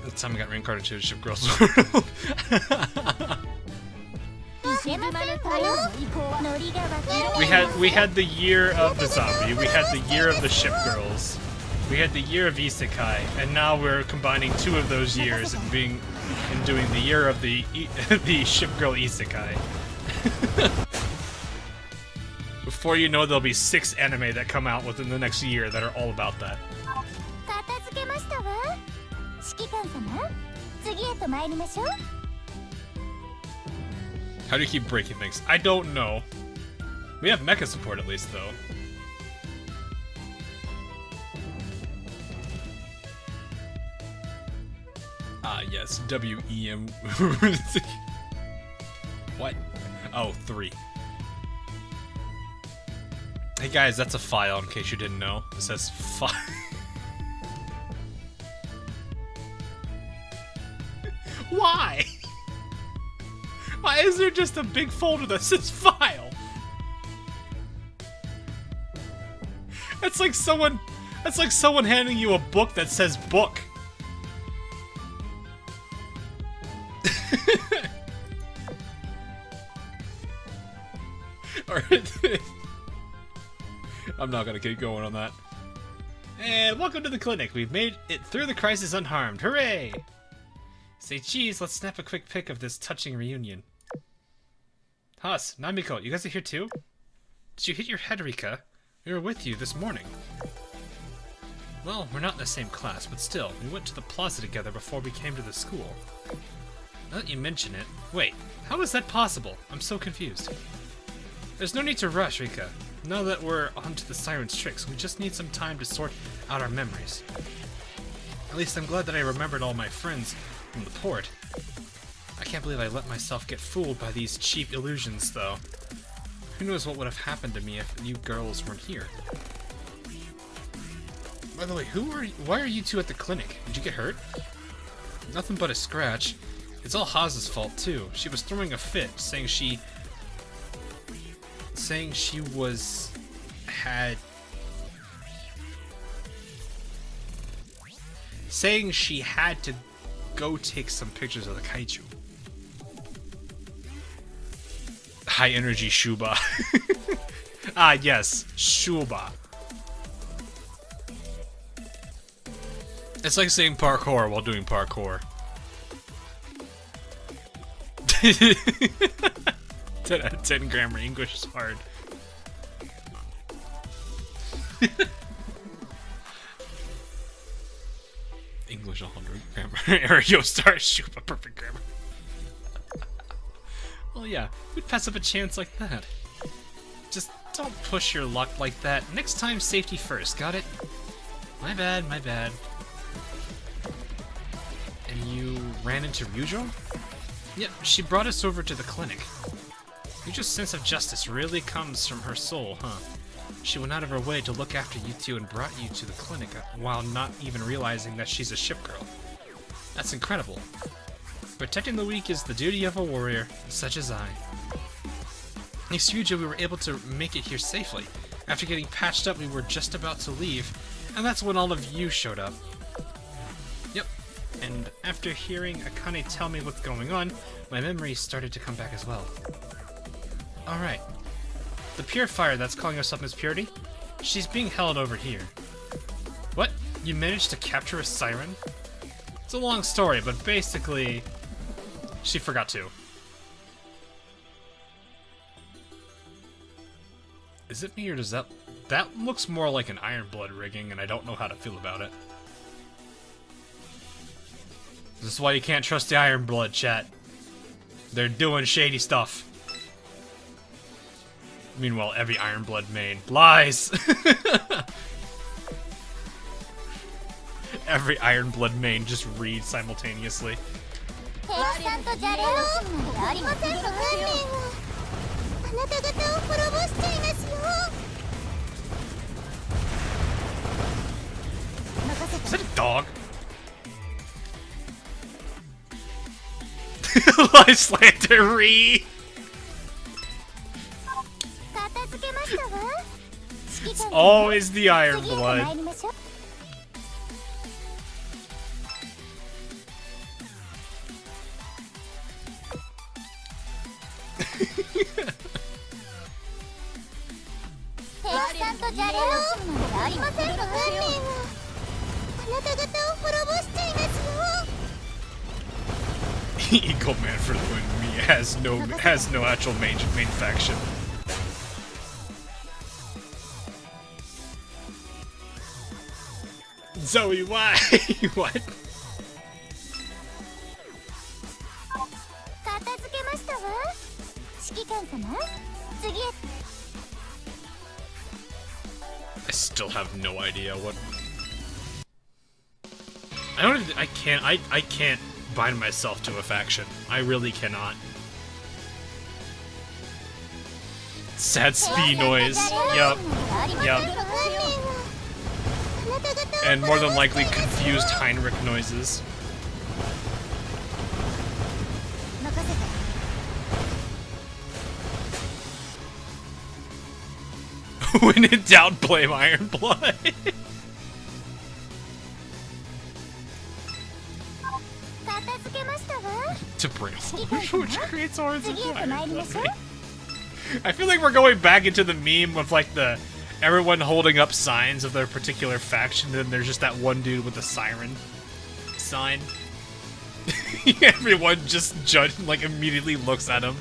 S1: The time I got reincarnated to the ship girls world. we had the year of the zombie, we had the year of the ship girls, we had the year of isekai, and now we're combining 2 of those years and doing the year of the the ship girl isekai. Before you know, there'll be 6 anime that come out within the next year that are all about that. How do you keep breaking things? I don't know. We have mecha support at least, though. Ah, yes. W-E-M... What? Oh, 3. Hey guys, that's a file, in case you didn't know. It says file. Why? Why is there just a big folder that says file?
S2: That's like someone handing you a book that says book. Alright. I'm not gonna keep going on that. And welcome to the clinic. We've made it through the crisis unharmed. Hooray! Say cheese, let's snap a quick pic of this touching reunion. Haas, Namiko, you guys are here too? Did you hit your head, Rika? We were with you this morning. Well, we're not in the same class, but still, we went to the plaza together before we came to the school. Now that you mention it, wait, how is that possible? I'm so confused. There's no need to rush, Rika. Now that we're onto the siren's tricks, we just need some time to sort out our memories. At least I'm glad that I remembered all my friends from the port. I can't believe I let myself get fooled by these cheap illusions, though. Who knows what would have happened to me if you girls weren't here. By the way, why are you two at the clinic? Did you get hurt? Nothing but a scratch. It's all Haz's fault, too. She was throwing a fit, saying she had to go take some pictures of the kaiju. High energy Shuba. Ah, yes, Shuba. It's like saying parkour while doing parkour. 10 out of 10 grammar English is hard. English 100 grammar. Aereo star Shuba perfect grammar. Well, yeah, we'd pass up a chance like that. Just don't push your luck like that. Next time, safety first, got it? My bad, my bad. And you ran into Ryujo? Yep, she brought us over to the clinic. Ryujo's sense of justice really comes from her soul, huh? She went out of her way to look after you two and brought you to the clinic while not even realizing that she's a ship girl. That's incredible. Protecting the weak is the duty of a warrior, such as I. Thanks to Ryujo, we were able to make it here safely. After getting patched up, we were just about to leave, and that's when all of you showed up. Yep, and after hearing Akane tell me what's going on, my memories started to come back as well. Alright. The purifier that's calling herself Miss Purity? She's being held over here. What? You managed to capture a siren? It's a long story, but basically, she forgot to. Is it me or does that looks more like an Iron Blood rigging and I don't know how to feel about it. This is why you can't trust the Iron Blood, chat. They're doing shady stuff. Meanwhile, every Iron Blood main lies. Every Iron Blood main just reads simultaneously. Is that a dog? Life slandery. It's always the Iron Blood. Eagle Man for the win. Me has no actual main faction. Zoe, why? What? I still have no idea what. I can't bind myself to a faction. I really cannot. Sad spee noise. Yup. Yup. And more than likely confused Heinrich noises. When in doubt, blame Iron Blood. To bring which creates hordes of Iron Blood. I feel like we're going back into the meme of like the everyone holding up signs of their particular faction, and then there's just that one dude with the siren sign. Everyone just like immediately looks at him,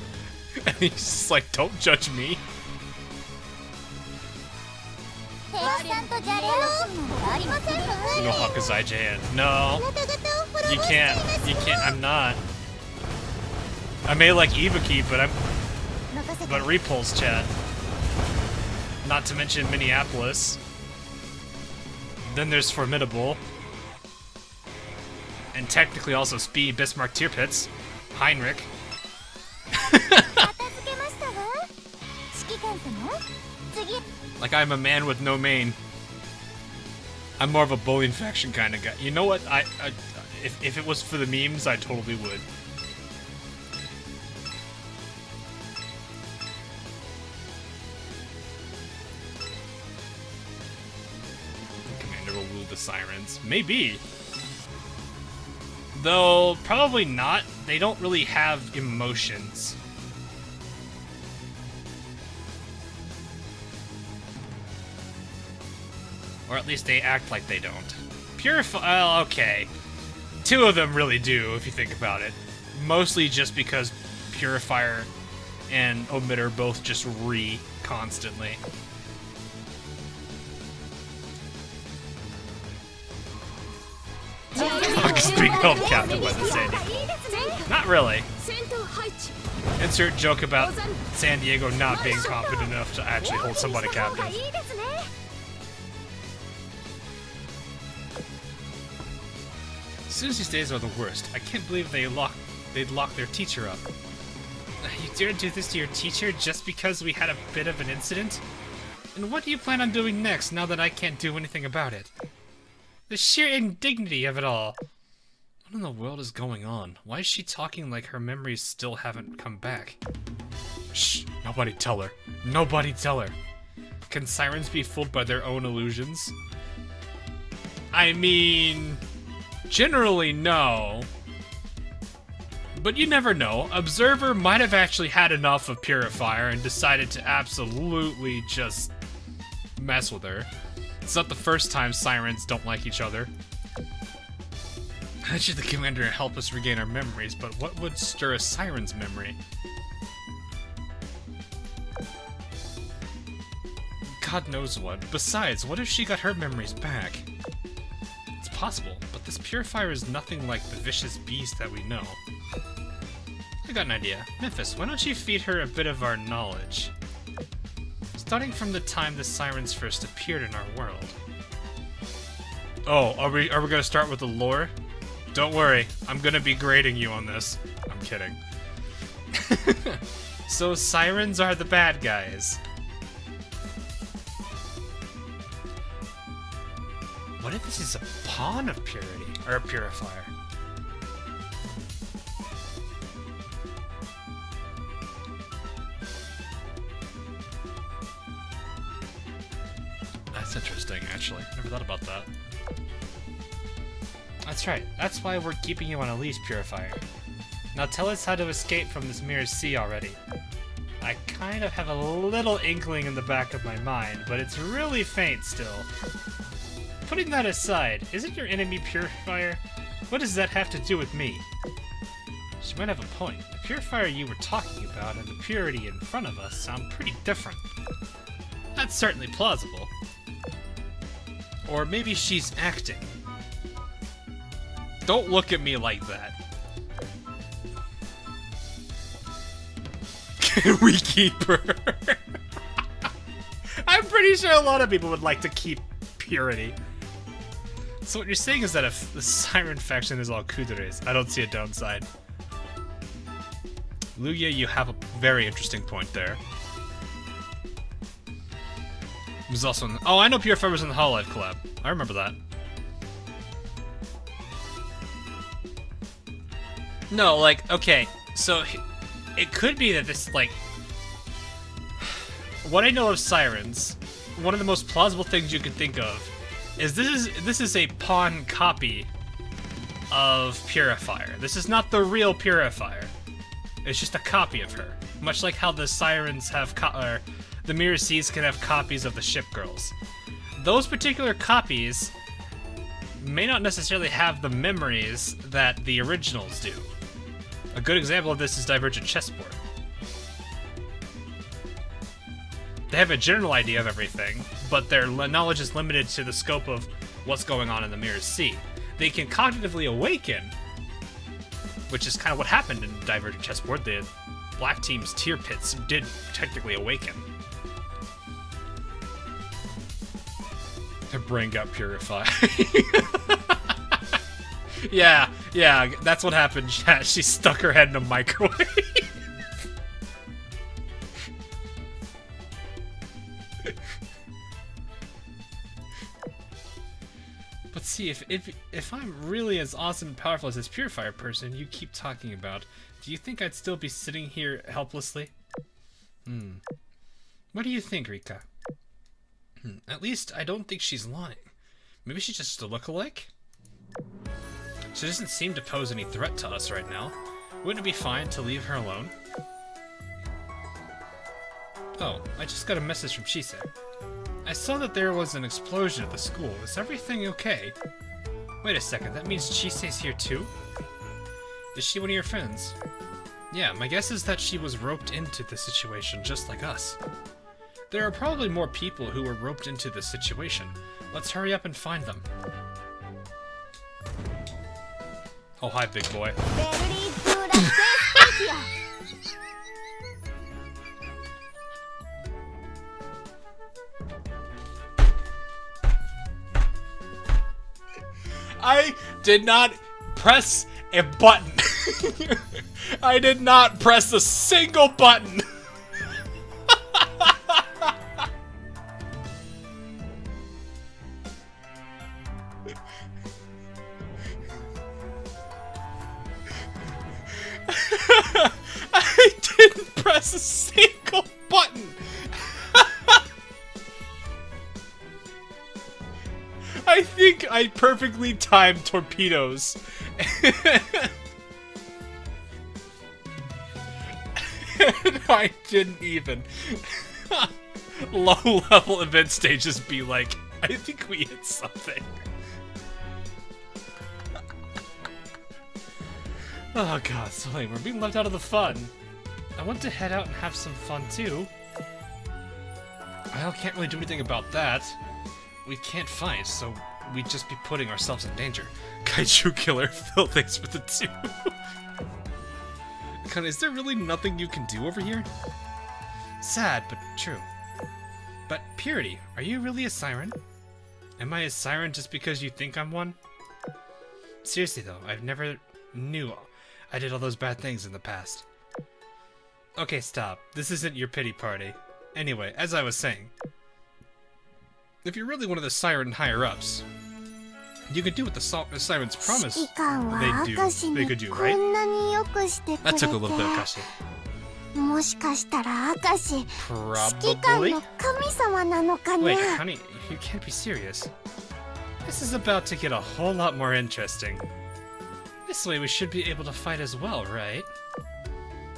S2: and he's just like, "Don't judge me." No Hakazai Jan. No, you can't. You can't. I'm not. I may like Ibuki, but Repulse chat. Not to mention Minneapolis. Then there's Formidable. And technically also Speed, Bismarck, Tear Pits, Heinrich. Like I'm a man with no mane. I'm more of a bullying faction kind of guy. You know what? If it was for the memes, I totally would. Commander will rule the Sirens. Maybe. Though, probably not. They don't really have emotions. Or at least they act like they don't. Well, okay. Two of them really do, if you think about it. Mostly just because Purifier and Omitter both just constantly. Just being held captive by the San Diego. Not really. Insert joke about San Diego not being confident enough to actually hold somebody captive. Susie's days are the worst. I can't believe they'd lock their teacher up. You dare do this to your teacher just because we had a bit of an incident? And what do you plan on doing next now that I can't do anything about it? The sheer indignity of it all. What in the world is going on? Why is she talking like her memories still haven't come back? Shh, nobody tell her. Nobody tell her. Can sirens be fooled by their own illusions? I mean, generally no. But you never know. Observer might have actually had enough of Purifier and decided to absolutely just mess with her. It's not the first time sirens don't like each other. How should the commander help us regain our memories, but what would stir a siren's memory? God knows what. Besides, what if she got her memories back? It's possible, but this Purifier is nothing like the vicious beast that we know. I got an idea. Memphis, why don't you feed her a bit of our knowledge? Starting from the time the sirens first appeared in our world. Oh, are we gonna start with the lore? Don't worry, I'm gonna be grading you on this. I'm kidding. So sirens are the bad guys. What if this is a pawn of purity? Or a purifier? That's interesting, actually. Never thought about that. That's right. That's why we're keeping you on a leash, Purifier. Now tell us how to escape from this mirror sea already. I kind of have a little inkling in the back of my mind, but it's really faint still. Putting that aside, isn't your enemy Purifier? What does that have to do with me? She might have a point. The Purifier you were talking about and the purity in front of us sound pretty different. That's certainly plausible. Or maybe she's acting. Don't look at me like that. Can we keep her? I'm pretty sure a lot of people would like to keep purity. So what you're saying is that if the Siren faction is all kuderes, I don't see a downside. Lugia, you have a very interesting point there. It was also in the, oh, I know Purifier was in the Hololive collab. I remember that. No, like, okay, so it could be that this, like, what I know of sirens
S1: one of the most plausible things you could think of is this is a pawn copy of Purifier. This is not the real Purifier. It's just a copy of her. Much like how the Sirens have the Mirror Seas can have copies of the Ship Girls. Those particular copies may not necessarily have the memories that the originals do. A good example of this is Divergent Chessboard. They have a general idea of everything, but their knowledge is limited to the scope of what's going on in the Mirror Sea. They can cognitively awaken, which is kind of what happened in Divergent Chessboard. The Black Team's tier pits did technically awaken. Her brain got purified. Yeah, that's what happened, chat. She stuck her head in a microwave. But see, if I'm really as awesome and powerful as this Purifier person you keep talking about, do you think I'd still be sitting here helplessly? What do you think, Rika? At least I don't think she's lying. Maybe she's just a lookalike? She doesn't seem to pose any threat to us right now. Wouldn't it be fine to leave her alone? Oh, I just got a message from Chise. I saw that there was an explosion at the school. Is everything okay? Wait a second, that means Chise's here too? Is she one of your friends? Yeah, my guess is that she was roped into the situation just like us. There are probably more people who were roped into this situation. Let's hurry up and find them. Oh, hi, big boy. I did not press a button. I did not press a single button. I didn't press a single button. I think I perfectly timed torpedoes. And I didn't even. Low-level event stages be like, I think we hit something. Oh god, so lame. We're being left out of the fun. I want to head out and have some fun too. I can't really do anything about that. We can't fight, so we'd just be putting ourselves in danger. Kaiju Killer, Phil, thanks for the 2. Kind of, is there really nothing you can do over here? Sad, but true. But Purity, are you really a siren? Am I a siren just because you think I'm one? Seriously though, I've never knew I did all those bad things in the past. Okay, stop. This isn't your pity party. Anyway, as I was saying, if you're really one of the siren higher-ups, you could do what the sirens promise they could do, right? That took a little bit of Kashi. Probably? Wait, honey, you can't be serious. This is about to get a whole lot more interesting. This way we should be able to fight as well, right?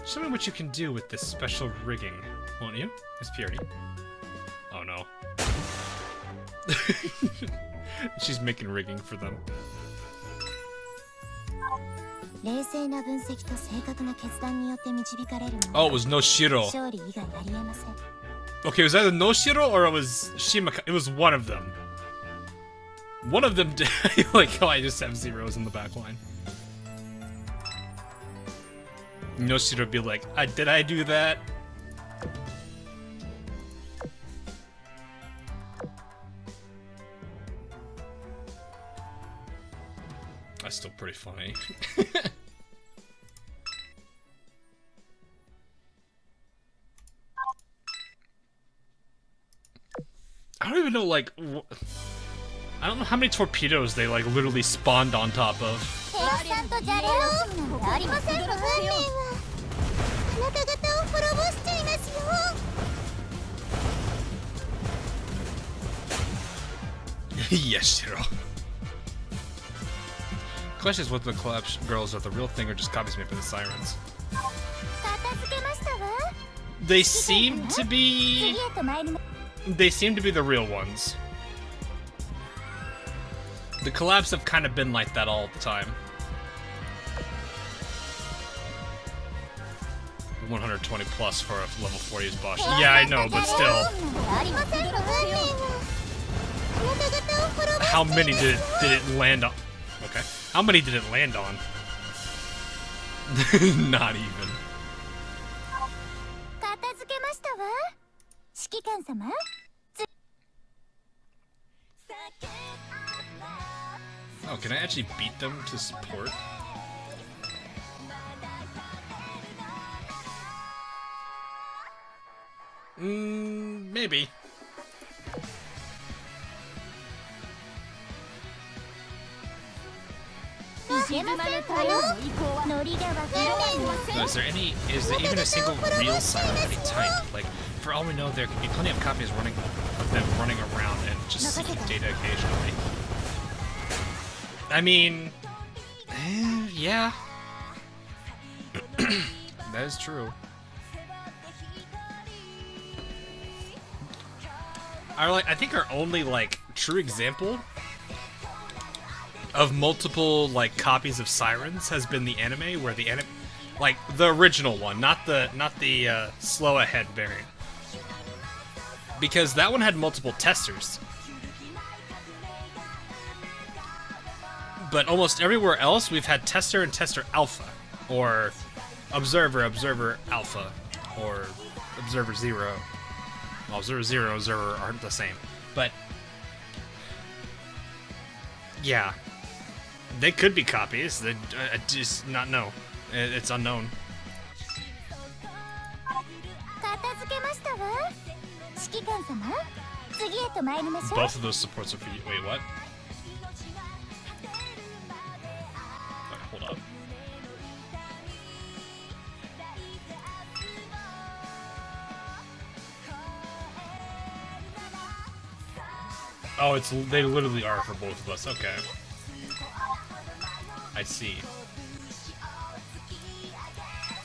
S1: Show me what you can do with this special rigging, won't you, Miss Purity? Oh no. She's making rigging for them. Oh, it was Noshiro. Okay, it was either Noshiro or it was Shimaka. It was one of them. One of them did. Like, oh, I just have zeros in the back line. Noshiro would be like, did I do that? That's still pretty funny. I don't even know, like, I don't know how many torpedoes they, like, literally spawned on top of.
S2: Yes, Shiro. Question is whether the collab girls are the real thing or just copies made by the sirens.
S5: 片付けましたわ。
S2: They seem to be...
S5: 次へと参りま
S2: They seem to be the real ones. The collabs have kind of been like that all the time. 120 plus for a level 40's boss. Yeah, I know, but still.
S5: ありませんわ。あなた方を滅ぼ
S2: How many did it land on? Okay. How many did it land on? Not even.
S5: 片付けましたわ。指揮官様。
S2: Oh, can I actually beat them to support? Maybe. Is there even a single real siren of any type? Like, for all we know, there could be plenty of copies of them running around and just seeking data occasionally. I mean, yeah. That is true. I think our only, like, true example of multiple, like, copies of sirens has been the anime, where the anime, like, the original one, not the slow ahead variant. Because that one had multiple testers. But almost everywhere else, we've had tester and tester alpha, or observer alpha, or observer 0. Well, observer 0 and observer aren't the same, but yeah, they could be copies. They just not know. It's unknown.
S5: 片付けましたわ。指揮官様。次へと参りましょう。
S2: Both of those supports are for you. Wait, what? Hold up. Oh, they literally are for both of us. Okay. I see.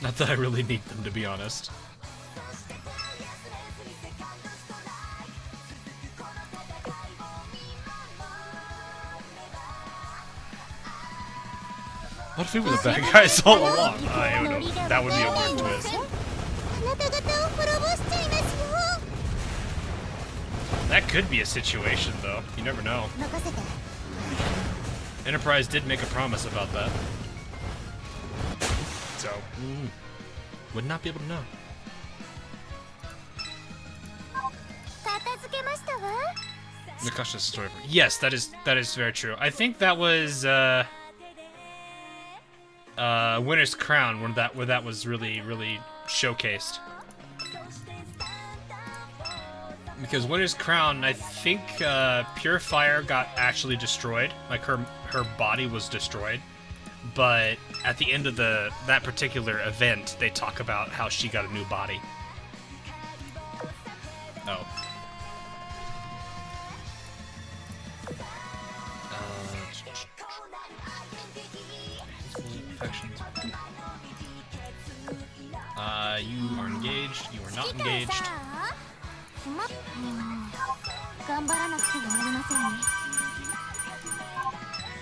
S2: Not that I really need them, to be honest. What if we were the bad guys all along? I don't know. That would be a weird twist.
S5: あなた方を滅ぼしちゃいますよ。
S2: That could be a situation, though. You never know.
S5: 任せて。
S2: Enterprise did make a promise about that. So, would not be able to know.
S5: 片付けましたわ。
S2: Nakasha's story. Yes, that is very true. I think that was Winter's Crown where that was really showcased. Because Winter's Crown, I think Pure Fire got actually destroyed. Like her body was destroyed. But at the end of that particular event, they talk about how she got a new body. Oh. Affections. You are engaged. You are not engaged.
S5: 頑張らなくてはなりませんね。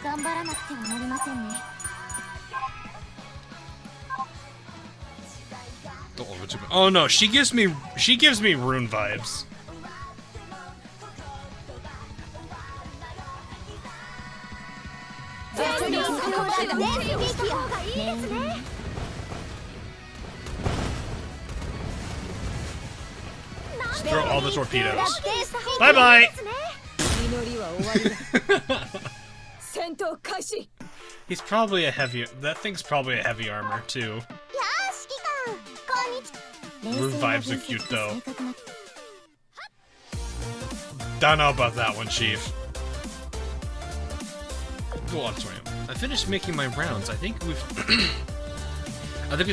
S5: 頑張らなくてはなりませんね。
S2: Oh no, she gives me Rune vibes. Just throw all the torpedoes. Bye bye. He's probably a heavy. That thing's probably a heavy armor too.
S5: やあ、指揮官。こんにちは。
S2: Rune vibes are cute though. Don't know about that one, Chief. Go auditorium. I finished making my rounds. I think we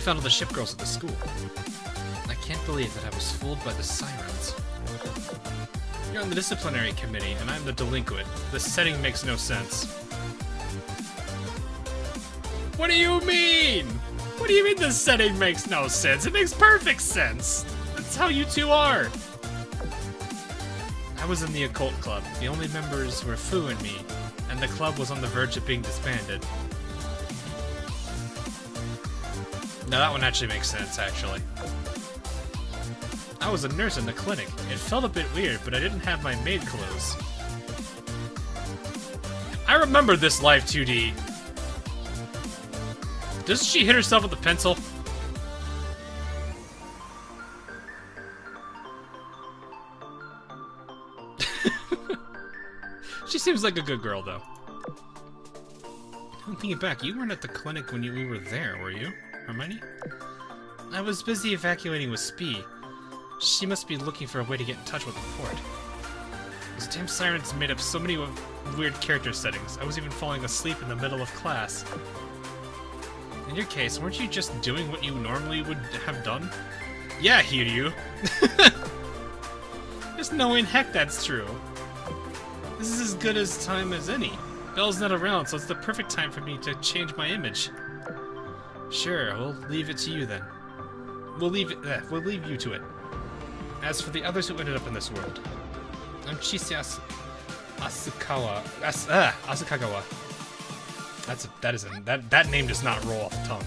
S2: found all the ship girls at the school. I can't believe that I was fooled by the sirens.
S1: You're on the disciplinary committee, and I'm the delinquent. The setting makes no sense. What do you mean? What do you mean the setting makes no sense? It makes perfect sense! That's how you two are! I was in the occult club. The only members were Fu and me, and the club was on the verge of being disbanded. Now that one actually makes sense, actually. I was a nurse in the clinic. It felt a bit weird, but I didn't have my maid clothes. I remember this live 2D. Doesn't she hit herself with a pencil? She seems like a good girl, though. I'm thinking back, you weren't at the clinic when we were there, were you, Hermione? I was busy evacuating with Spee. She must be looking for a way to get in touch with the port. Those damn sirens made up so many weird character settings. I was even falling asleep in the middle of class. In your case, weren't you just doing what you normally would have done? Yeah, Hiryu. There's no way in heck that's true. This is as good as time as any. Belle's not around, so it's the perfect time for me to change my image. Sure, we'll leave it to you then. We'll leave you to it. As for the others who ended up in this world, I'm Chisya Asukagawa. That name does not roll off the tongue.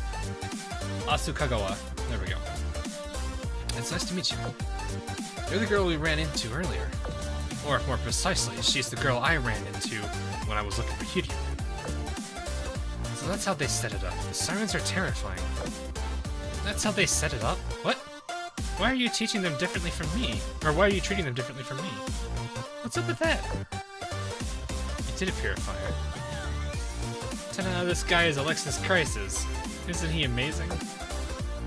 S1: Asukagawa. There we go. It's nice to meet you. You're the girl we ran into earlier. Or more precisely, she's the girl I ran into when I was looking for Hiryu. So that's how they set it up. The sirens are terrifying. That's how they set it up? What? Why are you teaching them differently from me? Or why are you treating them differently from me? What's up with that? You did a purifier. Ta-da, this guy is Alexis Crisis. Isn't he amazing?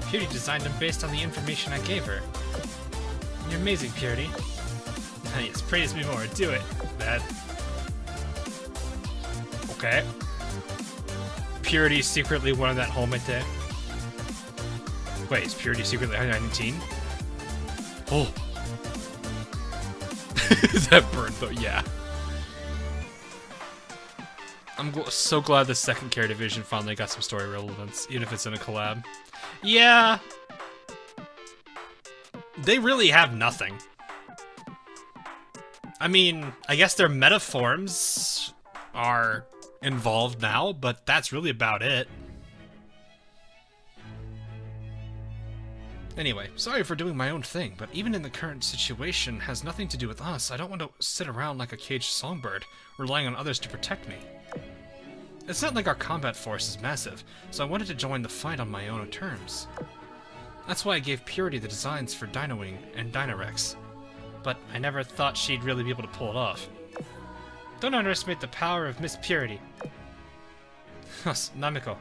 S1: Purity designed him based on the information I gave her. You're amazing, Purity. Nice, praise me more. Do it. That. Okay. Purity secretly wanted that helmet there. Wait, is Purity secretly 19? Oh. That burned though, yeah. I'm so glad the second character division finally got some story relevance, even if it's in a collab. Yeah. They really have nothing. I mean, I guess their meta forms are involved now, but that's really about it. Anyway, sorry for doing my own thing, but even in the current situation has nothing to do with us. I don't want to sit around like a caged songbird, relying on others to protect me. It's not like our combat force is massive, so I wanted to join the fight on my own terms. That's why I gave Purity the designs for Dinowing and Dinorex. But I never thought she'd really be able to pull it off. Don't underestimate the power of Miss Purity. Namiko.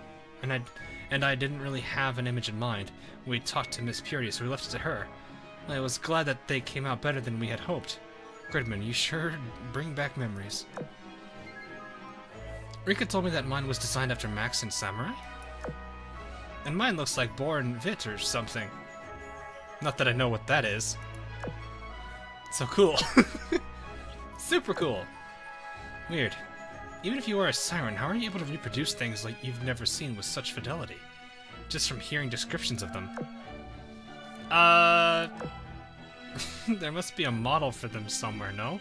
S1: And I didn't really have an image in mind. We talked to Miss Purity, so we left it to her. I was glad that they came out better than we had hoped. Gridman, you sure bring back memories. Rika told me that mine was designed after Max and Samurai? And mine looks like Born Vit or something. Not that I know what that is. So cool. Super cool. Weird. Even if you are a siren, how are you able to reproduce things like you've never seen with such fidelity? Just from hearing descriptions of them. There must be a model for them somewhere, no?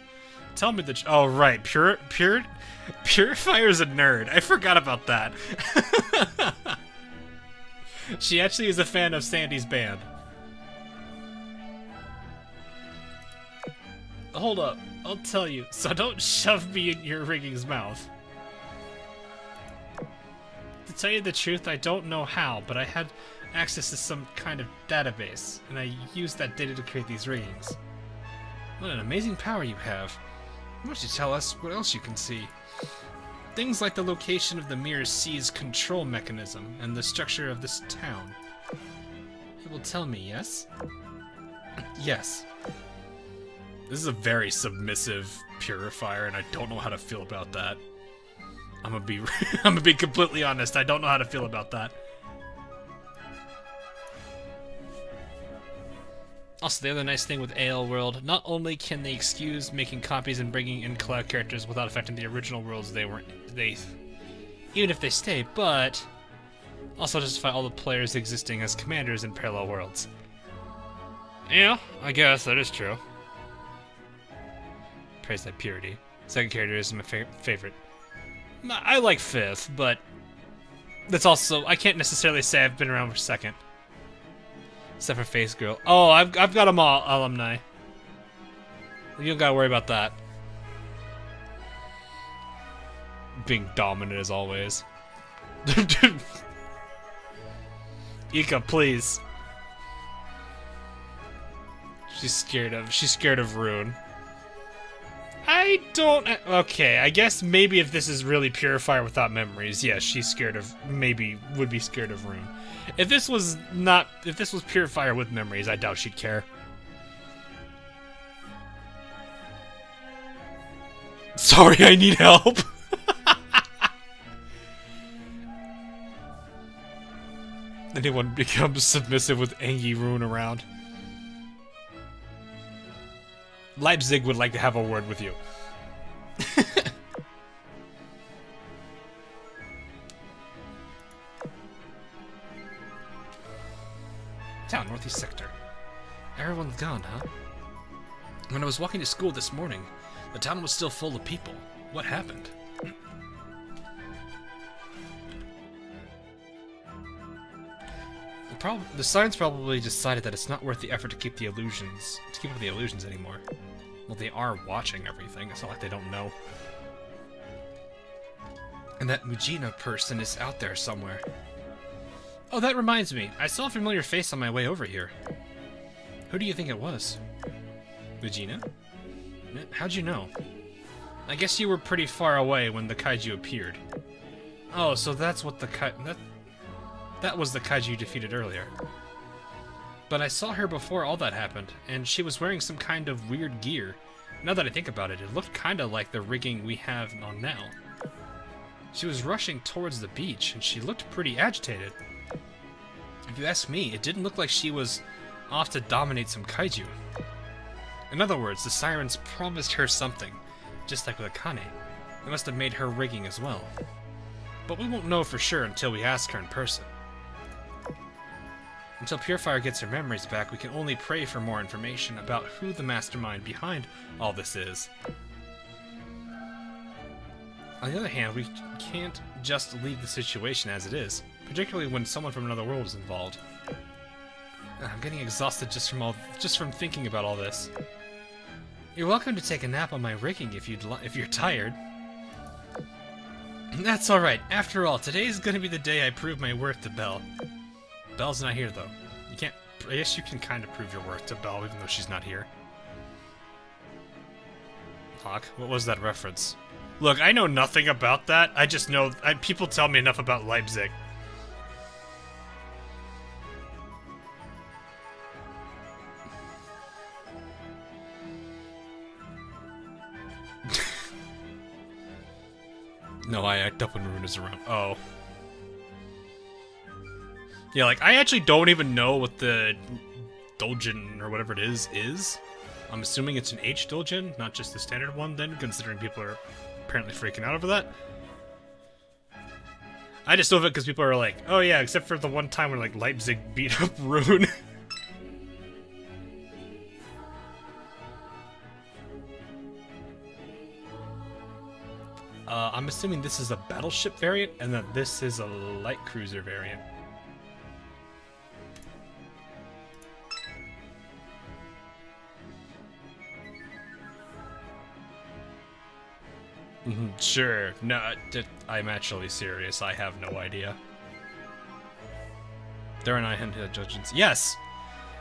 S1: Tell me the oh, right. Purifier's a nerd. I forgot about that. She actually is a fan of Sandy's band. Hold up. I'll tell you. So don't shove me in your rigging's mouth. To tell you the truth, I don't know how, but I had access to some kind of database, and I used that data to create these riggings. What an amazing power you have. Why don't you tell us what else you can see? Things like the location of the Mirror Sea's control mechanism and the structure of this town. It will tell me, yes? Yes. This is a very submissive purifier, and I don't know how to feel about that. I'm gonna be completely honest. I don't know how to feel about that. Also, the other nice thing with AL World, not only can they excuse making copies and bringing in collab characters without affecting the original worlds even if they stay, but also justify all the players existing as commanders in parallel worlds. Yeah, I guess that is true. Praise that purity. Second character is my favorite. I like fifth, but that's also, I can't necessarily say I've been around for second. Except for Face Girl. Oh, I've got them all, alumni. You don't gotta worry about that. Being dominant as always. Ika, please. She's scared of Rune. I don't... Okay, I guess maybe if this is really Purifier without memories, yes, she's scared of... Maybe would be scared of Rune. If this was Purifier with memories, I doubt she'd care. Sorry, I need help. Anyone becomes submissive with Angie Rune around. Leipzig would like to have a word with you. Town, northeast sector. Everyone's gone, huh? When I was walking to school this morning, the town was still full of people. What happened? The Science probably decided that it's not worth the effort to keep up the illusions anymore. Well, they are watching everything. It's not like they don't know. And that Mujina person is out there somewhere. Oh, that reminds me. I saw a familiar face on my way over here. Who do you think it was? Mujina? How'd you know? I guess you were pretty far away when the kaiju appeared. Oh, so that's what that was the kaiju you defeated earlier. But I saw her before all that happened, and she was wearing some kind of weird gear. Now that I think about it, it looked kinda like the rigging we have on now. She was rushing towards the beach, and she looked pretty agitated. If you ask me, it didn't look like she was off to dominate some kaiju. In other words, the sirens promised her something, just like with Akane. They must have made her rigging as well. But we won't know for sure until we ask her in person. Until Purifier gets her memories back, we can only pray for more information about who the mastermind behind all this is. On the other hand, we can't just leave the situation as it is, particularly when someone from another world is involved. I'm getting exhausted just from thinking about all this. You're welcome to take a nap on my rigging if you're tired. That's alright. After all, today's gonna be the day I prove my worth to Belle. Belle's not here, though. You can't... I guess you can kind of prove your worth to Belle, even though she's not here. Hawk, what was that reference? Look, I know nothing about that. I just know... people tell me enough about Leipzig. No, I act up when Rune is around. Oh. Yeah, like, I actually don't even know what the Doujin, or whatever it is. I'm assuming it's an H Doujin, not just the standard one then, considering people are apparently freaking out over that. I just know of it because people are like, oh yeah, except for the one time when, like, Leipzig beat up Rune. I'm assuming this is a battleship variant, and that this is a light cruiser variant. Sure. No, I'm actually serious. I have no idea. There are 900 Doujins. Yes!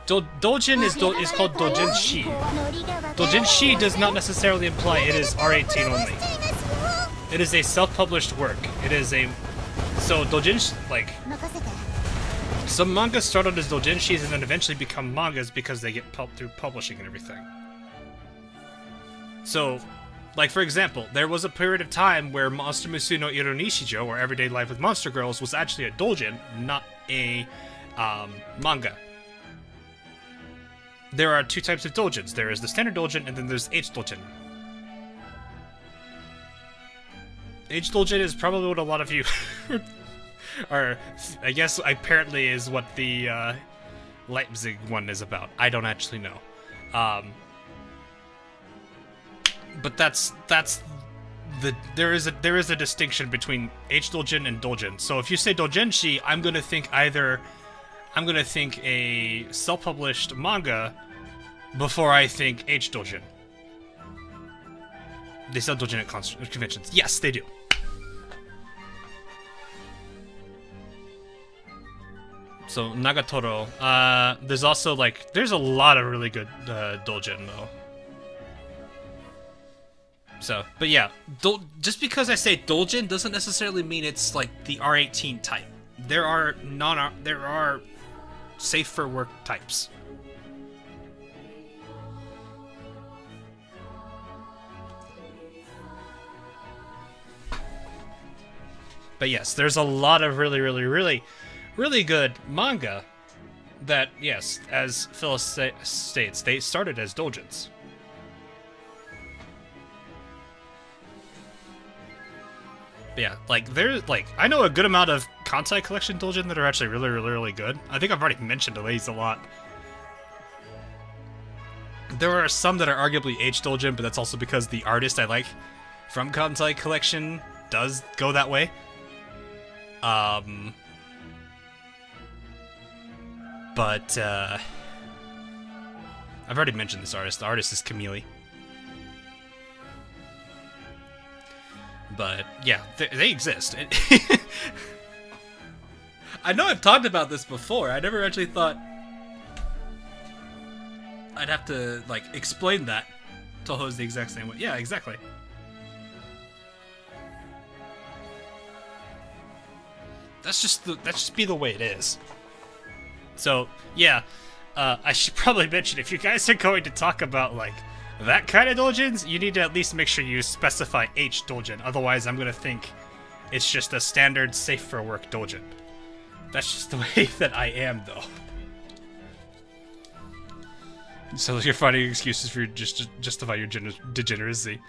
S1: Doujin is called Doujin-shi. Doujin-shi does not necessarily imply it is R18 only. It is a self-published work. It is a... So, Doujin... like... Some mangas start out as Doujinshis and then eventually become mangas because they get through publishing and everything. So, like, for example, there was a period of time where Monster Musume no Ironishijo, or Everyday Life with Monster Girls, was actually a doujin, not a manga. there are two types of doujins. There is the standard doujin, and then there's H doujin. H doujin is probably what a lot of you are. I guess apparently is what the Leipzig one is about. I don't actually know. But that's there is a distinction between H doujin and doujin. So if you say doujinshi, I'm gonna think a self-published manga before I think H doujin. They sell doujin at conventions. Yes, they do. So Nagatoro. There's also there's a lot of really good doujin though. So, but yeah, just because I say doujin doesn't necessarily mean it's like the R18 type. There are safe for work types. But yes, there's a lot of really good manga that, yes, as Phyllis states, they started as doujins. But yeah, I know a good amount of Kansai collection doujin that are actually really good. I think I've already mentioned these a lot. There are some that are arguably H doujin, but that's also because the artist I like from Kansai collection does go that way. But I've already mentioned this artist. The artist is Camille. But yeah, they exist. I know I've talked about this before. I never actually thought I'd have to explain that. Toho's the exact same way. Yeah, exactly. That's just be the way it is. So yeah, I should probably mention, if you guys are going to talk about that kind of doujins, you need to at least make sure you specify H doujin. Otherwise, I'm gonna think it's just a standard safe for work doujin. That's just the way that I am, though. So you're finding excuses for justify your degeneracy.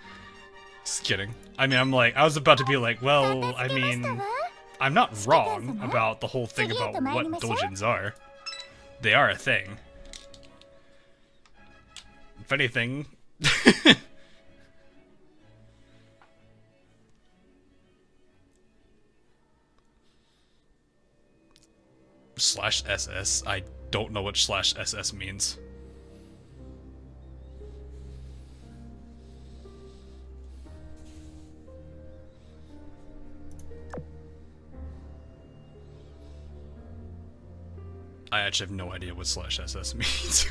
S1: Just kidding. I mean, I was about to be well, I mean, I'm not wrong about the whole thing about what doujins are. They are a thing. If anything... /SS. I don't know what /SS means. I actually have no idea what /SS means.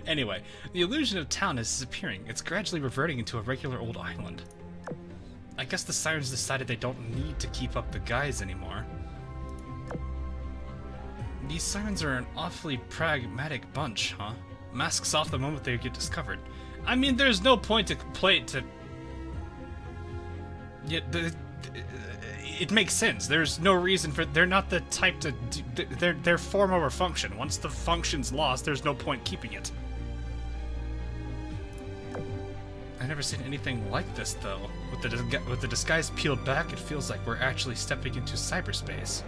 S1: Anyway, the illusion of town is disappearing. It's gradually reverting into a regular old island. I guess the sirens decided they don't need to keep up the guise anymore. These sirens are an awfully pragmatic bunch, huh? Masks off the moment they get discovered. I mean, there's no point to play it to... Yeah, it makes sense. There's no reason for... They're not the type to... They're form over function. Once the function's lost, there's no point keeping it. I've never seen anything like this, though. With the disguise peeled back, it feels like we're actually stepping into cyberspace.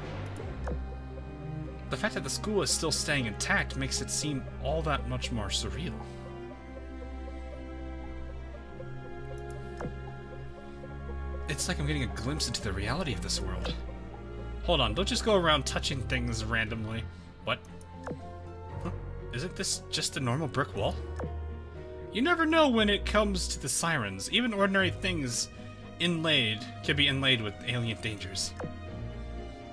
S1: The fact that the school is still staying intact makes it seem all that much more surreal. It's like I'm getting a glimpse into the reality of this world. Hold on, don't just go around touching things randomly. What? Huh? Isn't this just a normal brick wall? You never know when it comes to the sirens. Even ordinary things can be inlaid with alien dangers.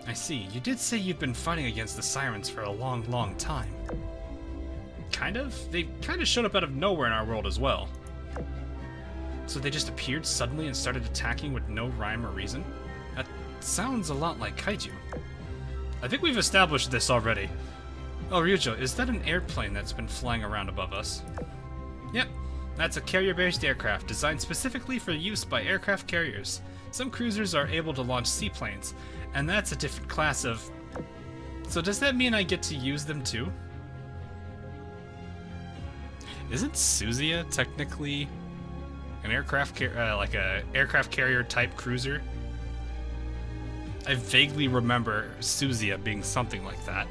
S1: I see. You did say you've been fighting against the sirens for a long time. Kind of? They kind of showed up out of nowhere in our world as well. So they just appeared suddenly and started attacking with no rhyme or reason? That sounds a lot like kaiju. I think we've established this already. Oh, Ryujo, is that an airplane that's been flying around above us? Yep. That's a carrier-based aircraft designed specifically for use by aircraft carriers. Some cruisers are able to launch seaplanes, and that's a different class of... So does that mean I get to use them too? Isn't Suzia technically an aircraft like a aircraft carrier type cruiser? I vaguely remember Suzia being something like that.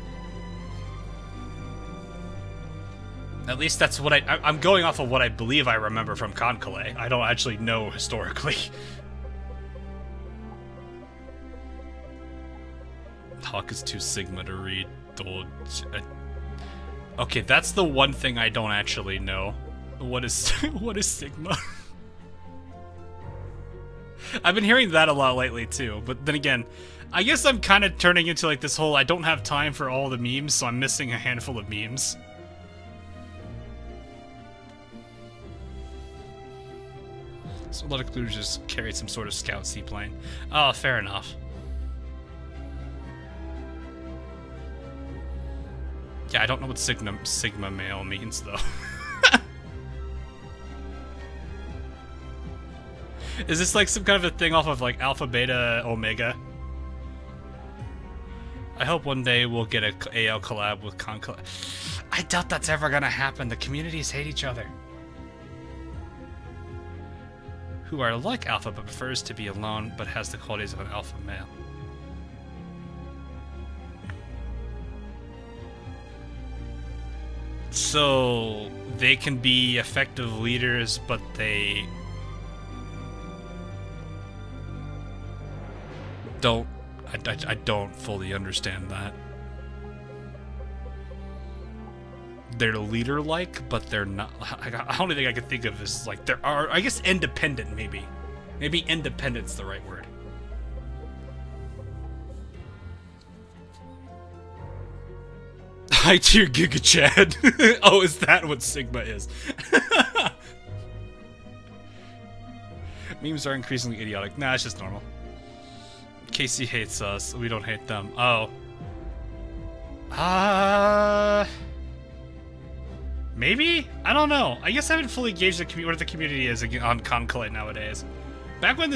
S1: At least that's what I'm going off of what I believe I remember from Conclave. I don't actually know historically. Hawk is too Sigma to read. Okay, that's the one thing I don't actually know. What is what is Sigma? I've been hearing that a lot lately too, but then again, I guess I'm kind of turning into like this whole I don't have time for all the memes, so I'm missing a handful of memes. So a lot of clues just carried some sort of scout seaplane. Oh, fair enough. Yeah, I don't know what Sigma male means though. Is this like some kind of a thing off of like Alpha, Beta, Omega? I hope one day we'll get a AL collab with Conclave. I doubt that's ever gonna happen. The communities hate each other. Who are like Alpha but prefers to be alone but has the qualities of an alpha male. So they can be effective leaders, but they don't. I don't fully understand that. They're leader-like, but they're not. The only thing I can think of is like there are. I guess independent, maybe. Maybe independent's the right word. High tier Giga Chad. Oh, is that what Sigma is? Memes are increasingly idiotic. Nah, it's just normal. Casey hates us. We don't hate them. Oh. Maybe? I don't know. I guess I haven't fully gauged what the community is on Conclave nowadays. Back when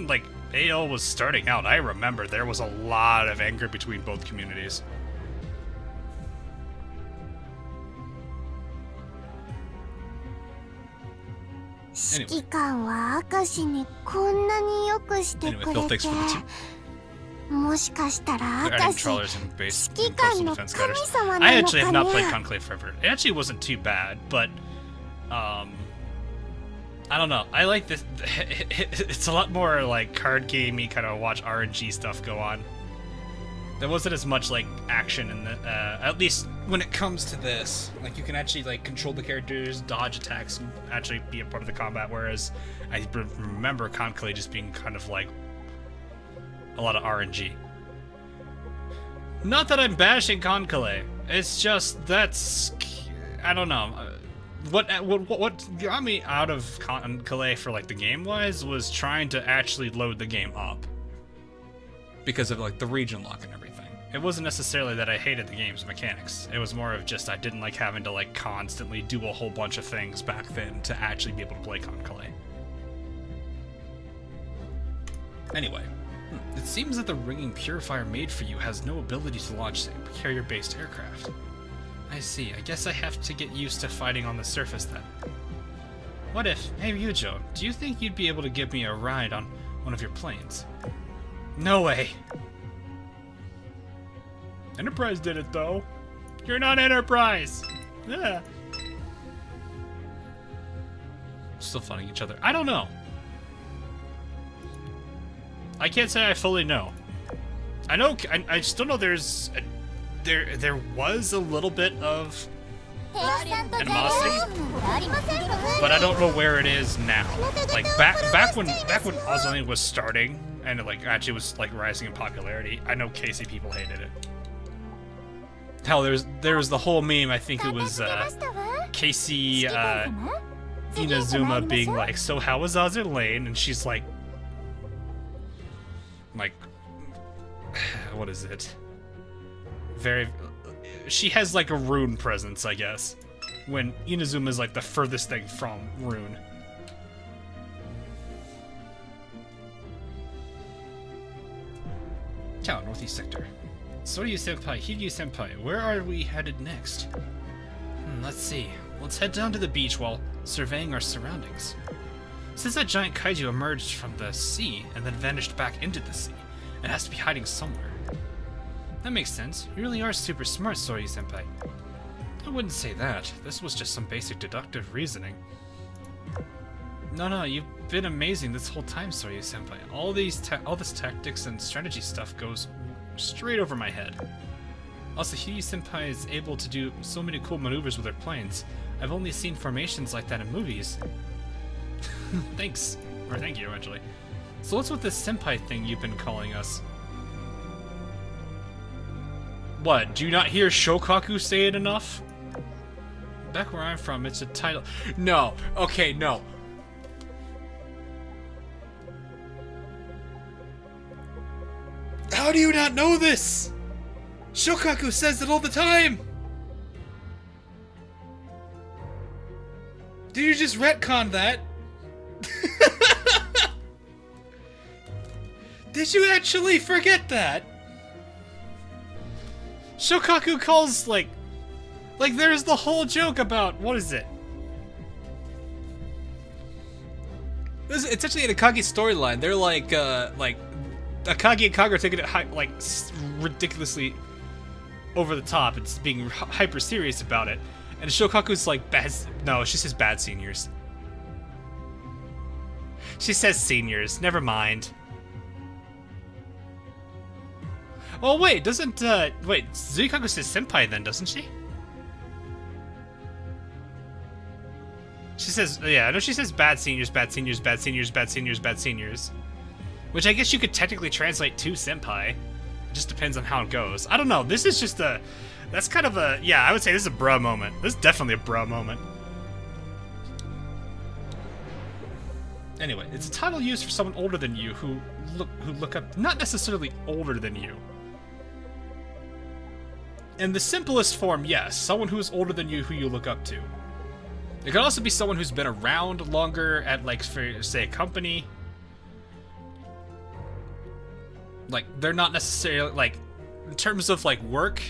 S1: like AL was starting out, I remember there was a lot of anger between both communities.
S5: Anyway. 指揮官は明石にこんなによくしてくれて、もしかしたら明石指揮官の神様なのかね。
S1: I actually have not played Conclave forever. It actually wasn't too bad, but I don't know. I like this. It's a lot more like card gamey, kind of watch RNG stuff go on. There wasn't as much like action in the at least when it comes to this. Like you can actually like control the characters, dodge attacks, and actually be a part of the combat. Whereas I remember Conclave just being kind of like a lot of RNG. Not that I'm bashing Conclave. It's just that's I don't know. What got me out of Conclave for like the game wise was trying to actually load the game up because of like the region lock and everything. It wasn't necessarily that I hated the game's mechanics. It was more of just I didn't like having to like constantly do a whole bunch of things back then to actually be able to play Conclave. Anyway, it seems that the ringing purifier made for you has no ability to launch carrier-based aircraft. I see. I guess I have to get used to fighting on the surface then. What if, hey Ryujo, do you think you'd be able to give me a ride on one of your planes? No way. Enterprise did it though. You're not Enterprise. Yeah. Still fighting each other. I don't know. I can't say I fully know. I know. I still know there's there was a little bit of animosity, but I don't know where it is now. Like back when Ozone was starting and it like actually was like rising in popularity, I know Casey people hated it. Hell, there was the whole meme. I think it was Casey Inazuma being like, "So how was Azur Lane?" And she's like, what is it? She has like a rune presence, I guess. when Inazuma is like the furthest thing from Rune. Town, northeast sector. Soryu senpai, Hiryu senpai, where are we headed next? Let's see. Let's head down to the beach while surveying our surroundings. Since that giant kaiju emerged from the sea and then vanished back into the sea, it has to be hiding somewhere. That makes sense. You really are super smart, Soryu senpai. I wouldn't say that. This was just some basic deductive reasoning. No, you've been amazing this whole time, Soryu senpai. All this tactics and strategy stuff goes straight over my head. Also, Hiryu senpai is able to do so many cool maneuvers with her planes. I've only seen formations like that in movies. Thanks. Or thank you, actually. So what's with this senpai thing you've been calling us? What, do you not hear Shokaku say it enough? Back where I'm from, it's a title. No, okay, no. How do you not know this? Shokaku says it all the time! Did you just retcon that? Did you actually forget that? Shokaku calls, like there's the whole joke about, what is it? It's actually an Akagi storyline. They're like Akagi and Kage are taking it ridiculously over the top. It's being hyper serious about it. And Shokaku's like, no, she says bad seniors. She says seniors, never mind. Oh wait, Zuikaku says senpai then, doesn't she? She says, yeah, I know she says bad seniors, bad seniors, bad seniors, bad seniors, bad seniors. Which I guess you could technically translate to senpai. It just depends on how it goes. I don't know, this is just that's kind of a, yeah, I would say this is a bruh moment. This is definitely a bruh moment. Anyway, it's a title used for someone older than you who look up, not necessarily older than you. In the simplest form, yes, someone who is older than you who you look up to. It could also be someone who's been around longer at, like, for, say, a company. Like, they're not necessarily, like, in terms of, like, work,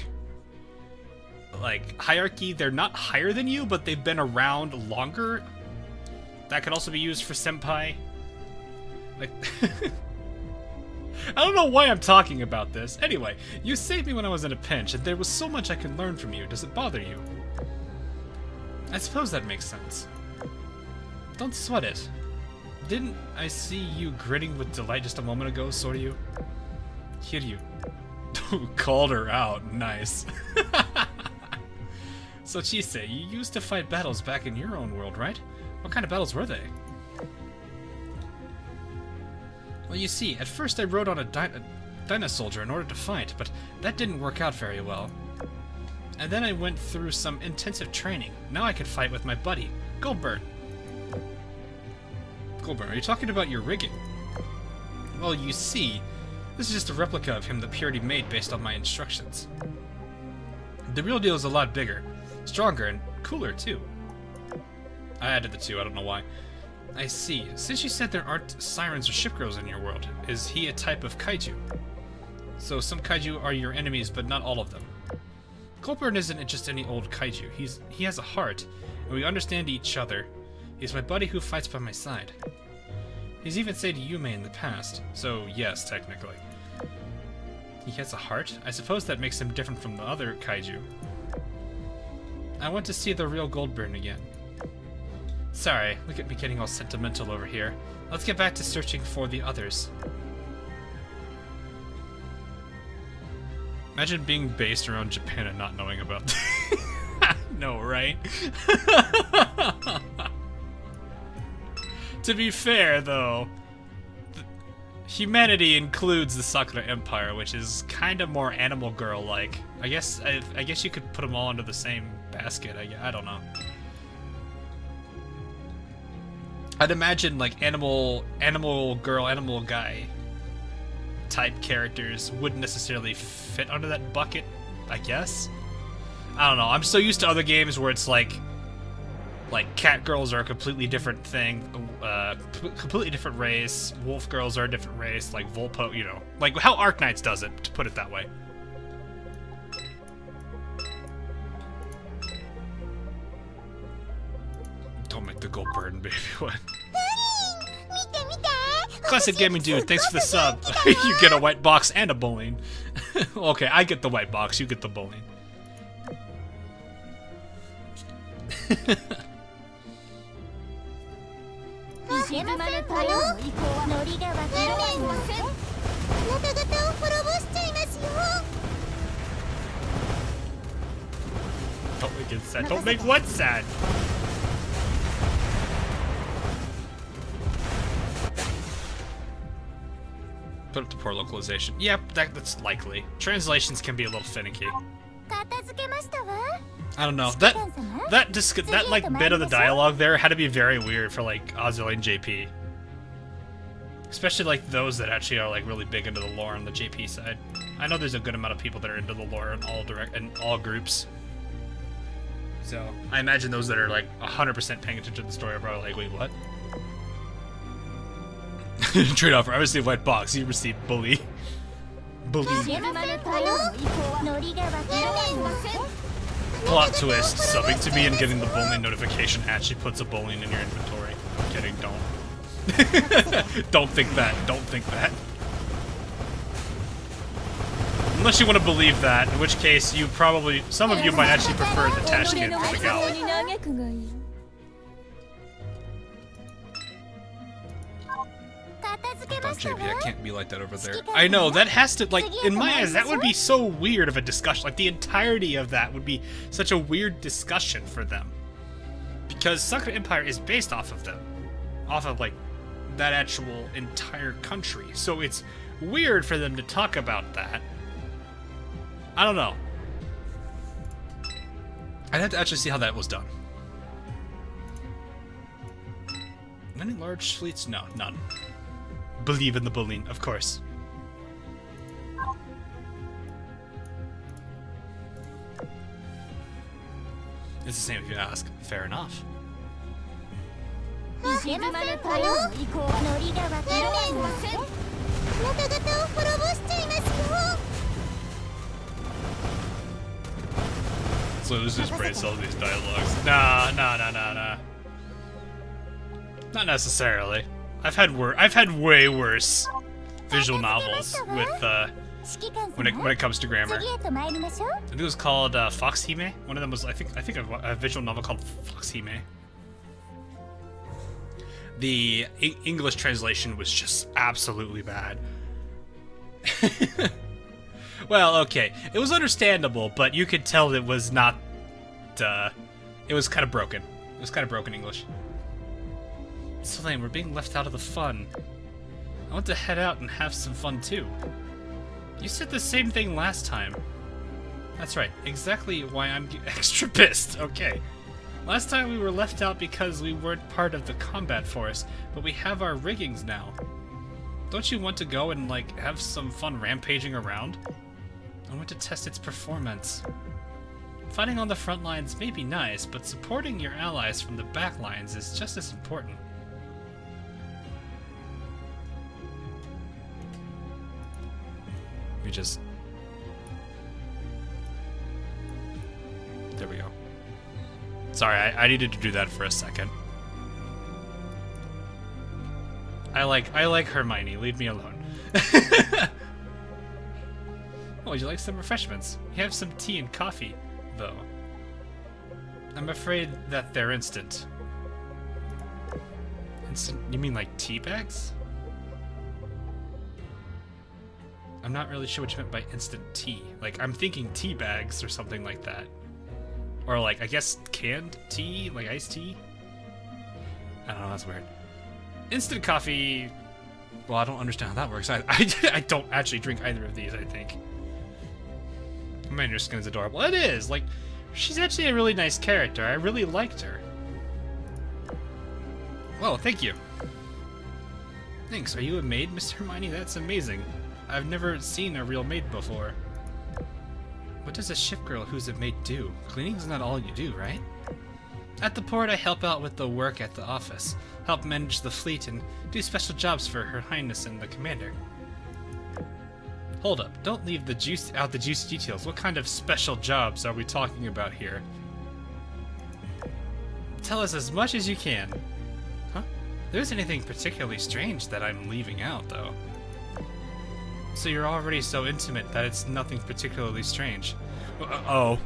S1: like, hierarchy, they're not higher than you, but they've been around longer. That could also be used for senpai. Like, I don't know why I'm talking about this. Anyway, you saved me when I was in a pinch, and there was so much I could learn from you. Does it bother you? I suppose that makes sense. Don't sweat it. Didn't I see you grinning with delight just a moment ago, Soryu? Hiryu. Called her out. Nice. So Chise, you used to fight battles back in your own world, right? What kind of battles were they? Well, you see, at first I rode on a Dyna soldier in order to fight, but that didn't work out very well. And then I went through some intensive training. Now I can fight with my buddy, Goldburn. Goldburn, are you talking about your rigging? Well, you see, this is just a replica of him that Purity made based on my instructions. The real deal is a lot bigger, stronger, and cooler too. I added the two, I don't know why. I see. Since you said there aren't sirens or shipgirls in your world, is he a type of kaiju? So some kaiju are your enemies, but not all of them. Goldburn isn't just any old kaiju. He has a heart, and we understand each other. He's my buddy who fights by my side. He's even said Yume in the past, so yes, technically. He has a heart? I suppose that makes him different from the other kaiju. I want to see the real Goldburn again. Sorry, look at me getting all sentimental over here. Let's get back to searching for the others. Imagine being based around Japan and not knowing about that. No, right? To be fair, though, humanity includes the Sakura Empire, which is kind of more Animal Girl-like. I guess you could put them all under the same basket. I don't know. I'd imagine like Animal Girl, Animal Guy type characters wouldn't necessarily fit under that bucket, I guess. I don't know. I'm so used to other games where it's like Like, cat girls are a completely different thing, completely different race. Wolf girls are a different race, like Volpo, you know. Like how Arknights does it, to put it that way. Don't make the gold burn, baby. What? Classic Gaming Dude, thanks for the sub. You get a white box and a bowling. Okay, I get the white box, you get the bowling. Don't make it sad. Don't make what sad? Put up to poor localization. Yep, that's likely. Translations can be a little finicky. I don't know. That like bit of the dialogue there had to be very weird for like Azur and JP. Especially like those that actually are like really big into the lore on the JP side. I know there's a good amount of people that are into the lore in all groups. So I imagine those that are like 100% paying attention to the story are probably like, wait, what? Trade offer. I received white box. You received bully. Bully. Plot twist. Subbing to me and getting the bowling notification actually puts a bowling in your inventory. I'm kidding. Don't. Don't think that. Don't think that. Unless you want to believe that, in which case you probably, some of you might actually prefer the Tashkent for the Gala. JP, I can't be like that over there. I know, that has to, like, in my eyes, that would be so weird of a discussion. Like, the entirety of that would be such a weird discussion for them. Because Sakura Empire is based off of them. Off of, like, that actual entire country. So it's weird for them to talk about that. I don't know. I'd have to actually see how that was done. Any large fleets? No, none. Believe in the bullying, of course. It's the same if you ask. Fair enough. So this is praise all these dialogues. Nah. Not necessarily. I've had way worse visual novels with when it comes to grammar. I think it was called Foxhime. One of them was I think a visual novel called Foxhime. The English translation was just absolutely bad. Well, okay, it was understandable, but you could tell it was not. It was kind of broken. It was kind of broken English. So lame, we're being left out of the fun. I want to head out and have some fun too. You said the same thing last time. That's right, exactly why I'm extra pissed. Okay. Last time we were left out because we weren't part of the combat force, but we have our riggings now. Don't you want to go and, like, have some fun rampaging around? I want to test its performance. Fighting on the front lines may be nice, but supporting your allies from the back lines is just as important. We just... There we go. Sorry, I needed to do that for a second. I like Hermione, leave me alone. Oh, would you like some refreshments? We have some tea and coffee, though. I'm afraid that they're instant. Instant? You mean like tea bags? I'm not really sure what you meant by instant tea. Like, I'm thinking tea bags or something like that. Or like, I guess canned tea? Like iced tea? I don't know, that's weird. Instant coffee... Well, I don't understand how that works. I don't actually drink either of these, I think. Man, your skin's adorable. It is! Like, she's actually a really nice character. I really liked her. Well, thank you. Thanks. Are you a maid, Miss Hermione? That's amazing. I've never seen a real maid before. What does a ship girl who's a maid do? Cleaning's not all you do, right? At the port, I help out with the work at the office, help manage the fleet, and do special jobs for Her Highness and the commander. Hold up, don't leave the juicy details. What kind of special jobs are we talking about here? Tell us as much as you can. Huh? There isn't anything particularly strange that I'm leaving out, though. So you're already so intimate that it's nothing particularly strange. Oh.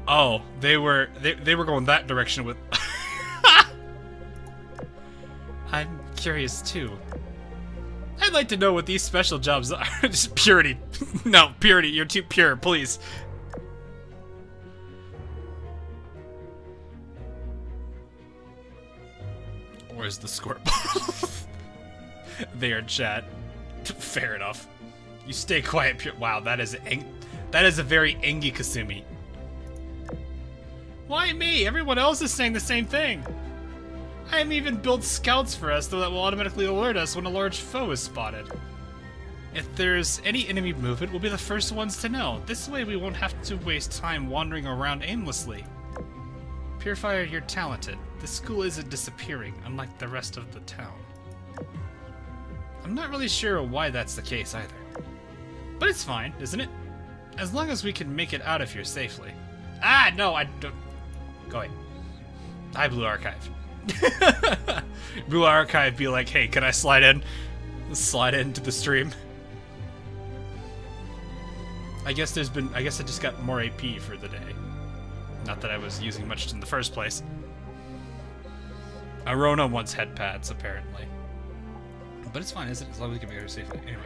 S1: Oh, they were going that direction with. I'm curious too. I'd like to know what these special jobs are. Just purity. No, purity. You're too pure, please. Where's the squirt bottle? There, chat. Fair enough. You stay quiet, pure. Wow, that is a very Engi Kasumi. Why me? Everyone else is saying the same thing. I have even built scouts for us, though that will automatically alert us when a large foe is spotted. If there's any enemy movement, we'll be the first ones to know. This way we won't have to waste time wandering around aimlessly. Purifier, you're talented. The school isn't disappearing, unlike the rest of the town. I'm not really sure why that's the case either. But it's fine, isn't it? As long as we can make it out of here safely. Ah, no, I don't... Go away. Hi, Blue Archive. Blue Archive be like, hey, can I slide in? Slide into the stream. I guess I just got more AP for the day. Not that I was using much in the first place. Arona wants head pads, apparently. But it's fine, isn't it? As long as we can make it safely. Anyway.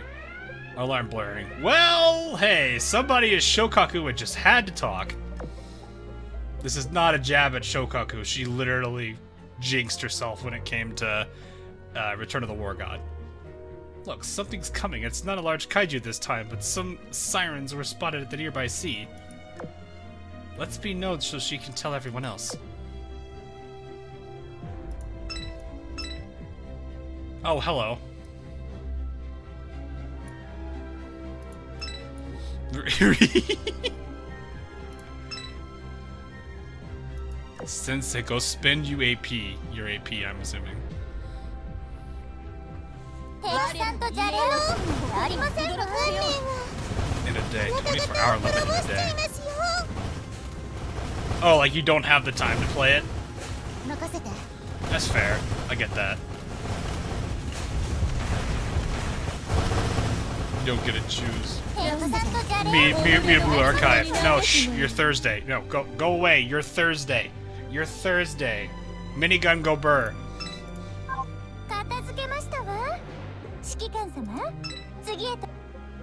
S1: Alarm blaring. Well, hey, somebody at Shokaku had just had to talk. This is not a jab at Shokaku. She literally jinxed herself when it came to Return of the War God. Look, something's coming. It's not a large kaiju this time, but some sirens were spotted at the nearby sea. Let's be known so she can tell everyone else. Oh, hello. Sensei, go spend your AP, I'm assuming. In a day, 24-hour limit in a day. Oh, like you don't have the time to play it? That's fair. I get that. You don't get to choose. Me and Blue Archive. No, shh, you're Thursday. No, go away. You're Thursday. You're Thursday. Minigun go burr.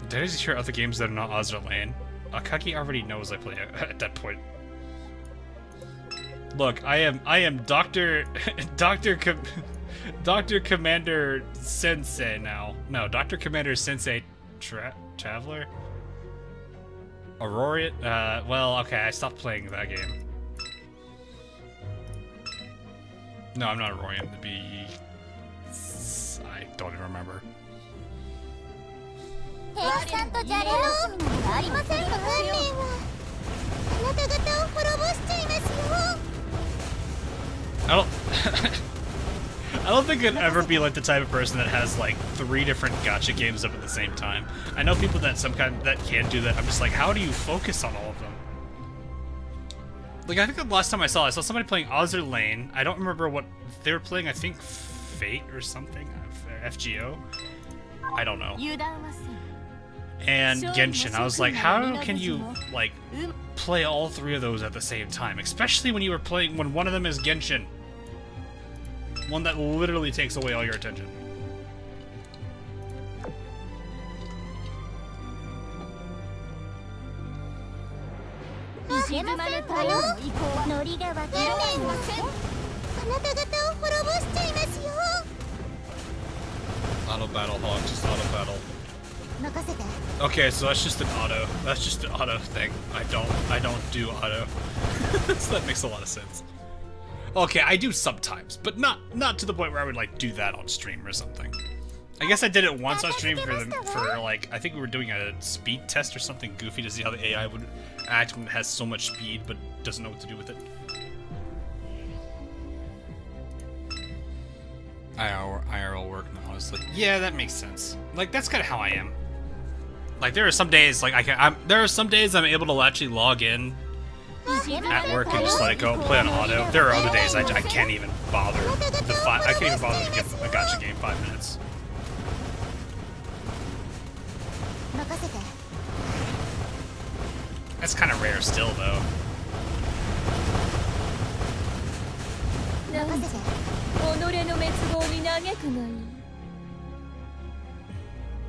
S1: Did I just hear other games that are not Azur Lane? Akagi already knows I play at that point. Look, I am Dr. Dr. Commander Sensei now. No, Dr. Commander Sensei Traveler? Aurorian? Well, okay, I stopped playing that game. No, I'm not Aurorian. It'd be... I don't even remember. I don't think I'd ever be like the type of person that has like 3 different gacha games up at the same time. I know people that that can do that. I'm just like, how do you focus on all of them? Like, I think the last time I saw somebody playing Azur Lane. I don't remember what they were playing. I think Fate or something. FGO. I don't know. And Genshin. I was like, how can you like play all 3 of those at the same time? Especially when you were playing when one of them is Genshin. One that literally takes away all your attention. Auto battle, Hawk, just auto battle. Okay, so that's just an auto. That's just an auto thing. I don't do auto. So that makes a lot of sense. Okay, I do sometimes, but not to the point where I would like do that on stream or something. I guess I did it once on stream for like, I think we were doing a speed test or something goofy to see how the AI would act when it has so much speed but doesn't know what to do with it. IRL work, no, honestly. Yeah, that makes sense. Like, that's kind of how I am. Like, there are some days, like, there are some days I'm able to actually log in at work and just let it go, play on auto. There are other days I can't even bother. I can't even bother to give a gacha game 5 minutes. That's kind of rare still, though.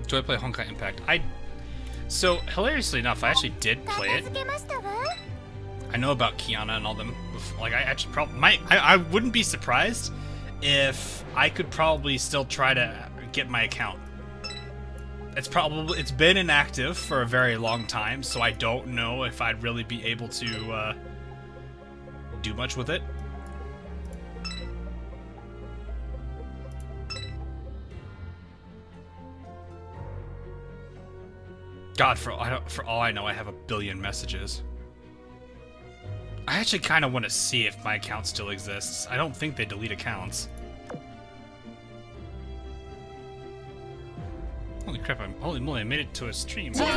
S1: Do I play Honkai Impact? So, hilariously enough, I actually did play it. I know about Kiana and all them. Like, I actually I wouldn't be surprised if I could probably still try to get my account. It's been inactive for a very long time, so I don't know if I'd really be able to do much with it. God, for all I know, I have a billion messages. I actually kind of want to see if my account still exists. I don't think they delete accounts. Holy crap, holy moly, I made it to a stream. No,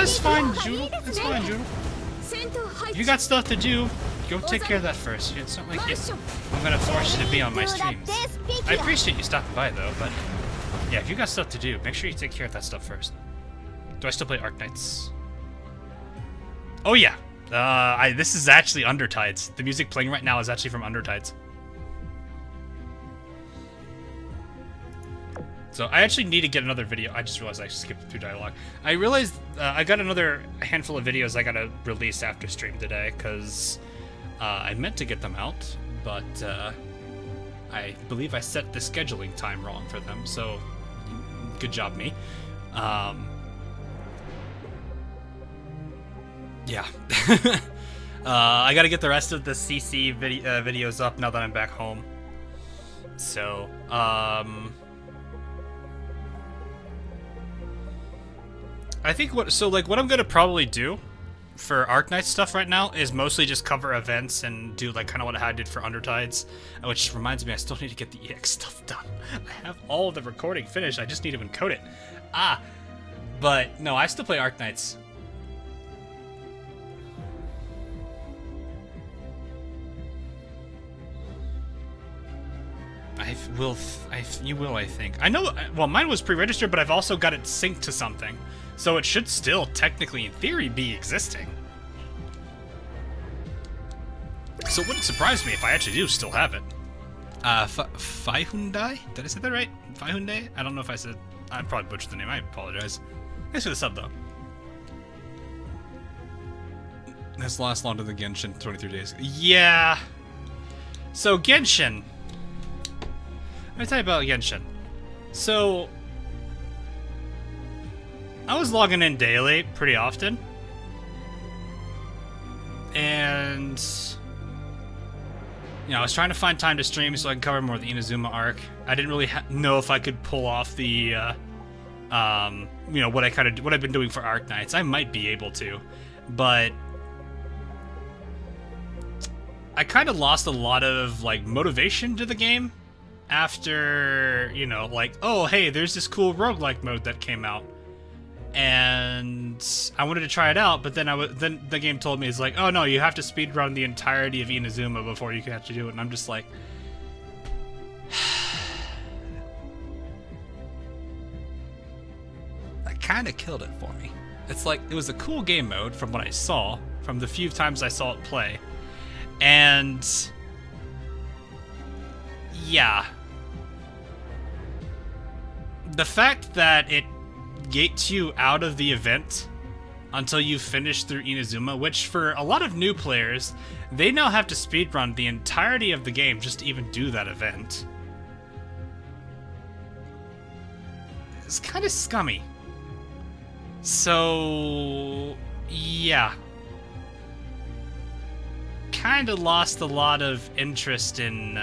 S1: it's fine, Joodle. It's fine, Joodle. If you got stuff to do, go take care of that first. It's not like I'm gonna force you to be on my streams. I appreciate you stopping by, though, but yeah, if you got stuff to do, make sure you take care of that stuff first. Do I still play Arknights? Oh yeah. This is actually Undertides. The music playing right now is actually from Undertides. So I actually need to get another video. I just realized I skipped through dialogue. I realized I got another handful of videos I gotta release after stream today, because I meant to get them out, but I believe I set the scheduling time wrong for them, so good job, me. Yeah. I gotta get the rest of the CC videos up now that I'm back home. So, I think what I'm gonna probably do for Arknight stuff right now is mostly just cover events and do like kind of what I did for Undertides, which reminds me I still need to get the EX stuff done. I have all of the recording finished, I just need to encode it. But no, I still play Arknights. You will, I think. I know, well, mine was pre-registered, but I've also got it synced to something. So it should still, technically, in theory, be existing. So it wouldn't surprise me if I actually do still have it. Faihundai? Did I say that right? Faihundai? I don't know if I said... I probably butchered the name, I apologize. Thanks for the sub, though. This lasts longer than Genshin, 23 days. Yeah. So, Genshin... Let me tell you about Genshin. So, I was logging in daily pretty often. And, you know, I was trying to find time to stream so I can cover more of the Inazuma arc. I didn't really know if I could pull off the, you know, what I've been doing for Arknights. I might be able to, but I kind of lost a lot of, like, motivation to the game. After, you know, like, oh, hey, there's this cool roguelike mode that came out. And I wanted to try it out, but then then the game told me, it's like, oh no, you have to speedrun the entirety of Inazuma before you can actually do it. And I'm just like... that kind of killed it for me. It's like, it was a cool game mode from what I saw, from the few times I saw it play. And... yeah. The fact that it gates you out of the event until you finish through Inazuma, which for a lot of new players, they now have to speedrun the entirety of the game just to even do that event. It's kind of scummy. So, yeah. Kind of lost a lot of interest in,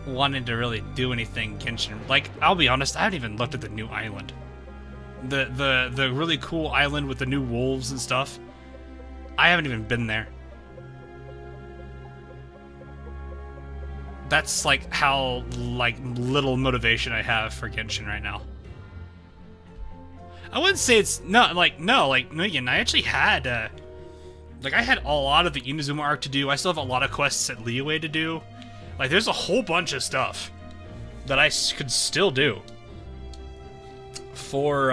S1: wanting to really do anything Genshin. Like, I'll be honest, I haven't even looked at the new island. The really cool island with the new wolves and stuff. I haven't even been there. That's like how like little motivation I have for Genshin right now. I wouldn't say it's Megan, I actually had I had a lot of the Inazuma arc to do. I still have a lot of quests at Liyue to do. Like, there's a whole bunch of stuff that I could still do for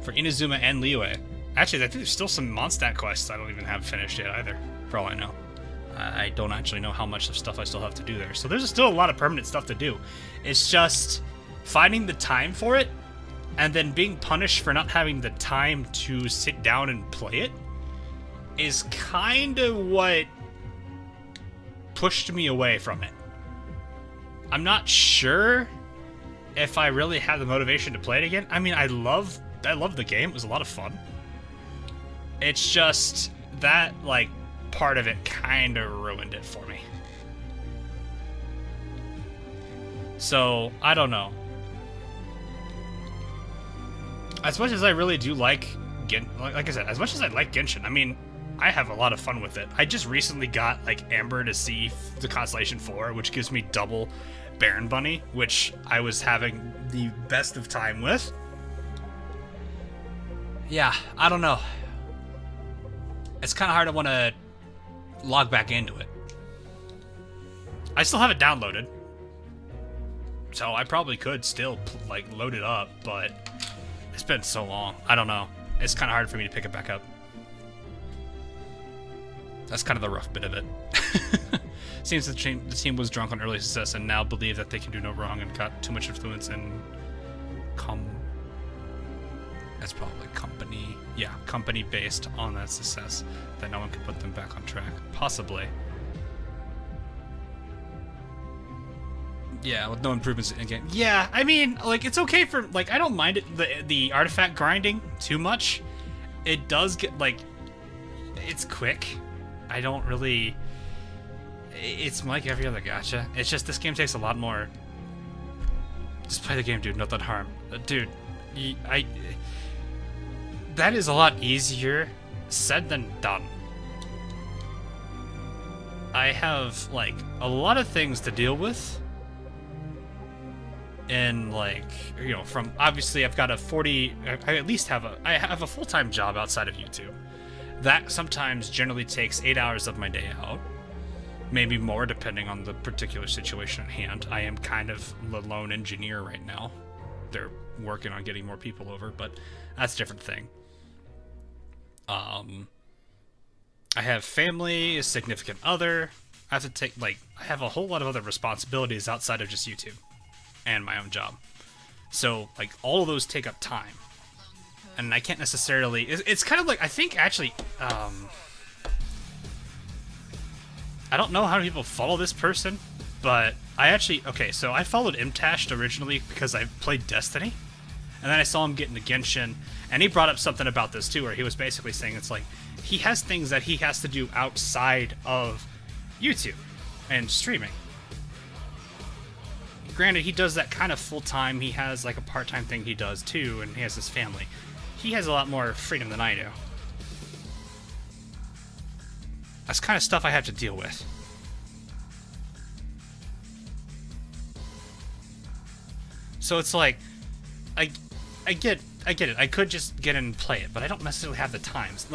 S1: Inazuma and Liyue. Actually, I think there's still some Mondstadt quests I don't even have finished yet either, for all I know. I don't actually know how much of stuff I still have to do there. So there's still a lot of permanent stuff to do. It's just finding the time for it, and then being punished for not having the time to sit down and play it is kind of what pushed me away from it. I'm not sure if I really have the motivation to play it again. I mean, I love the game. It was a lot of fun. It's just that, like, part of it kind of ruined it for me. So, I don't know. As much as I really do like I said, as much as I like Genshin, I mean, I have a lot of fun with it. I just recently got, like, Amber to see the Constellation 4, which gives me double Baron Bunny, which I was having the best of time with. Yeah, I don't know. It's kind of hard to want to log back into it. I still have it downloaded, so I probably could still, like, load it up, but it's been so long. I don't know. It's kind of hard for me to pick it back up. That's kind of the rough bit of it. Seems the team was drunk on early success and now believe that they can do no wrong and got too much influence and that's probably company. Yeah, company based on that success that no one can put them back on track. Possibly. Yeah, with no improvements again. Yeah, I mean, like, it's okay for, like, I don't mind it, the artifact grinding too much. It does get, like, it's quick. I don't really... It's like every other gacha. It's just this game takes a lot more... Just play the game, dude. Not that harm. Dude, that is a lot easier said than done. I have, like, a lot of things to deal with. And, like, you know, from... Obviously, I've got I at least have I have a full-time job outside of YouTube. That sometimes generally takes 8 hours of my day out. Maybe more, depending on the particular situation at hand. I am kind of the lone engineer right now. They're working on getting more people over, but that's a different thing. I have family, a significant other. I have to take, like, I have a whole lot of other responsibilities outside of just YouTube and my own job. So, like, all of those take up time. And I can't necessarily... It's kind of like, I think, actually, I don't know how people follow this person, but I actually... Okay, so I followed Imtashed originally because I played Destiny, and then I saw him get into Genshin, and he brought up something about this too, where he was basically saying it's like, he has things that he has to do outside of YouTube and streaming. Granted, he does that kind of full-time. He has, like, a part-time thing he does too, and he has his family. He has a lot more freedom than I do. That's kind of stuff I have to deal with. So it's like, I get it. I could just get in and play it, but I don't necessarily have the times.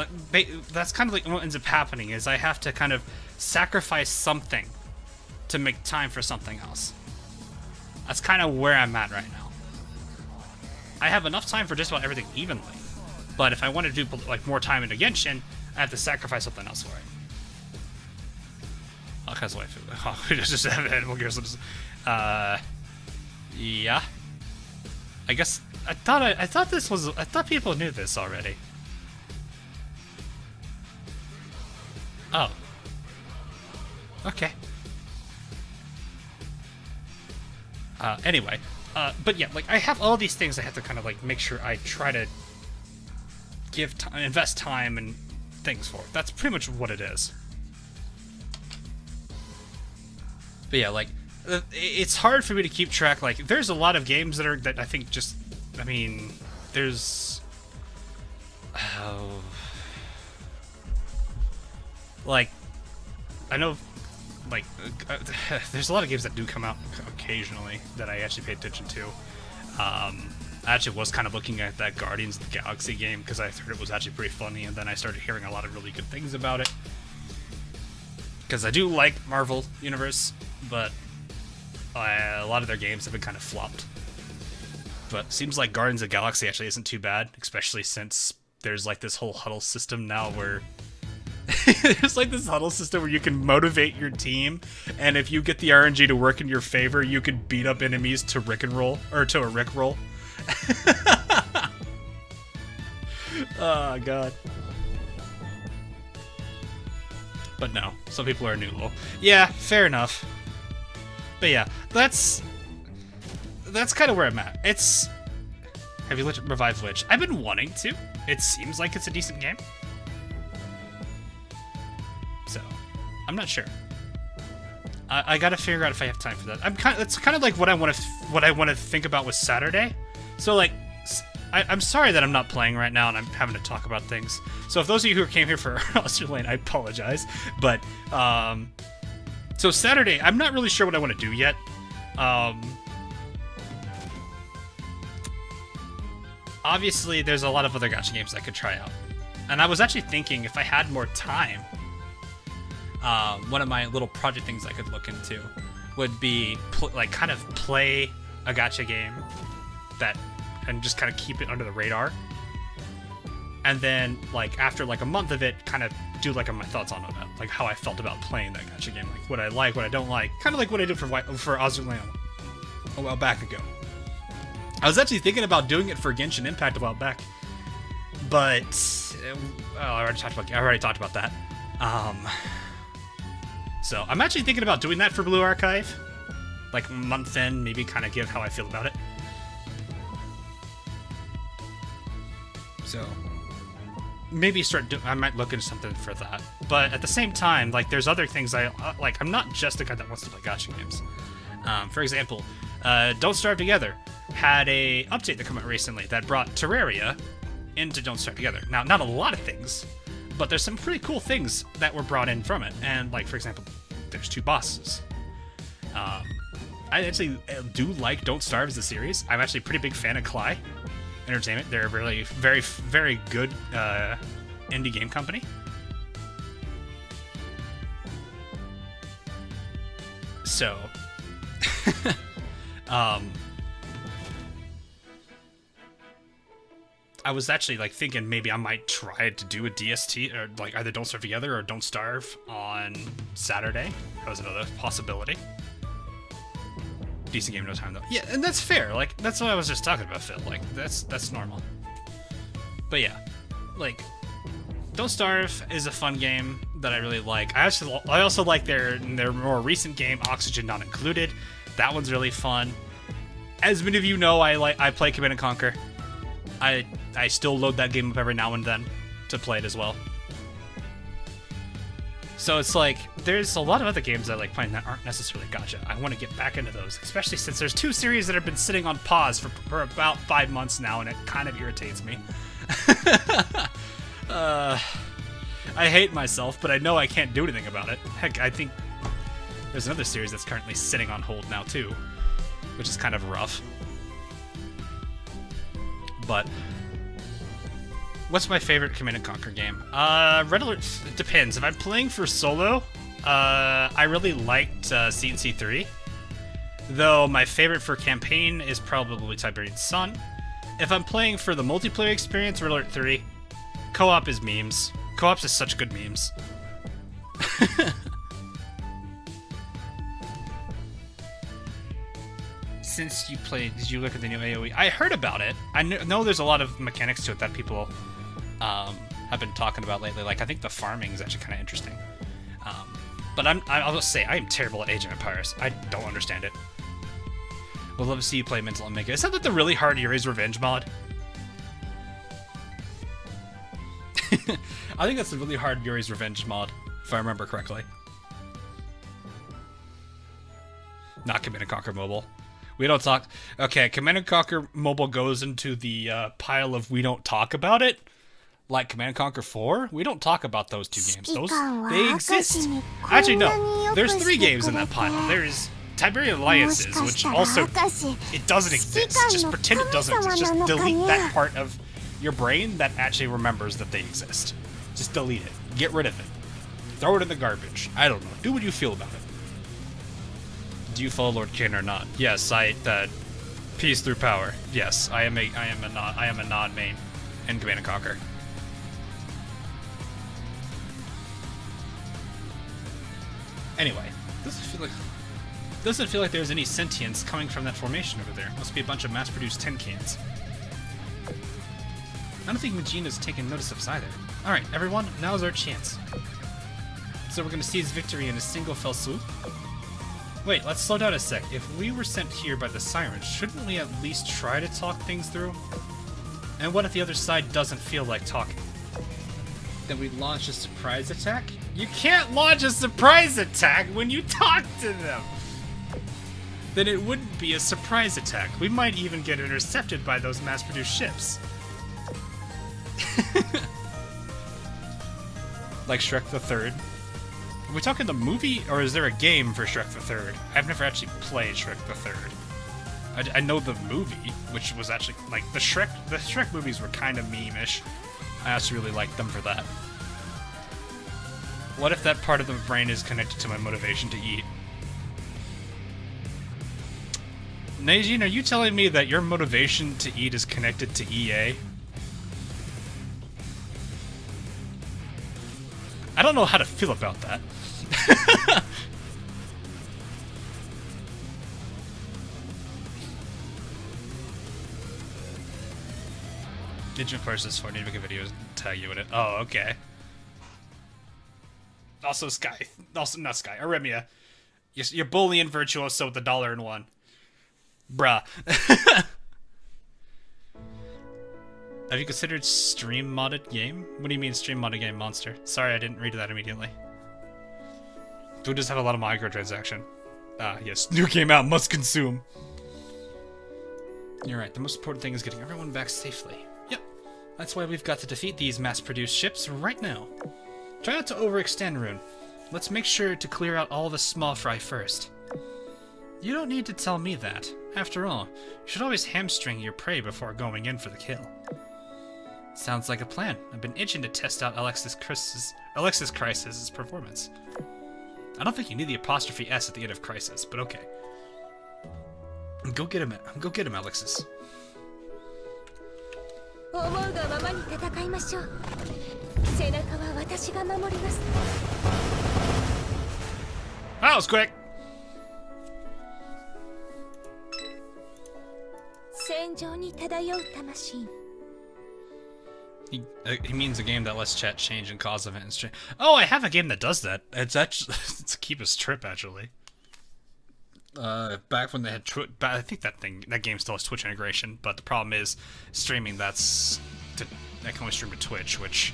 S1: That's kind of like what ends up happening is I have to kind of sacrifice something to make time for something else. That's kind of where I'm at right now. I have enough time for just about everything evenly, but if I want to do, like, more time into Genshin, I have to sacrifice something else for it. All kinds of life. Oh, we just have animal gears. Yeah. I guess I thought people knew this already. Oh. Okay. Anyway, but yeah, like, I have all these things I have to kind of, like, make sure I try to invest time and things for. That's pretty much what it is. But yeah, like, it's hard for me to keep track. Like, there's a lot of games that I think just, I mean, there's, like, I know, like, there's a lot of games that do come out occasionally that I actually pay attention to. I actually was kind of looking at that Guardians of the Galaxy game because I heard it was actually pretty funny, and then I started hearing a lot of really good things about it. Because I do like Marvel Universe, but a lot of their games have been kind of flopped. But seems like Guardians of the Galaxy actually isn't too bad, especially since there's like this whole huddle system now where there's like this huddle system where you can motivate your team, and if you get the RNG to work in your favor, you can beat up enemies to Rick and roll, or to a Rick roll. Oh god. But no, some people are noodle. Yeah, fair enough. But yeah, that's kind of where I'm at. It's, have you revived Lich? I've been wanting to. It seems like it's a decent game. So, I'm not sure. I gotta figure out if I have time for that. It's kind of like what I want to think about with Saturday. So like, I'm sorry that I'm not playing right now and I'm having to talk about things. So if those of you who came here for Azur Lane, I apologize. But so Saturday, I'm not really sure what I want to do yet. Obviously, there's a lot of other gacha games I could try out, and I was actually thinking if I had more time. One of my little project things I could look into would be kind of play a gacha game and just kind of keep it under the radar, and then like after like a month of it, kind of do like my thoughts on it, like how I felt about playing that gacha game, like what I like, what I don't like, kind of like what I did for Azur Lane a while back ago. I was actually thinking about doing it for Genshin Impact a while back, but I already talked about that. So I'm actually thinking about doing that for Blue Archive, like month in, maybe kind of give how I feel about it. So maybe I might look into something for that. But at the same time, like there's other things I'm not just the guy that wants to play gacha games. For example, Don't Starve Together had a update that came out recently that brought Terraria into Don't Starve Together. Now, not a lot of things, but there's some pretty cool things that were brought in from it. And like, for example, there's 2 bosses. I actually do like Don't Starve as a series. I'm actually a pretty big fan of Klei Entertainment. They're a really very, very good indie game company. So, I was actually like thinking maybe I might try to do a DST, or like either Don't Starve Together or Don't Starve on Saturday. That was another possibility. Decent game, no time though. Yeah, and that's fair. Like that's what I was just talking about, Phil. Like that's normal. But yeah, like Don't Starve is a fun game that I really like. I also like their more recent game, Oxygen Not Included. That one's really fun. As many of you know, I play Command & Conquer. I still load that game up every now and then to play it as well. So it's like, there's a lot of other games I like playing that aren't necessarily gacha. I want to get back into those, especially since there's 2 series that have been sitting on pause for about 5 months now, and it kind of irritates me. I hate myself, but I know I can't do anything about it. Heck, I think there's another series that's currently sitting on hold now too, which is kind of rough. But what's my favorite Command & Conquer game? Red Alert, it depends. If I'm playing for solo, I really liked CNC 3. Though my favorite for campaign is probably Tiberian Sun. If I'm playing for the multiplayer experience, Red Alert 3. Co-op is memes. Co-ops is such good memes. Since you played, did you look at the new AoE? I heard about it. I know there's a lot of mechanics to it that people have been talking about lately. Like, I think the farming is actually kind of interesting. But I'll just say, I am terrible at Age of Empires. I don't understand it. We'll love to see you play Mental Omega. Is that like the really hard Yuri's Revenge mod? I think that's the really hard Yuri's Revenge mod, if I remember correctly.
S2: Not Command & Conquer Mobile. We don't talk... Okay, Command & Conquer Mobile goes into the pile of we don't talk about it. Like Command & Conquer 4, we don't talk about those two games. Those, they exist. Actually, no. There's 3 games in that pile. There's Tiberian Alliances, which also... It doesn't exist. Just pretend it doesn't exist. Just delete that part of your brain that actually remembers that they exist. Just delete it. Get rid of it. Throw it in the garbage. I don't know. Do what you feel about it. Do you follow Lord Kane or not? Yes, peace through power. Yes, I am a non-main in Command & Conquer. Anyway, doesn't feel like there's any sentience coming from that formation over there. Must be a bunch of mass-produced tin cans. I don't think Magina's taken notice of us either. Alright, everyone, now's our chance. So we're gonna seize victory in a single fell swoop? Wait, let's slow down a sec. If we were sent here by the sirens, shouldn't we at least try to talk things through? And what if the other side doesn't feel like talking? Then we launch a surprise attack? You can't launch a surprise attack when you talk to them! Then it wouldn't be a surprise attack. We might even get intercepted by those mass-produced ships. Like Shrek the Third. Are we talking the movie, or is there a game for Shrek the Third? I've never actually played Shrek the Third. I know the movie, which was actually, like, the Shrek movies were kind of meme-ish. I actually really liked them for that. What if that part of the brain is connected to my motivation to eat? Neijin, are you telling me that your motivation to eat is connected to EA? I don't know how to feel about that. Digital Forces 4 need to make a video and tag you in it. Oh, okay. Also Sky. Also, not Sky. Aremia. You're bullying Virtuoso with the $1 Bruh. Have you considered stream modded game? What do you mean stream modded game, Monster? Sorry, I didn't read that immediately. Food does have a lot of microtransaction. Ah, yes. New game out, must consume. You're right, the most important thing is getting everyone back safely. Yep. That's why we've got to defeat these mass-produced ships right now. Try not to overextend, Rune. Let's make sure to clear out all the small fry first. You don't need to tell me that. After all, you should always hamstring your prey before going in for the kill. Sounds like a plan. I've been itching to test out Alexis Crisis' performance. I don't think you need the apostrophe S at the end of Crisis, but okay. Go get him, Alexis. That was quick! He means a game that lets chat change and cause events. Oh, I have a game that does that. It's actually it's Keepa's Trip, actually. Back when they had Twitch, I think that game still has Twitch integration, but the problem is streaming. I can only stream to Twitch, which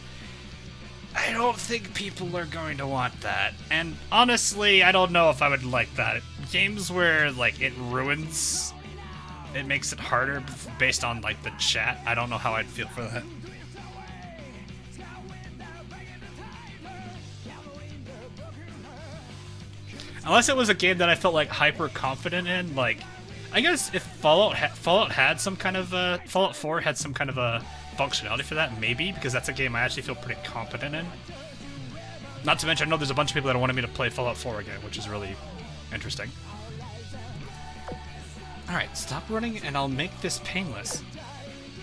S2: I don't think people are going to want that. And honestly, I don't know if I would like that. Games where like it makes it harder based on like the chat. I don't know how I'd feel for that. Unless it was a game that I felt like hyper confident in, like I guess if Fallout had some kind of Fallout 4 had some kind of a functionality for that, maybe, because that's a game I actually feel pretty confident in. Not to mention, I know there's a bunch of people that wanted me to play Fallout 4 again, which is really interesting. Alright, stop running and I'll make this painless.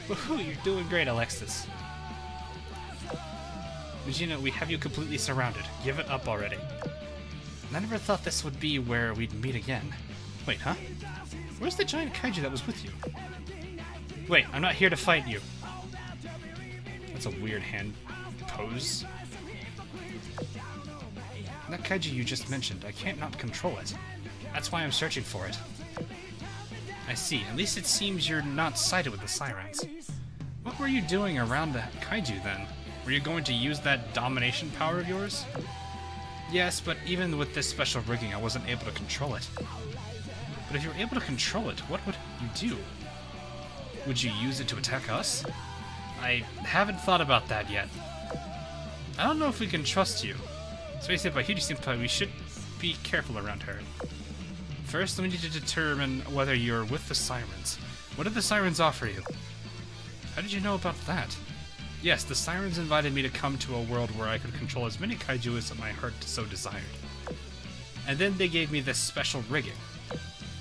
S2: Woohoo, you're doing great, Alexis. Regina, we have you completely surrounded. Give it up already. I never thought this would be where we'd meet again. Wait, huh? Where's the giant kaiju that was with you? Wait, I'm not here to fight you. That's a weird hand pose. That kaiju you just mentioned, I can't not control it. That's why I'm searching for it. I see. At least it seems you're not sided with the sirens. What were you doing around the kaiju then? Were you going to use that domination power of yours? Yes, but even with this special rigging, I wasn't able to control it.
S1: But if you were able to control it, what would you do? Would you use it to attack us? I haven't thought about that yet. I don't know if we can trust you. Senpai, we should be careful around her. First, we need to determine whether you're with the Sirens. What did the Sirens offer you? How did you know about that? Yes, the Sirens invited me to come to a world where I could control as many kaiju as my heart so desired. And then they gave me this special rigging.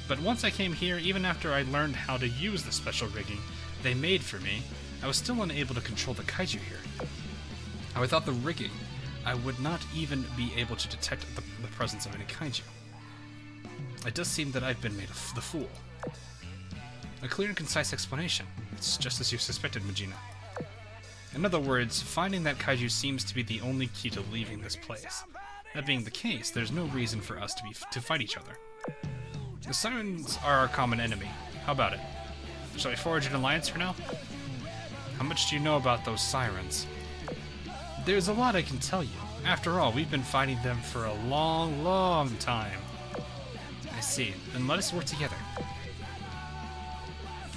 S1: But once I came here, even after I learned how to use the special rigging they made for me, I was still unable to control the kaiju here. Without the rigging, I would not even be able to detect the presence of any kaiju. It does seem that I've been made the fool. A clear and concise explanation. It's just as you suspected, Majina. In other words, finding that kaiju seems to be the only key to leaving this place. That being the case, there's no reason for us to fight each other. The Sirens are our common enemy. How about it? Shall we forge an alliance for now? How much do you know about those Sirens? There's a lot I can tell you. After all, we've been fighting them for a long, long time. I see. Then let us work together.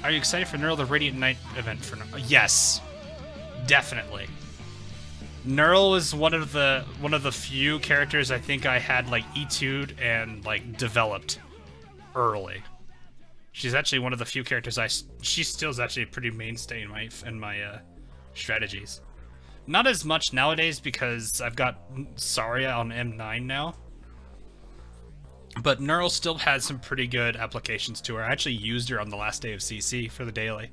S1: Are you excited for Neural the Radiant Knight event for now? Yes. Definitely. Neural is one of the few characters I think I had like E2'd and like developed early. She's actually one of the few characters she still is actually a pretty mainstay in my strategies. Not as much nowadays because I've got Saria on M9 now. But Neural still has some pretty good applications to her. I actually used her on the last day of CC for the daily.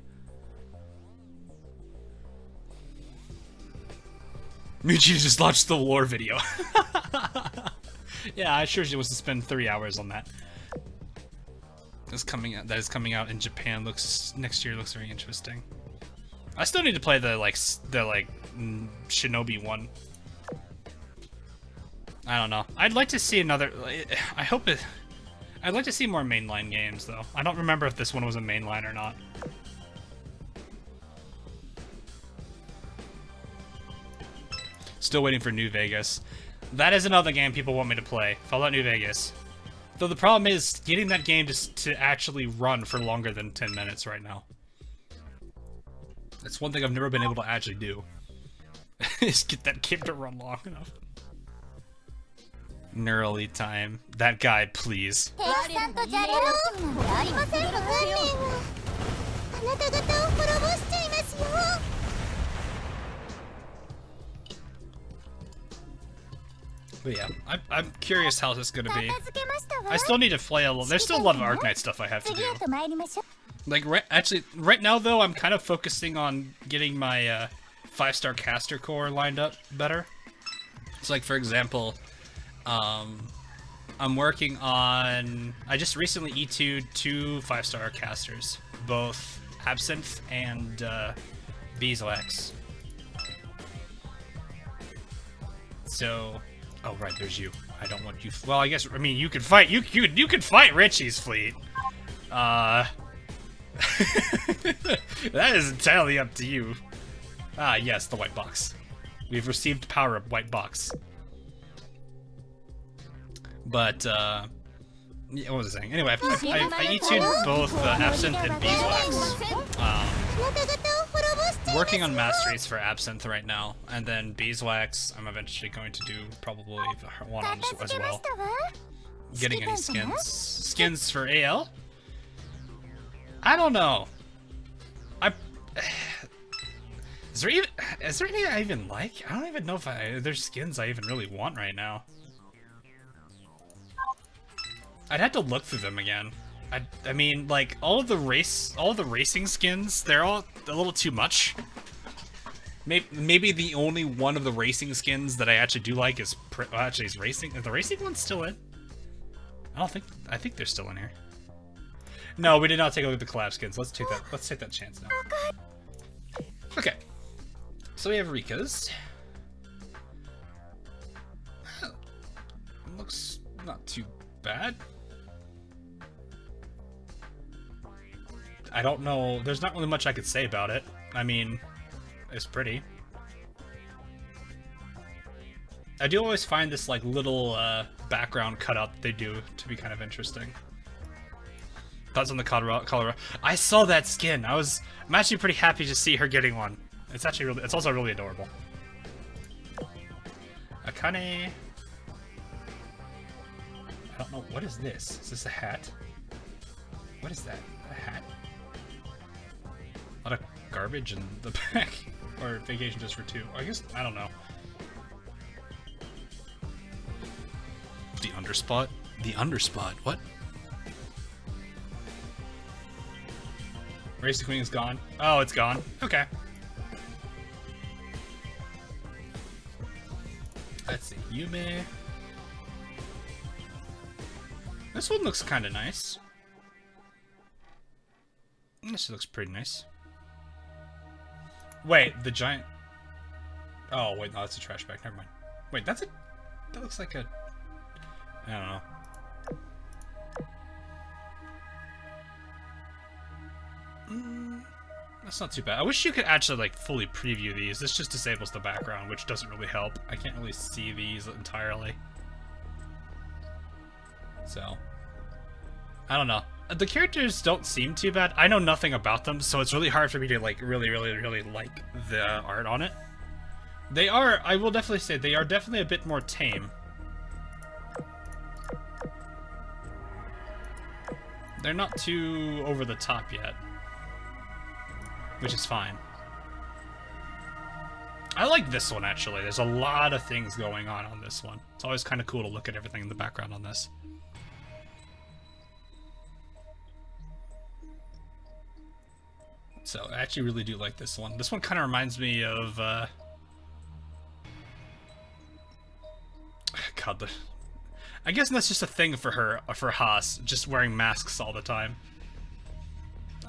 S1: Michi just launched the lore video. Yeah, I sure she wants to spend 3 hours on that. That is coming out in Japan. Next year looks very interesting. I still need to play the Shinobi one. I don't know. I'd like to see another. I'd like to see more mainline games though. I don't remember if this one was a mainline or not. Still waiting for New Vegas. That is another game people want me to play. Fallout New Vegas. Though the problem is getting that game to actually run for longer than 10 minutes right now. That's one thing I've never been able to actually do. Is get that game to run long enough. Neurally time. That guy, please. But yeah, I'm curious how this is gonna be. I still need to play a little. There's still a lot of Arknight stuff I have to do. Like, right now though, I'm kind of focusing on getting my 5-star caster core lined up better. It's like, for example, I'm working on. I just recently E2'd 2 5-star casters, both Absinthe and Beeswax. So. Oh right, there's you. I don't want you. Well, I guess you could fight. You could fight Richie's fleet. That is entirely up to you. Ah, yes, the white box. We've received power up white box. But yeah, what was I saying? Anyway, I E2'd both Absinthe and Beeswax. Working on masteries for Absinthe right now, and then Beeswax I'm eventually going to do probably one on as well. Getting any skins? Skins for AL? I don't know. Is there any I even like? I don't even know if there's skins I even really want right now. I'd have to look through them again. I mean, like, all of the racing skins, they're all a little too much. Maybe the only one of the racing skins that I actually do like is actually is racing. Is the racing one still in? I think they're still in here. No, we did not take a look at the collab skins. Let's take that chance now. Okay. So we have Rika's. Looks not too bad. I don't know. There's not really much I could say about it. I mean, it's pretty. I do always find this like little background cutout they do to be kind of interesting. Thoughts on the Colorado? I saw that skin. I'm actually pretty happy to see her getting one. It's actually really, it's also really adorable. Akane. I don't know, what is this? Is this a hat? What is that? A hat? A lot of garbage in the back. Or vacation just for two. I guess, I don't know. The underspot? The underspot, what? Race the Queen is gone. Oh, it's gone. Okay. Let's see. Yume. This one looks kind of nice. This looks pretty nice. Wait, the giant... Oh, wait, no, that's a trash bag. Never mind. Wait, that's a... That looks like a... I don't know. That's not too bad. I wish you could actually, like, fully preview these. This just disables the background, which doesn't really help. I can't really see these entirely. So... I don't know. The characters don't seem too bad. I know nothing about them, so it's really hard for me to, like, really like the art on it. They are, I will definitely say, they are definitely a bit more tame. They're not too over the top yet. Which is fine. I like this one, actually. There's a lot of things going on this one. It's always kind of cool to look at everything in the background on this. So, I actually really do like this one. This one kind of reminds me of, God, I guess that's just a thing for her, for Haas, just wearing masks all the time.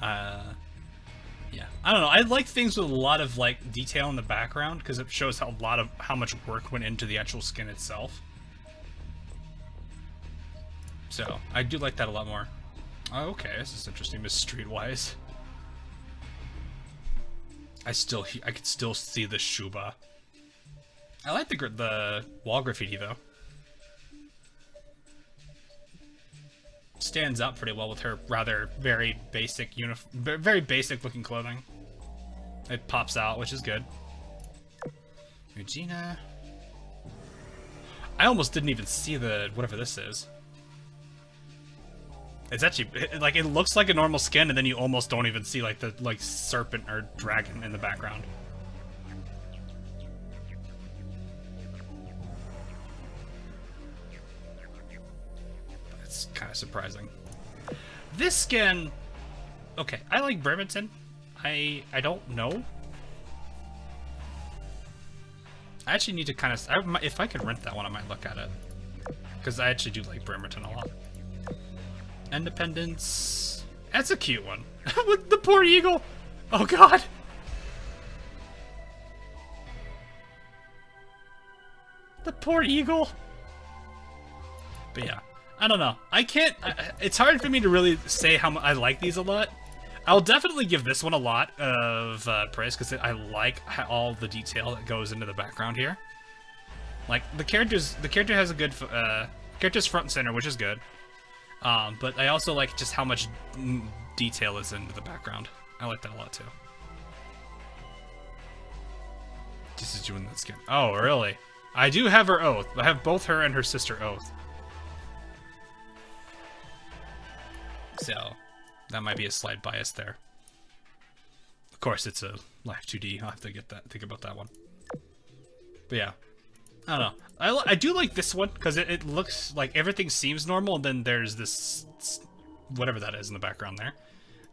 S1: Yeah. I don't know, I like things with a lot of, like, detail in the background, because it shows how much work went into the actual skin itself. So, I do like that a lot more. Oh, okay, this is interesting, Miss Streetwise. I could still see the Shuba. I like the wall graffiti though. Stands out pretty well with her rather very basic very basic looking clothing. It pops out, which is good. Regina. I almost didn't even see the whatever this is. It's actually, like, it looks like a normal skin, and then you almost don't even see, like, the, like, serpent or dragon in the background. That's kind of surprising. This skin... Okay, I like Bremerton. I don't know. I actually need to kind of... if I could rent that one, I might look at it. Because I actually do like Bremerton a lot. Independence. That's a cute one. With the poor eagle. Oh god. The poor eagle. But yeah, I don't know. I can't. It's hard for me to really say how much I like these a lot. I'll definitely give this one a lot of praise because I like all the detail that goes into the background here. Like the character has a good character's front and center, which is good. But I also like just how much detail is into the background. I like that a lot too. This is doing that skin. Oh, really? I do have her oath. I have both her and her sister oath. So, that might be a slight bias there. Of course, it's a Live 2D. I'll have to think about that one. But yeah. I don't know. I do like this one because it looks like everything seems normal, and then there's this whatever that is in the background there.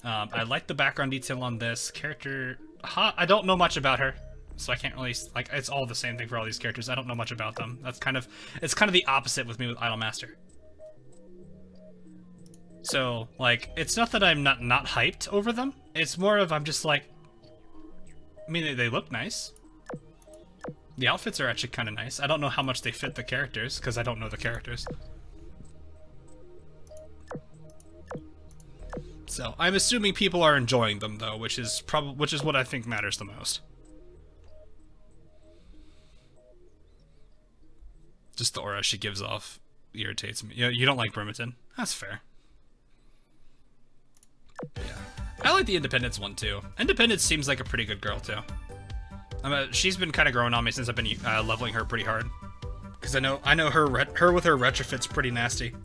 S1: I like the background detail on this character. I don't know much about her, so I can't really like. It's all the same thing for all these characters. I don't know much about them. It's kind of the opposite with me with Idolmaster. So like, it's not that I'm not hyped over them. It's more of I'm just like. I mean, they look nice. The outfits are actually kind of nice. I don't know how much they fit the characters, because I don't know the characters. So, I'm assuming people are enjoying them, though, which is what I think matters the most. Just the aura she gives off irritates me. You don't like Bremerton? That's fair.
S2: like the Independence one too. Independence seems like a pretty good girl too. She's been kind of growing on me since I've been leveling her pretty hard. Because I know her with her retrofit's pretty nasty.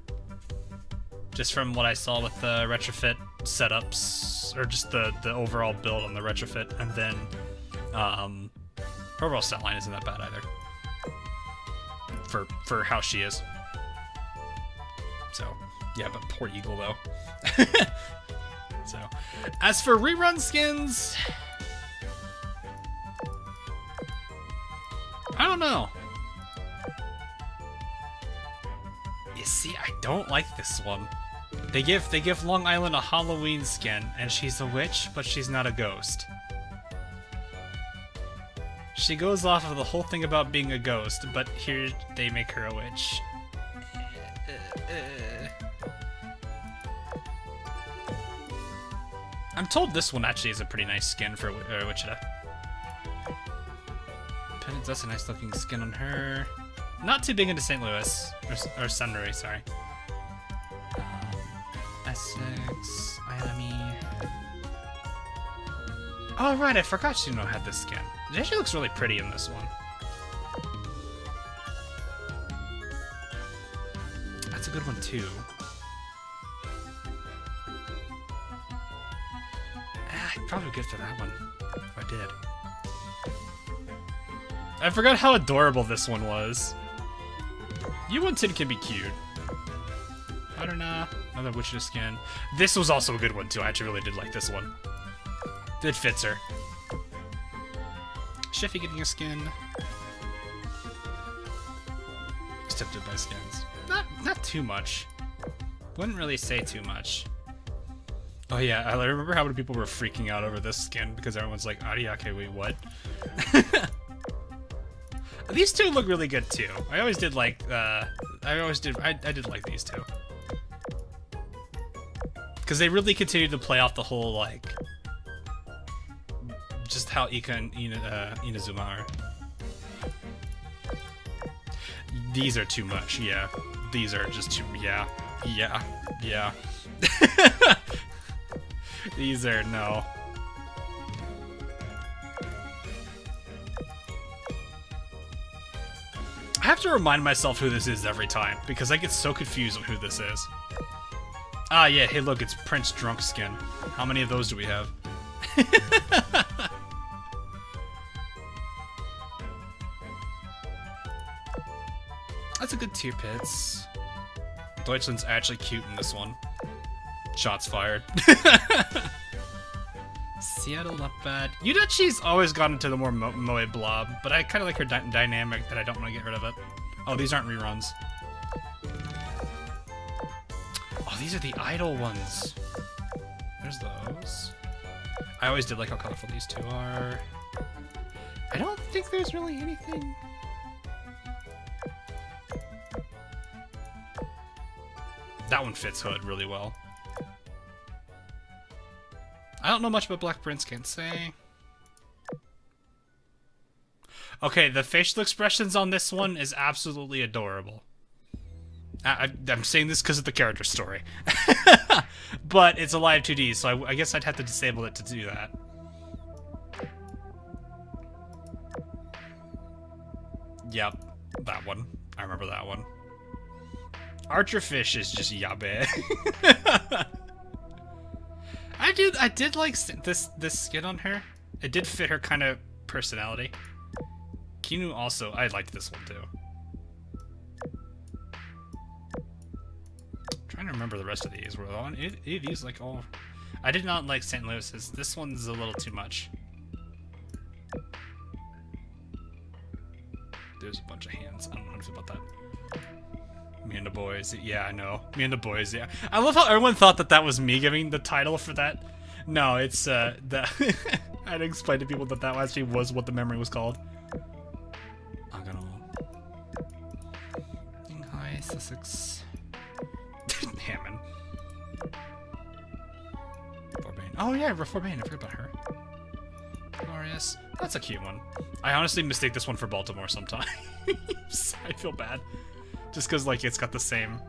S2: Just from what I saw with the retrofit setups, or just the overall build on the retrofit, and then her overall stat line isn't that bad either. For how she is. So yeah, but poor Eagle though. So as for rerun skins, I don't know. You see, I don't like this one. They give Long Island a Halloween skin, and she's a witch, but she's not a ghost. She goes off of the whole thing about being a ghost, but here they make her a witch. I'm told this one actually is a pretty nice skin for Wichita. That's a nice looking skin on her. Not too big into St. Louis, or Sunbury, sorry. Essex, Miami. Oh right, I forgot she had this skin. It actually looks really pretty in this one. That's a good one too. I'd probably go for that one, if I did. I forgot how adorable this one was. U110 can be cute. Butternut, another Wichita skin. This was also a good one too. I actually really did like this one. It fits her. Sheffy getting a skin. Just tempted by skins. Not too much. Wouldn't really say too much. Oh yeah, I remember how many people were freaking out over this skin because everyone's like, Ariake, wait, what? These two look really good too. I always did like, I did like these two. Because they really continued to play off the whole, like, just how Ika and Inazuma are. These are too much, yeah. These are just too, yeah. These are, no. I have to remind myself who this is every time, because I get so confused on who this is. Ah, yeah, hey look, it's Prince Drunk Skin. How many of those do we have? That's a good tier pits. Deutschland's actually cute in this one. Shots fired. Seattle, not bad. Yudachi's always gone into the more moe blob, but I kind of like her dynamic that I don't want to get rid of it. Oh, these aren't reruns. Oh, these are the idol ones. There's those. I always did like how colorful these two are. I don't think there's really anything. That one fits Hood really well. I don't know much about Black Prince, can't say. Okay, the facial expressions on this one is absolutely adorable. I'm saying this because of the character story. But it's a live 2D, so I guess I'd have to disable it to do that. Yep, that one. I remember that one. Archer Fish is just yabe. I did like this skin on her. It did fit her kind of personality. Kinu also, I liked this one too. I'm trying to remember the rest of these. Were on these like all? I did not like St. Louis's. This one's a little too much. There's a bunch of hands. I don't know anything about that. Me and the boys. Yeah, I know. Me and the boys. Yeah. I love how everyone thought that was me giving the title for that. No, it's I had to explain to people that actually was what the memory was called. I'm gonna. Hi, Sussex. Hammond. Forbane. Oh yeah, Forbane. I forgot about her. Glorious. That's a cute one. I honestly mistake this one for Baltimore sometimes. I feel bad. Just because, like, it's got the same,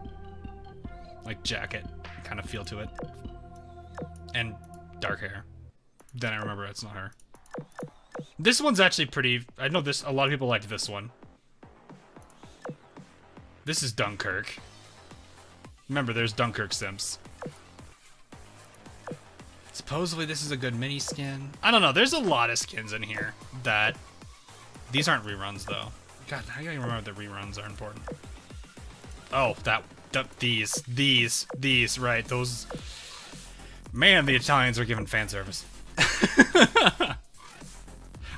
S2: like, jacket kind of feel to it. And dark hair. Then I remember it's not her. This one's actually pretty... I know this. A lot of people liked this one. This is Dunkirk. Remember, there's Dunkirk Sims. Supposedly this is a good mini skin. I don't know. There's a lot of skins in here that... These aren't reruns, though. God, I gotta remember that reruns are important. Oh, these, right. Those... Man, the Italians are giving fan service.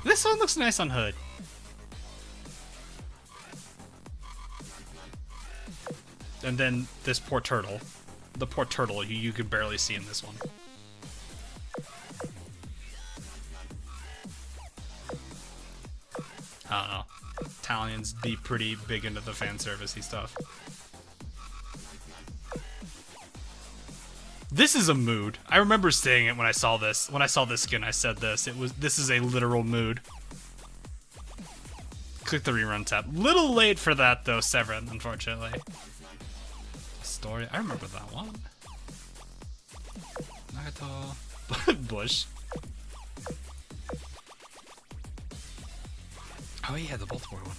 S2: This one looks nice on Hood. And then this poor turtle. The poor turtle you could barely see in this one. I don't know. Italians be pretty big into the fan servicey stuff. This is a mood. I remember saying it when I saw this. When I saw this skin, I said this. This is a literal mood. Click the rerun tab. Little late for that though, Severin, unfortunately. Story. I remember that one. Nagato. Bush. Oh yeah, the Baltimore one.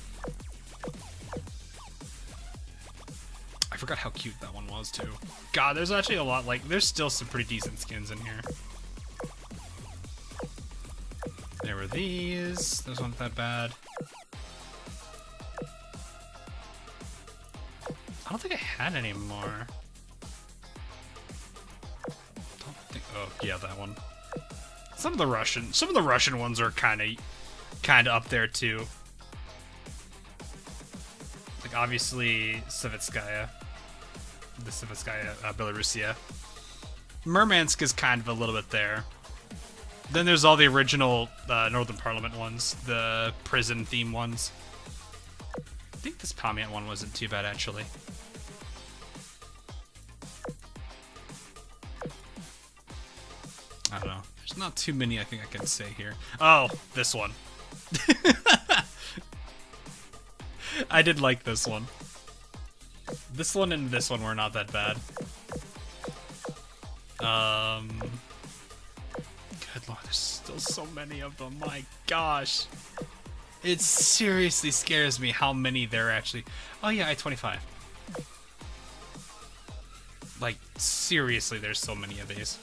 S2: I forgot how cute that one was too. God, there's actually a lot, like, there's still some pretty decent skins in here. There were these. Those weren't that bad. I don't think I had any more. Don't think. Oh yeah, that one. Some of the Russian ones are kind of up there too. Like obviously Savitskaya, the Savitskaya Belarusia. Murmansk is kind of a little bit there. Then there's all the original Northern Parliament ones, the prison theme ones. I think this Pamiat one wasn't too bad actually. I don't know. There's not too many I think I can say here. Oh, this one. I did like this one. This one and this one were not that bad. Good lord, there's still so many of them. My gosh. It seriously scares me how many there actually... Oh yeah, I-25. Like, seriously, there's so many of these.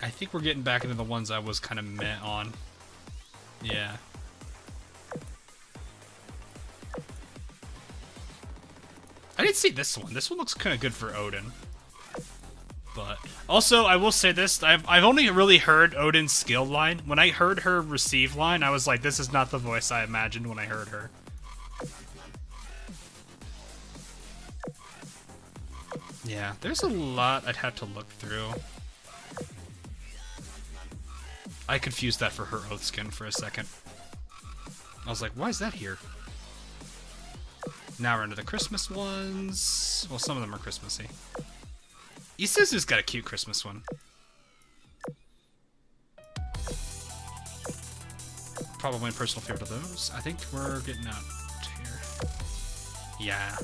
S2: I think we're getting back into the ones I was kind of meh on. Yeah. I didn't see this one. This one looks kind of good for Odin. But also, I will say this. I've only really heard Odin's skill line. When I heard her receive line, I was like, this is not the voice I imagined when I heard her. Yeah, there's a lot I'd have to look through. I confused that for her oath skin for a second. I was like, why is that here? Now we're into the Christmas ones. Well, some of them are Christmassy. Isuzu's got a cute Christmas one. Probably my personal favorite of those. I think we're getting out here. Yeah.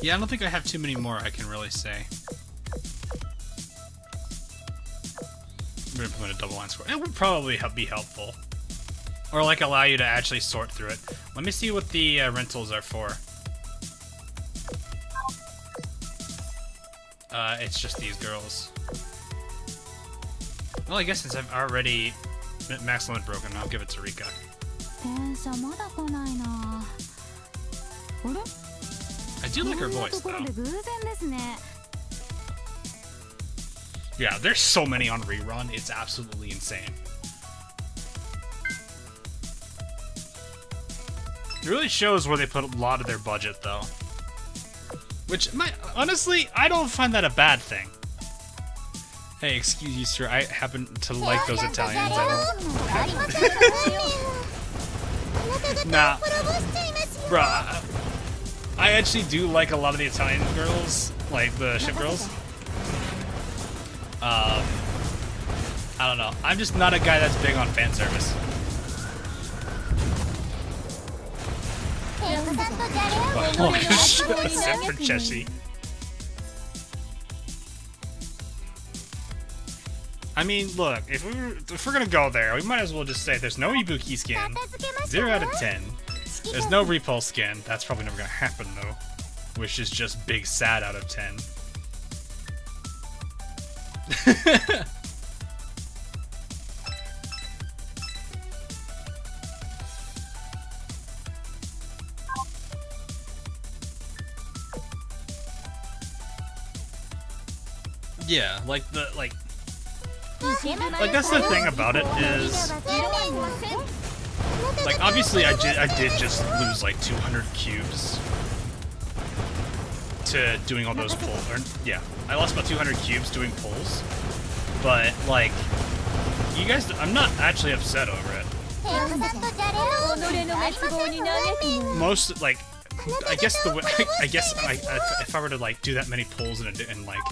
S2: Yeah, I don't think I have too many more I can really say. I'm gonna implement a double line score. It would probably be helpful. Or like allow you to actually sort through it. Let me see what the rentals are for. It's just these girls. Well, I guess since I've already max limit broken, I'll give it to Rika. I do like her voice, though. Yeah, there's so many on rerun, it's absolutely insane. It really shows where they put a lot of their budget, though. Which, honestly, I don't find that a bad thing. Hey, excuse you, sir, I happen to like those Italians. Nah. Bruh. I actually do like a lot of the Italian girls, like the ship girls.
S1: I don't know. I'm just not a guy that's big on fan service. Oh, except for Cheshi. I mean, look, if we're gonna go there, we might as well just say there's no Ibuki skin. 0 out of 10. There's no Repulse skin. That's probably never gonna happen though. Which is just big sad out of 10. Yeah, like that's the thing about it is, like, obviously I did just lose like 200 cubes to doing all those pulls. Or, yeah, I lost about 200 cubes doing pulls, but like, you guys, I'm not actually upset over it. Most, like, I guess if I were to like do that many pulls in like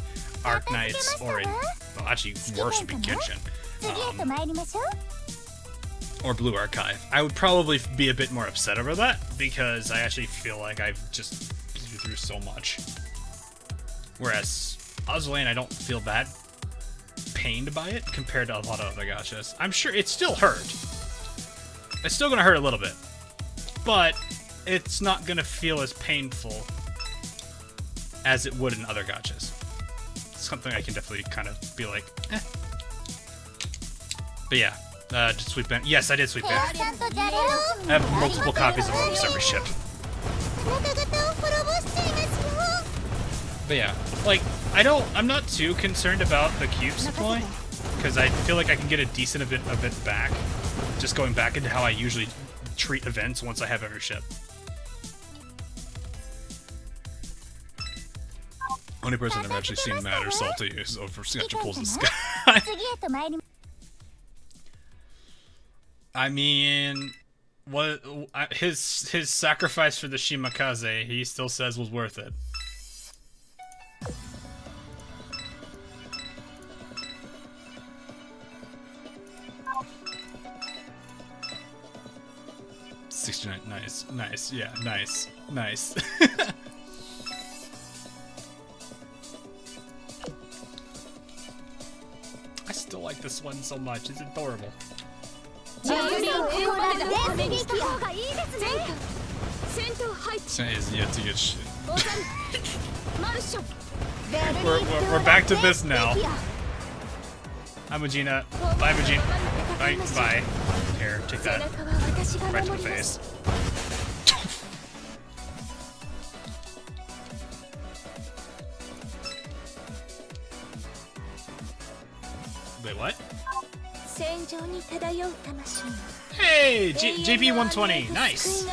S1: Arc Knights or in, well, actually worse would be Genshin, or Blue Archive, I would probably be a bit more upset over that because I actually feel like I've just blew through so much. Whereas Azur, I don't feel that pained by it compared to a lot of other gachas. I'm sure it still hurt. It's still gonna hurt a little bit, but it's not gonna feel as painful as it would in other gachas. Something I can definitely kind of be like, eh. But yeah, just sweep ban. Yes, I did sweep ban. I have multiple copies of almost every ship. But yeah, like, I'm not too concerned about the cube supply, because I feel like I can get a decent of it back, just going back into how I usually treat events once I have every ship. Only person I've actually seen mad or salty is over Gacha pulls in Sky. I mean, what his sacrifice for the Shimakaze, he still says was worth it. $69, nice, yeah, nice. I still like this one so much. It's adorable. Is yet to get shit. we're back to this now. Hi Magina. Bye Magina. Bye. Here, take that. Right to the face. Wait, what? Hey, JB 120, nice.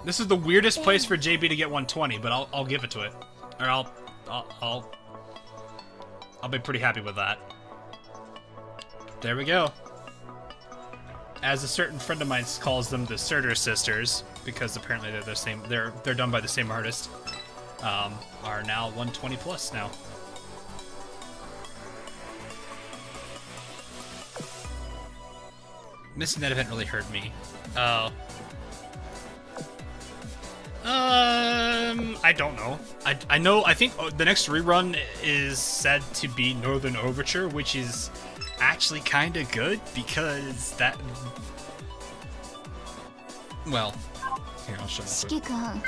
S1: This is the weirdest place for JB to get 120, but I'll give it to it, or I'll be pretty happy with that. There we go. As a certain friend of mine calls them, the Surtur sisters, because apparently they're the same. They're done by the same artist. Are now 120 plus now. Missing that event really hurt me. Oh. I don't know. I know. I think the next rerun is said to be Northern Overture, which is actually kind of good because that. Well, here I'll show you. Why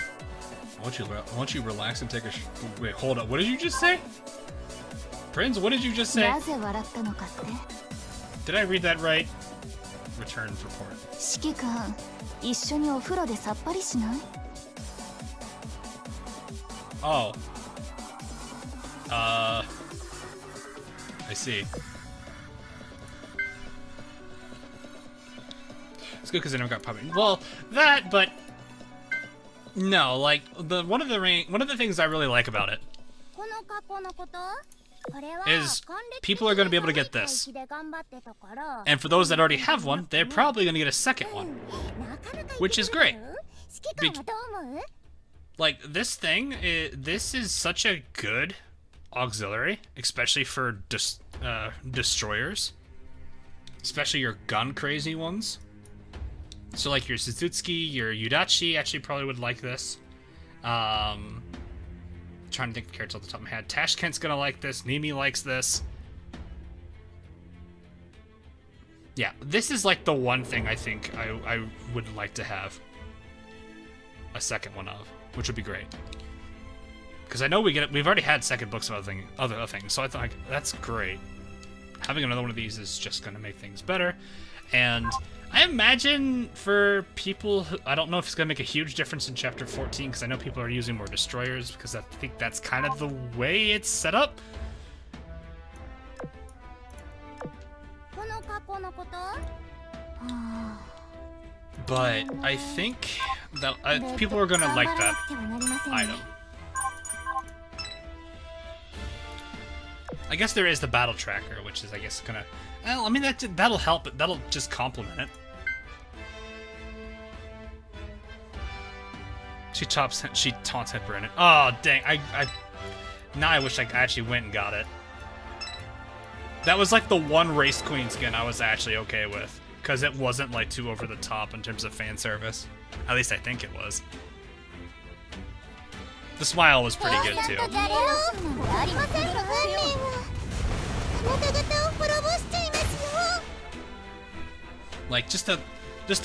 S1: don't you relax and take a? Wait, hold up. What did you just say? Prince, what did you just say? Did I read that right? Return report. Oh. I see. It's good because I never got puppet. Well, that, but no, like one of the things I really like about it is people are going to be able to get this, and for those that already have one, they're probably going to get a second one, which is great. Like this thing, this is such a good auxiliary, especially for just destroyers, especially your gun crazy ones. So like your Suzuki, your Yudachi actually probably would like this. Trying to think of characters off the top of my head. Tashkent's gonna like this. Nimi likes this. Yeah, this is like the one thing I think I would like to have a second one of, which would be great. Because I know we've already had second books of other things, so I thought that's great. Having another one of these is just going to make things better. And I imagine for people who, I don't know if it's going to make a huge difference in Chapter 14, because I know people are using more destroyers, because I think that's kind of the way it's set up. But I think that people are going to like that item. I guess there is the battle tracker, which is, I guess, gonna... Well, I mean, that'll help, but that'll just complement it. She taunts Hipper in it. Oh, dang, now I wish I actually went and got it. That was, like, the one Race Queen skin I was actually okay with. Because it wasn't, like, too over the top in terms of fan service. At least I think it was. The smile was pretty good, too. Like, just the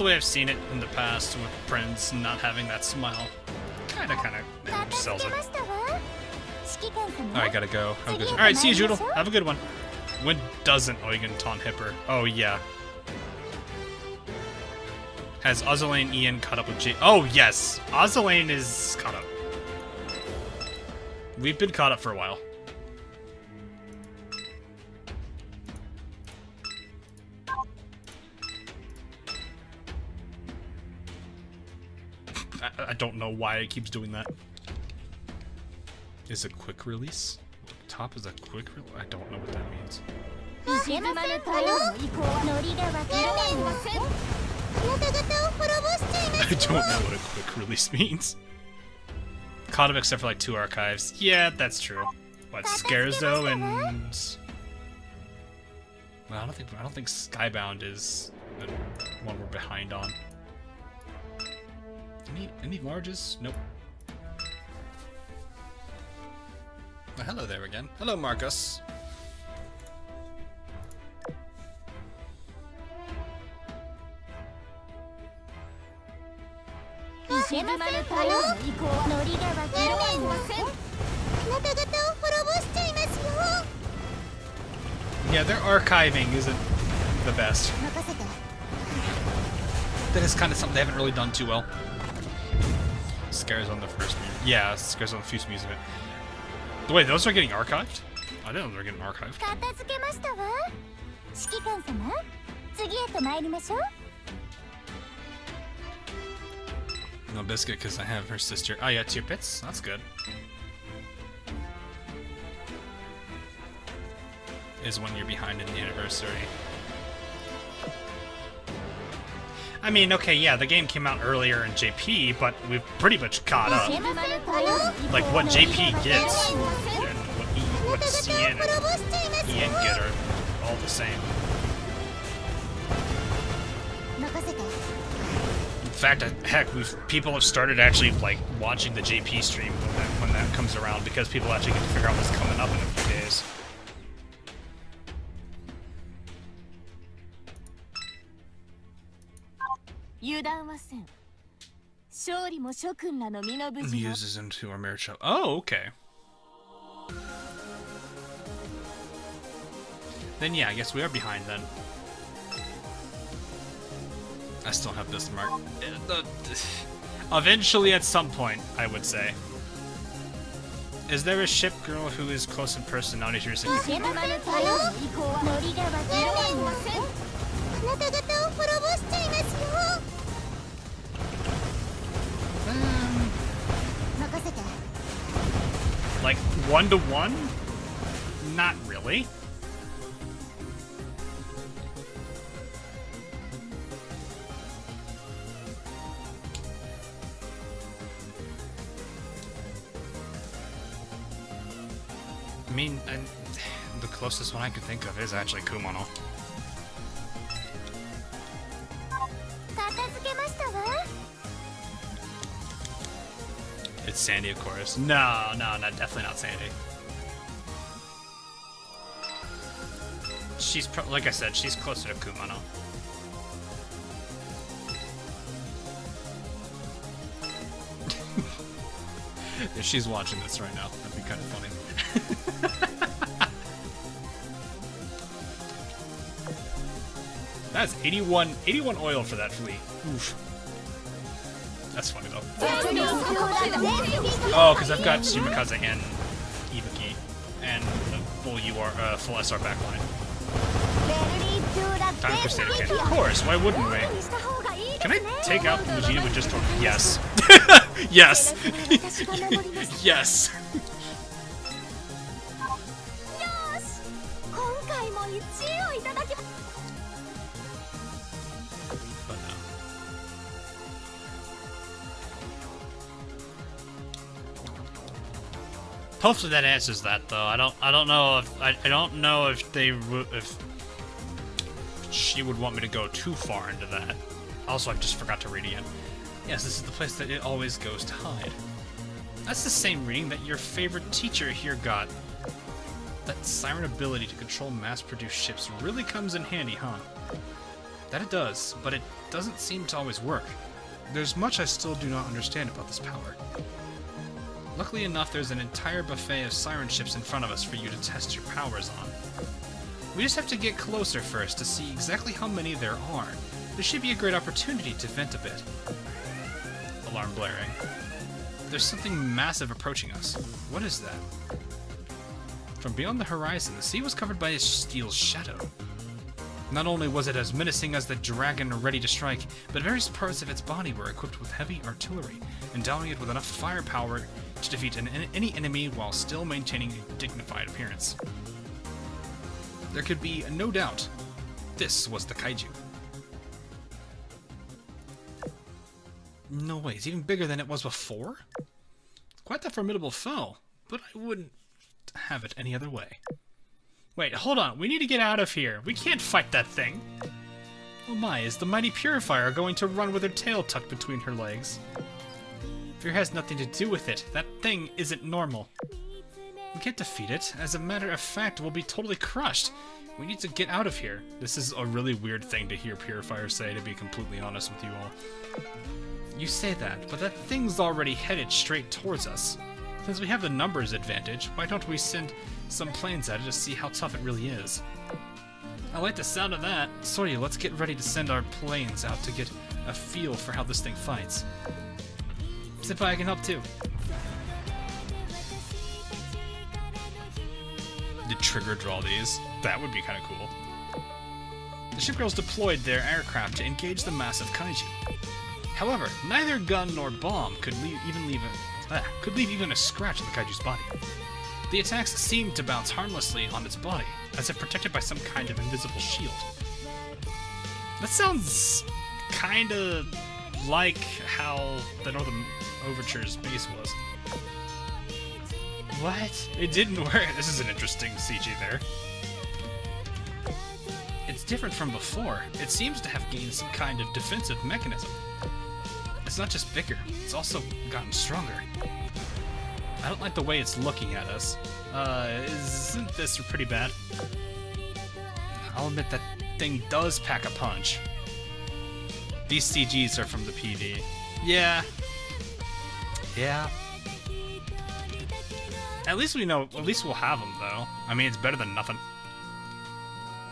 S1: way I've seen it in the past with Prince not having that smile. Kinda sells it. Alright, gotta go. Alright, see you, Joodle. Have a good one. When doesn't Eugen taunt Hipper? Oh, yeah. Has Azulane Ian caught up with J... Oh, yes! Azulane is caught up. We've been caught up for a while. I don't know why it keeps doing that. Is it quick release? Top is a quick release? I don't know what that means. I don't know what a quick release means. Caught up except for like 2 archives. Yeah, that's true. What, Scarezo and... Well, I don't think Skybound is the one we're behind on. Any larges? Nope. Well, hello there again. Hello, Marcus. Yeah, their archiving isn't the best. That is kind of something they haven't really done too well. Scares on the first muse. Yeah, Scares on the first muse of it. Wait, those are getting archived? I didn't know they were getting archived. No biscuit because I have her sister. Oh yeah, 2 bits. That's good. Is 1 year behind in the anniversary. I mean, okay, yeah, the game came out earlier in JP, but we've pretty much caught up. Like, what JP gets and what CN and EN get are all the same. In fact, heck, people have started actually, like, watching the JP stream when that comes around, because people actually get to figure out what's coming up in a few days. Muses into our marriage shop. Oh, okay. Then yeah, I guess we are behind then. I still have this mark. Eventually, at some point, I would say. Is there a ship girl who is close in personality to your significant other? Like 1-to-1? Not really. I mean, the closest one I could think of is actually Kumano.
S5: 片付けましたわ。
S1: It's Sandy, of course. No, definitely not Sandy. She's like I said, she's closer to Kumano. If she's watching this right now, that'd be kind of funny. That's 81 oil for that fleet. Oof. That's funny though. Oh, because I've got Shimakaze and Ibuki and the full SR backline. Time Crusader cannon. Of course, why wouldn't we? Can I take out Vegeta with just yes. Yes. Yes.
S5: 今回も1位をいただきま
S1: But no. Hopefully that answers that, though. I don't know if if she would want me to go too far into that. Also, I just forgot to read again. Yes, this is the place that it always goes to hide. That's the same reading that your favorite teacher here got. That siren ability to control mass-produced ships really comes in handy, huh? That it does, but it doesn't seem to always work. There's much I still do not understand about this power. Luckily enough, there's an entire buffet of siren ships in front of us for you to test your powers on. We just have to get closer first to see exactly how many there are. This should be a great opportunity to vent a bit. Alarm blaring. There's something massive approaching us. What is that? From beyond the horizon, the sea was covered by a steel shadow. Not only was it as menacing as the dragon ready to strike, but various parts of its body were equipped with heavy artillery, endowing it with enough firepower to defeat any enemy while still maintaining a dignified appearance. There could be no doubt this was the kaiju. No way, it's even bigger than it was before? Quite the formidable foe, but I wouldn't have it any other way. Wait, hold on, we need to get out of here. We can't fight that thing. Oh my, is the mighty purifier going to run with her tail tucked between her legs? Fear has nothing to do with it. That thing isn't normal. We can't defeat it. As a matter of fact, we'll be totally crushed. We need to get out of here. This is a really weird thing to hear Purifier say, to be completely honest with you all. You say that, but that thing's already headed straight towards us. Since we have the numbers advantage, why don't we send some planes at it to see how tough it really is? I like the sound of that. Sorry, let's get ready to send our planes out to get a feel for how this thing fights. Senpai, I can help too. Did Trigger draw these? That would be kind of cool. The shipgirls deployed their aircraft to engage the massive kaiju. However, neither gun nor bomb could leave even a scratch on the kaiju's body. The attacks seemed to bounce harmlessly on its body, as if protected by some kind of invisible shield. That sounds kinda like how the Northern Overture's base was. What? It didn't work. This is an interesting CG there. It's different from before. It seems to have gained some kind of defensive mechanism. It's not just bigger, it's also gotten stronger. I don't like the way it's looking at us. Isn't this pretty bad? I'll admit that thing does pack a punch. These CGs are from the PD. Yeah. Yeah. At least we know, at least we'll have them, though. I mean, it's better than nothing.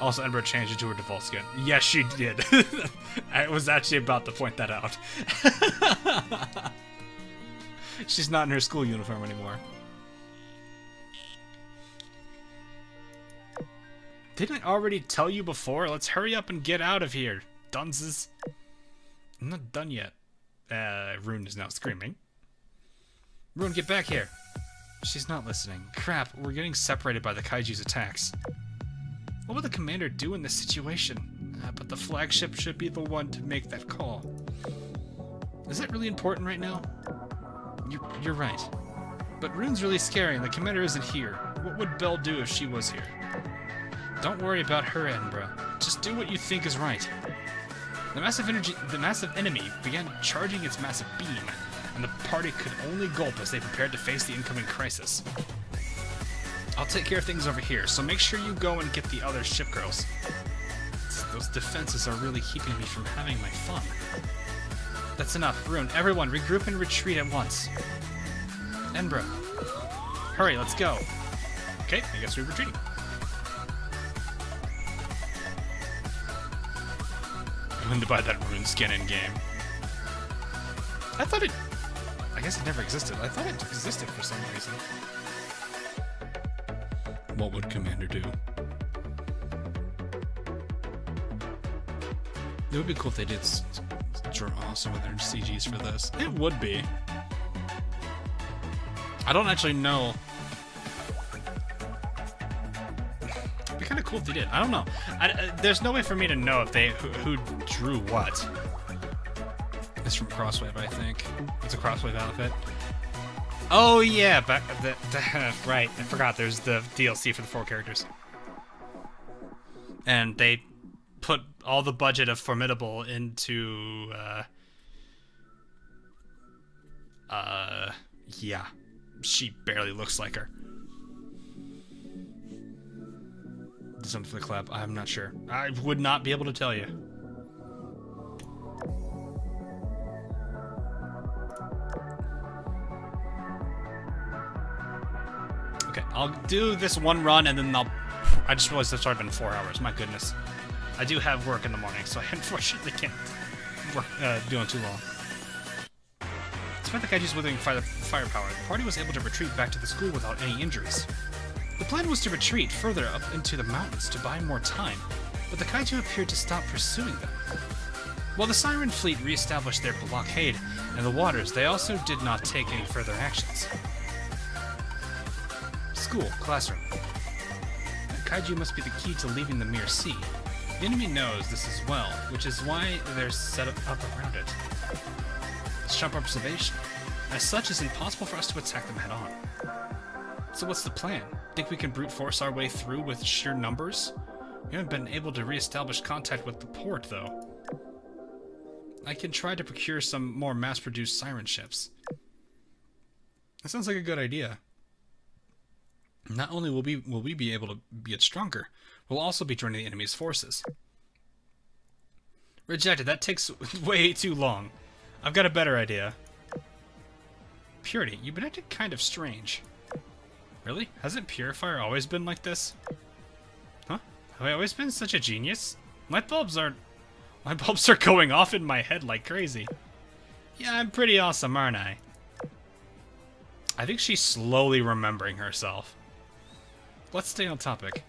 S1: Also, Ember changed into her default skin. Yes, she did. I was actually about to point that out. She's not in her school uniform anymore. Didn't I already tell you before? Let's hurry up and get out of here, dunces. I'm not done yet. Rune is now screaming. Rune, get back here. She's not listening. Crap, we're getting separated by the kaiju's attacks. What would the commander do in this situation? But the flagship should be the one to make that call. Is that really important right now? You're right. But Rune's really scary and the commander isn't here. What would Belle do if she was here?
S2: Don't worry about her, Edinburgh. Just do what you think is right. The massive enemy began charging its massive beam, and the party could only gulp as they prepared to face the incoming crisis. I'll take care of things over here, so make sure you go and get the other ship girls. Those defenses are really keeping me from having my fun. That's enough. Rune, everyone, regroup and retreat at once. Edinburgh, hurry, let's go. Okay, I guess we're retreating. I'm going to buy that Rune skin in-game. I guess it never existed. I thought it existed for some reason. What would Commander do? It would be cool if they did draw some of their CGs for this. It would be. I don't actually know. It'd be kind of cool if they did. I don't know. There's no way for me to know if they who drew what. It's from Crosswave, I think. It's a Crosswave outfit. Oh yeah, right. I forgot. There's the DLC for the 4 characters, and they put all the budget of Formidable into yeah, she barely looks like her. Did something for the collab? I'm not sure. I would not be able to tell you. Okay, I'll do this one run and then I just realized it's already been 4 hours. My goodness. I do have work in the morning, so I unfortunately can't work doing too long. Despite the Kaiju's withering firepower, the party was able to retreat back to the school without any injuries. The plan was to retreat further up into the mountains to buy more time, but the Kaiju appeared to stop pursuing them. While the Siren fleet re-established their blockade in the waters, they also did not take any further actions. School, classroom. The Kaiju must be the key to leaving the Mere Sea. The enemy knows this as well, which is why they're set up around it. It's sharp observation. As such, it's impossible for us to attack them head-on. So what's the plan? Think we can brute force our way through with sheer numbers? We haven't been able to re-establish contact with the port, though. I can try to procure some more mass-produced siren ships. That sounds like a good idea. Not only will we be able to get stronger, we'll also be joining the enemy's forces. Rejected. That takes way too long. I've got a better idea. Purity, you've been acting kind of strange. Really? Hasn't Purifier always been like this? Huh? Have I always been such a genius? Light bulbs are going off in my head like crazy. Yeah, I'm pretty awesome, aren't I? I think she's slowly remembering herself. Let's stay on topic.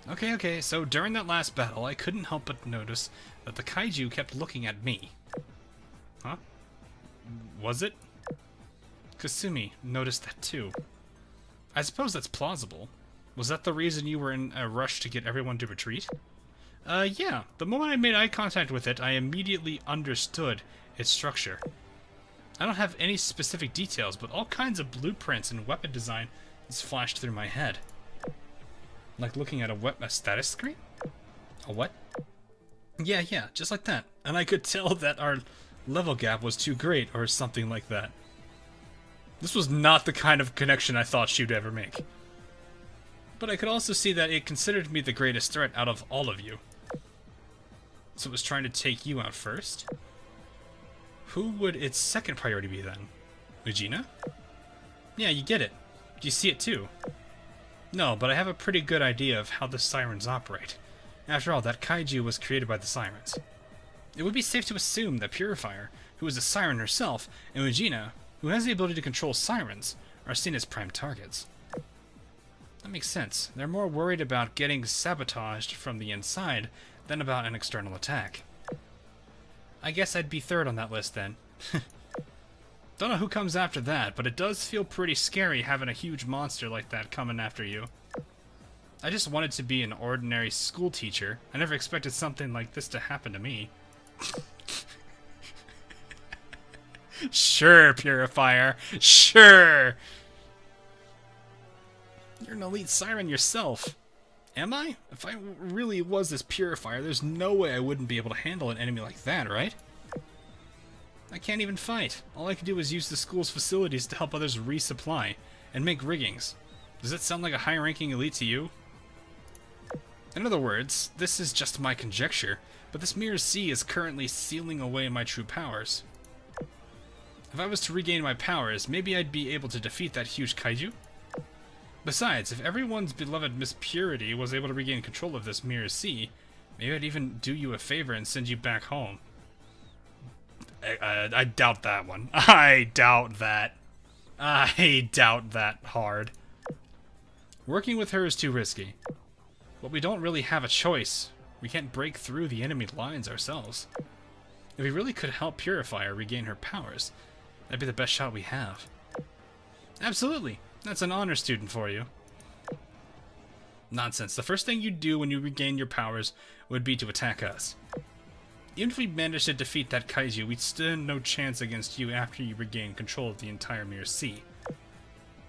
S2: Okay, so during that last battle, I couldn't help but notice that the Kaiju kept looking at me. Huh? Was it? Kasumi noticed that too. I suppose that's plausible. Was that the reason you were in a rush to get everyone to retreat? Yeah. The moment I made eye contact with it, I immediately understood its structure. I don't have any specific details, but all kinds of blueprints and weapon design has flashed through my head. Like looking at a status screen? A what? Yeah, just like that. And I could tell that our level gap was too great, or something like that. This was not the kind of connection I thought she'd ever make. But I could also see that it considered me the greatest threat out of all of you. So it was trying to take you out first? Who would its second priority be then? Regina? Yeah, you get it. Do you see it too? No, but I have a pretty good idea of how the sirens operate. After all, that kaiju was created by the sirens. It would be safe to assume that Purifier, who is a siren herself, and Regina, who has the ability to control sirens, are seen as prime targets. That makes sense. They're more worried about getting sabotaged from the inside than about an external attack. I guess I'd be third on that list then. Don't know who comes after that, but it does feel pretty scary having a huge monster like that coming after you. I just wanted to be an ordinary school teacher. I never expected something like this to happen to me. Sure, Purifier. Sure. You're an elite siren yourself. Am I? If I really was this purifier, there's no way I wouldn't be able to handle an enemy like that, right? I can't even fight. All I can do is use the school's facilities to help others resupply and make riggings. Does that sound like a high-ranking elite to you? In other words, this is just my conjecture, but this Mirror Sea is currently sealing away my true powers. If I was to regain my powers, maybe I'd be able to defeat that huge kaiju? Besides, if everyone's beloved Miss Purity was able to regain control of this Mirror Sea, maybe I'd even do you a favor and send you back home. I doubt that one. I doubt that. I doubt that hard. Working with her is too risky. But we don't really have a choice. We can't break through the enemy lines ourselves. If we really could help Purifier regain her powers, that'd be the best shot we have. Absolutely. That's an honor student for you. Nonsense. The first thing you'd do when you regain your powers would be to attack us. Even if we managed to defeat that kaiju, we'd still have no chance against you after you regain control of the entire Mirror Sea.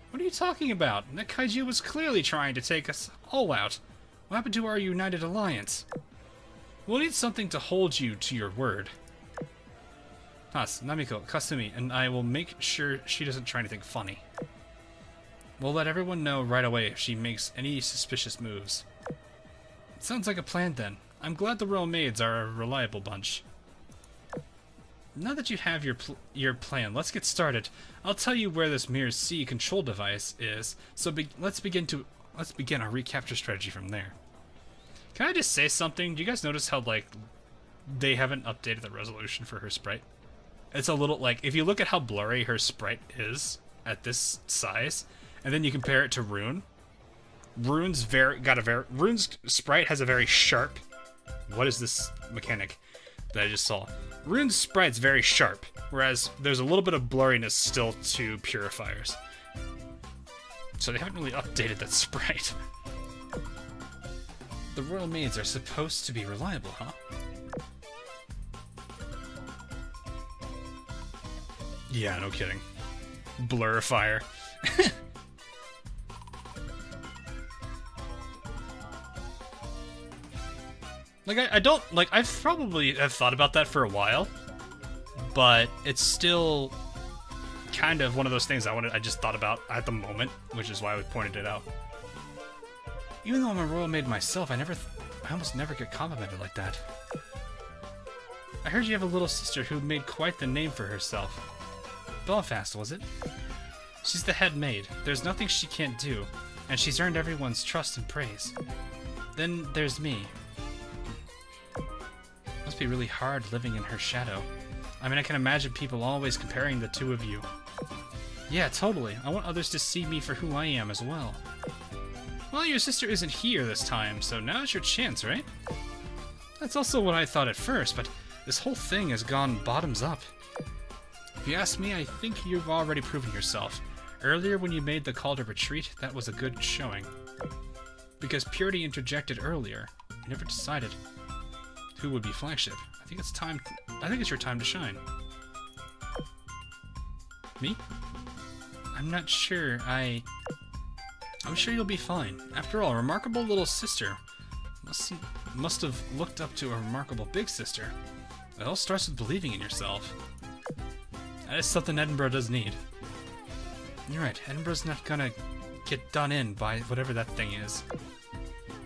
S2: What are you talking about? That kaiju was clearly trying to take us all out. What happened to our united alliance? We'll need something to hold you to your word. Has, Namiko, Kasumi, and I will make sure she doesn't try anything funny. We'll let everyone know right away if she makes any suspicious moves. Sounds like a plan then. I'm glad the Royal Maids are a reliable bunch. Now that you have your plan, let's get started. I'll tell you where this Mirror Sea control device is, so let's begin our recapture strategy from there. Can I just say something? Do you guys notice how, like, they haven't updated the resolution for her sprite? It's a little, like, if you look at how blurry her sprite is at this size, and then you compare it to Rune, Rune's sprite has a very sharp... What is this mechanic that I just saw? Rune's sprite's very sharp, whereas there's a little bit of blurriness still to Purifiers. So they haven't really updated that sprite. The Royal Maids are supposed to be reliable, huh? Yeah, no kidding. Blurifier. Like, I don't, like, I've probably have thought about that for a while, but it's still kind of one of those things I just thought about at the moment, which is why I pointed it out. Even though I'm a Royal Maid myself, I almost never get complimented like that. I heard you have a little sister who made quite the name for herself. Belfast, was it? She's the head maid. There's nothing she can't do, and she's earned everyone's trust and praise. Then there's me. Must be really hard living in her shadow. I mean, I can imagine people always comparing the two of you. Yeah, totally. I want others to see me for who I am as well. Well, your sister isn't here this time, so now's your chance, right? That's also what I thought at first, but this whole thing has gone bottoms up. If you ask me, I think you've already proven yourself. Earlier when you made the call to retreat, that was a good showing. Because Purity interjected earlier, you never decided who would be flagship. I think it's your time to shine. Me? I'm not sure. I'm sure you'll be fine. After all, a remarkable little sister must have looked up to a remarkable big sister. It all starts with believing in yourself. That is something Edinburgh does need. You're right, Edinburgh's not gonna get done in by whatever that thing is.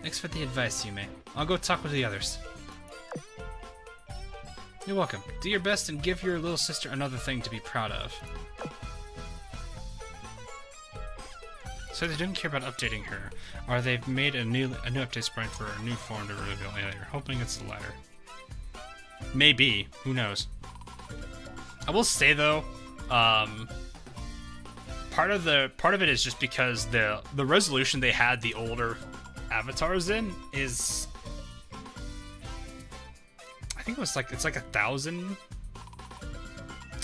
S2: Thanks for the advice, Yume. I'll go talk with the others. You're welcome. Do your best and give your little sister another thing to be proud of. So they didn't care about updating her, or they've made a new update sprite for a new form to reveal later. Hoping it's the latter. Maybe. Who knows? I will say though, part of it is just because the resolution they had the older avatars in is, I think it's like 1,000. I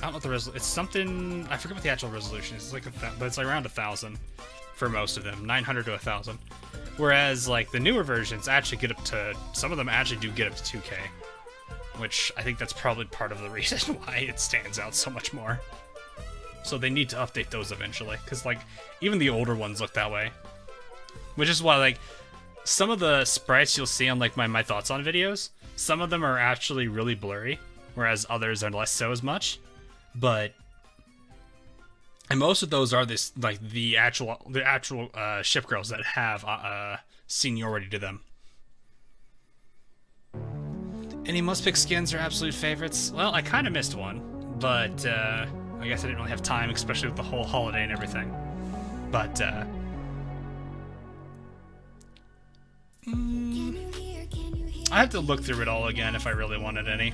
S2: don't know what the resolution. It's something, I forget what the actual resolution is. It's like but it's like around 1,000 for most of them, 900 to 1,000. Whereas like the newer versions actually get up to, some of them actually do get up to 2K, which I think that's probably part of the reason why it stands out so much more. So they need to update those eventually, because like even the older ones look that way, which is why like
S1: some of the sprites you'll see on like my thoughts on videos, some of them are actually really blurry, whereas others are less so as much. But and most of those are this like the actual ship girls that have seniority to them. Any must-pick skins are absolute favorites? Well, I kind of missed one, but I guess I didn't really have time, especially with the whole holiday and everything. But I have to look through it all again if I really wanted any.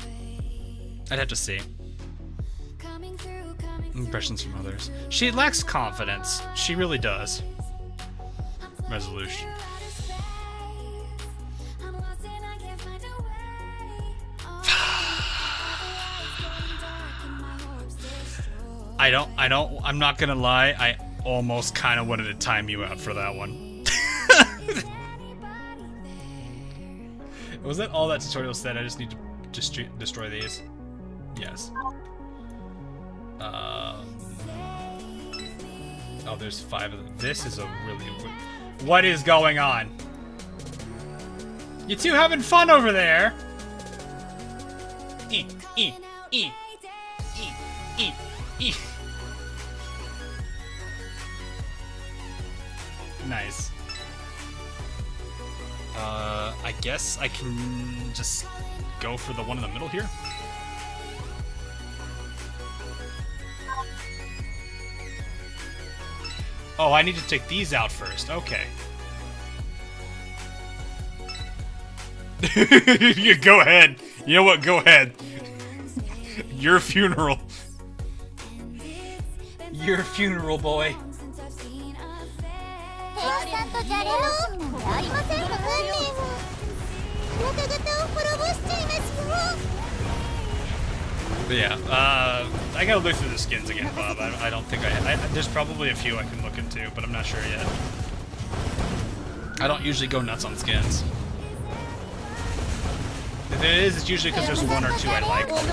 S1: I'd have to see. Impressions from others. She lacks confidence. She really does. Resolution. I'm not gonna lie, I almost kind of wanted to time you out for that one. Was that all that tutorial said? I just need to destroy these. Yes. Oh, there's 5 of them. This is a really... What is going on? You two having fun over there? Nice. I guess I can just go for the one in the middle here. Oh, I need to take these out first. Okay. You go ahead. You know what? Go ahead. Your funeral. Your funeral, boy. But yeah, I gotta look through the skins again, Bob. I don't think there's probably a few I can look into, but I'm not sure yet. I don't usually go nuts on skins. If it is, it's usually because there's 1 or 2 I like a lot.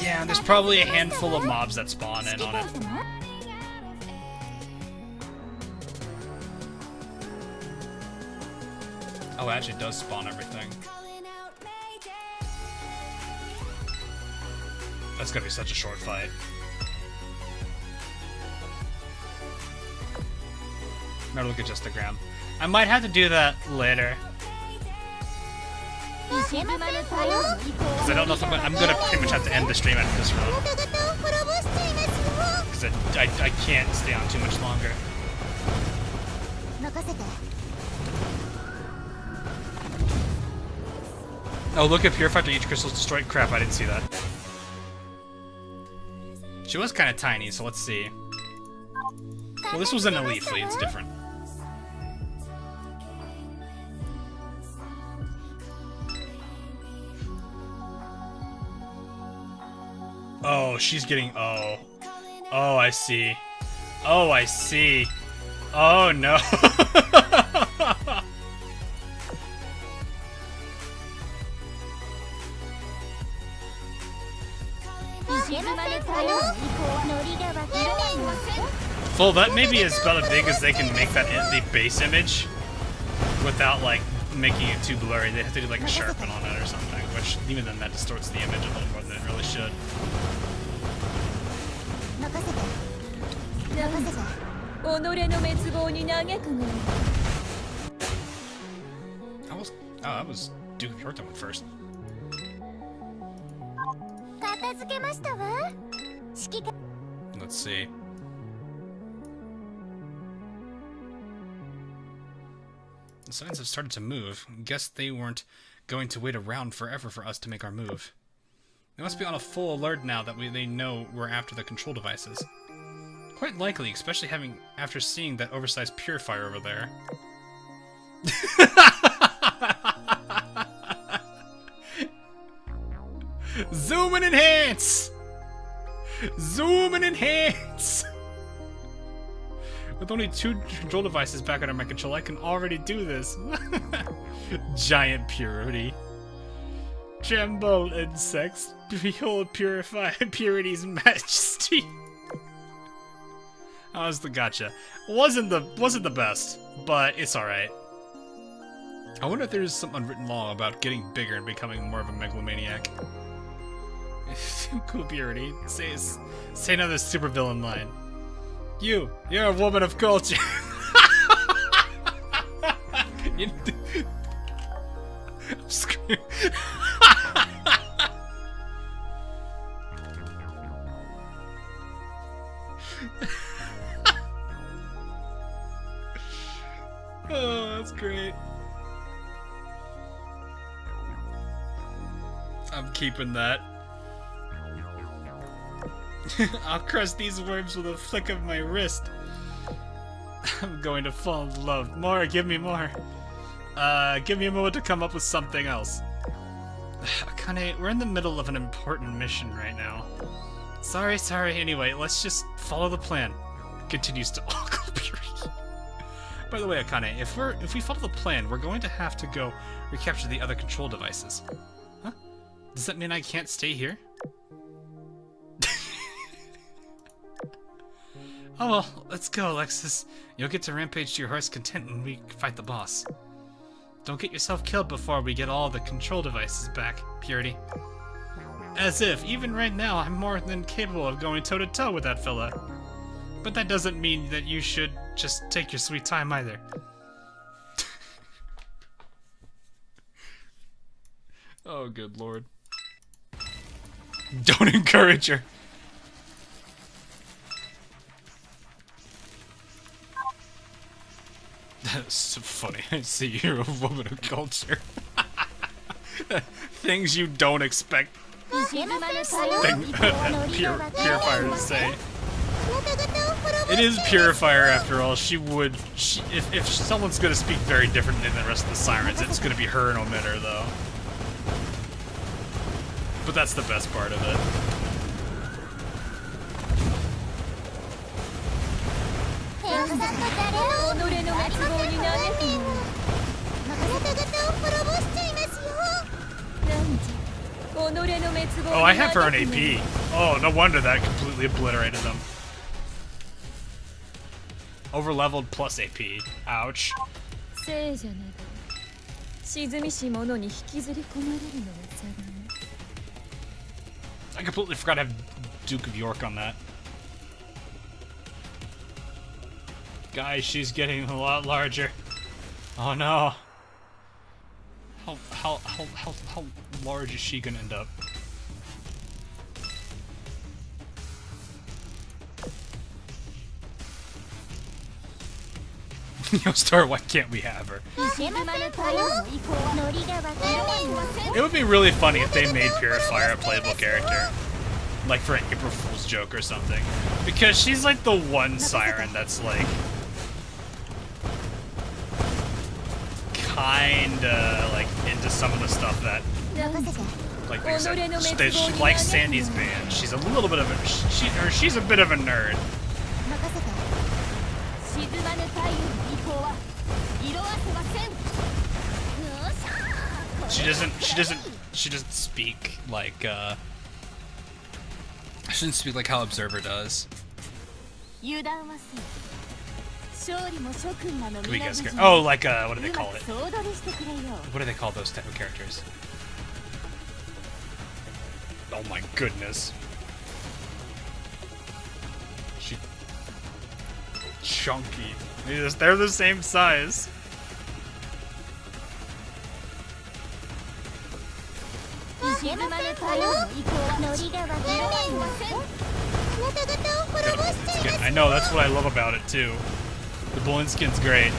S1: Yeah, there's probably a handful of mobs that spawn in on it. Oh, it actually does spawn everything. That's gonna be such a short fight. Never look at just the gram. I might have to do that later. Because I don't know if I'm gonna pretty much have to end the stream after this run. Because I can't stay on too much longer. Oh, look at Purify after each crystal's destroyed. Crap, I didn't see that. She was kind of tiny, so let's see. Well, this was an elite fleet, it's different. Oh, she's getting... Oh. Oh, I see. Oh, I see. Oh, no. Full, that maybe is about as big as they can make that the base image without, like, making it too blurry. They have to do, like, a sharpen on it or something, which, even then, that distorts the image a little more than it really should. I was doing short one first. Let's see. The signs have started to move. Guess they weren't going to wait around forever for us to make our move. They must be on a full alert now that they know we're after the control devices. Quite likely, especially after seeing that oversized purifier over there. Zoom and enhance! Zoom and enhance! With only 2 control devices back under my control, I can already do this. Giant purity. Tremble, insects. Behold, purify purity's majesty. How's the gacha? Wasn't the best, but it's alright. I wonder if there's some unwritten law about getting bigger and becoming more of a megalomaniac. Cool purity. Say another supervillain line. You're a woman of culture. I'm screwed. Oh, that's great. I'm keeping that. I'll crush these worms with a flick of my wrist. I'm going to fall in love. More, give me more. Give me a moment to come up with something else. Akane, we're in the middle of an important mission right now. Sorry. Anyway, let's just follow the plan. Continues to ogle purity. By the way, Akane, if we follow the plan, we're going to have to go recapture the other control devices. Huh? Does that mean I can't stay here? Oh well, let's go, Alexis. You'll get to rampage to your heart's content when we fight the boss. Don't get yourself killed before we get all the control devices back, Purity. As if, even right now, I'm more than capable of going toe-to-toe with that fella. But that doesn't mean that you should just take your sweet time either. Oh, good lord. Don't encourage her. That's so funny. I see you're a woman of culture. Things you don't expect Purifier to say. It is Purifier after all. If someone's gonna speak very differently than the rest of the sirens, it's gonna be her and Omitter though. But that's the best part of it. Oh, I have her on AP. Oh, no wonder that completely obliterated them. Overleveled plus AP. Ouch. I completely forgot to have Duke of York on that. Guys, she's getting a lot larger. Oh no. How large is she gonna end up? Yo, Star, why can't we have her? It would be really funny if they made Purifier a playable character. Like for an April Fool's joke or something. Because she's like the one siren that's like... kinda like into some of the stuff that... Like they said, she likes Sandy's band. She's a little bit of a... she's a bit of a nerd. She doesn't speak like, she doesn't speak like how Observer does. We get scared. Oh, like, what do they call it? What do they call those type of characters? Oh my goodness. Chunky. They're the same size. I know, that's what I love about it too. The balloon skin's great.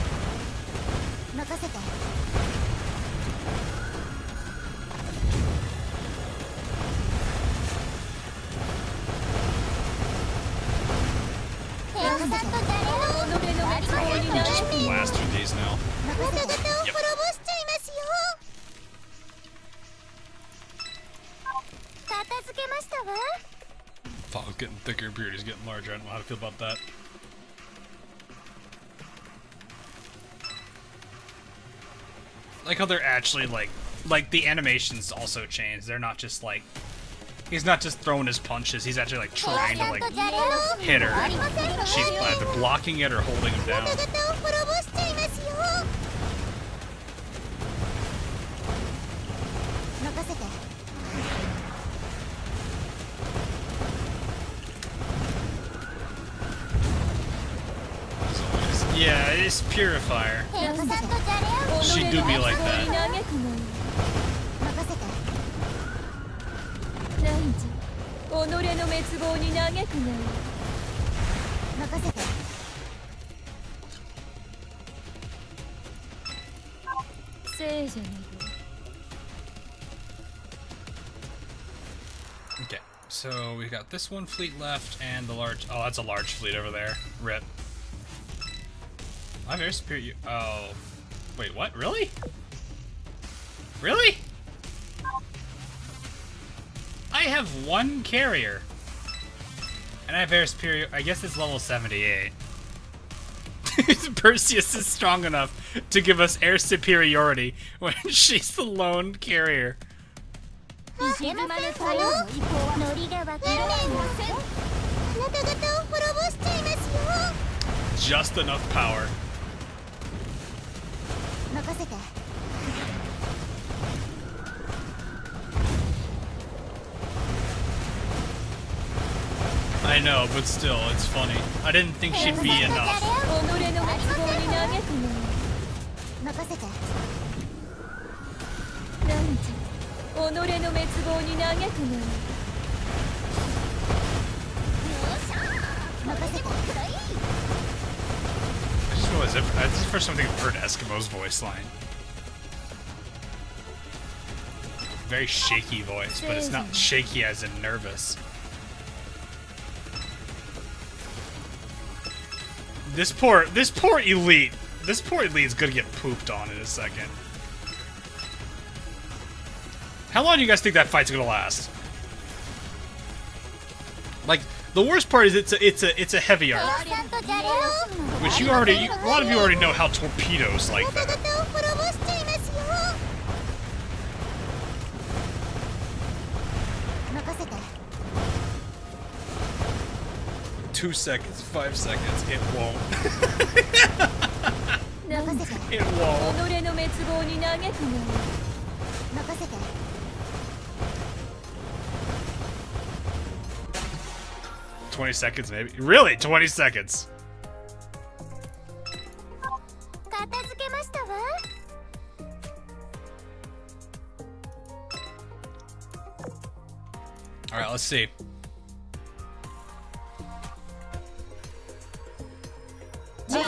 S1: We just blast through these now. Yep. Follow's getting thicker, Beardy's getting larger. I don't know how to feel about that. Like how they're actually like the animations also change. They're not just like
S2: He's not just throwing his punches, he's actually like trying to like hit her. She's either blocking it or holding him down. Yeah, it's Purifier. She do me like that. Okay, so we got this one fleet left and the large. Oh, that's a large fleet over there. Rip. I'm very superior. Oh, wait, what? Really? Really? I have one carrier, and I have air superior. I guess it's level 78. Perseus is strong enough to give us air superiority when she's the lone carrier. Just enough power. I know, but still, it's funny. I didn't think she'd be enough. I just realized this is the first time I think I've heard Eskimo's voice line. Very shaky voice, but it's not shaky as in nervous. This poor elite is gonna get pooped on in a second. How long do you guys think that fight's gonna last? Like, the worst part is it's a heavy arc, which a lot of you already know how torpedoes like that. 2 seconds, 5 seconds, it won't. It won't. 20 seconds, maybe. Really? 20 seconds. Alright, let's see. Oh,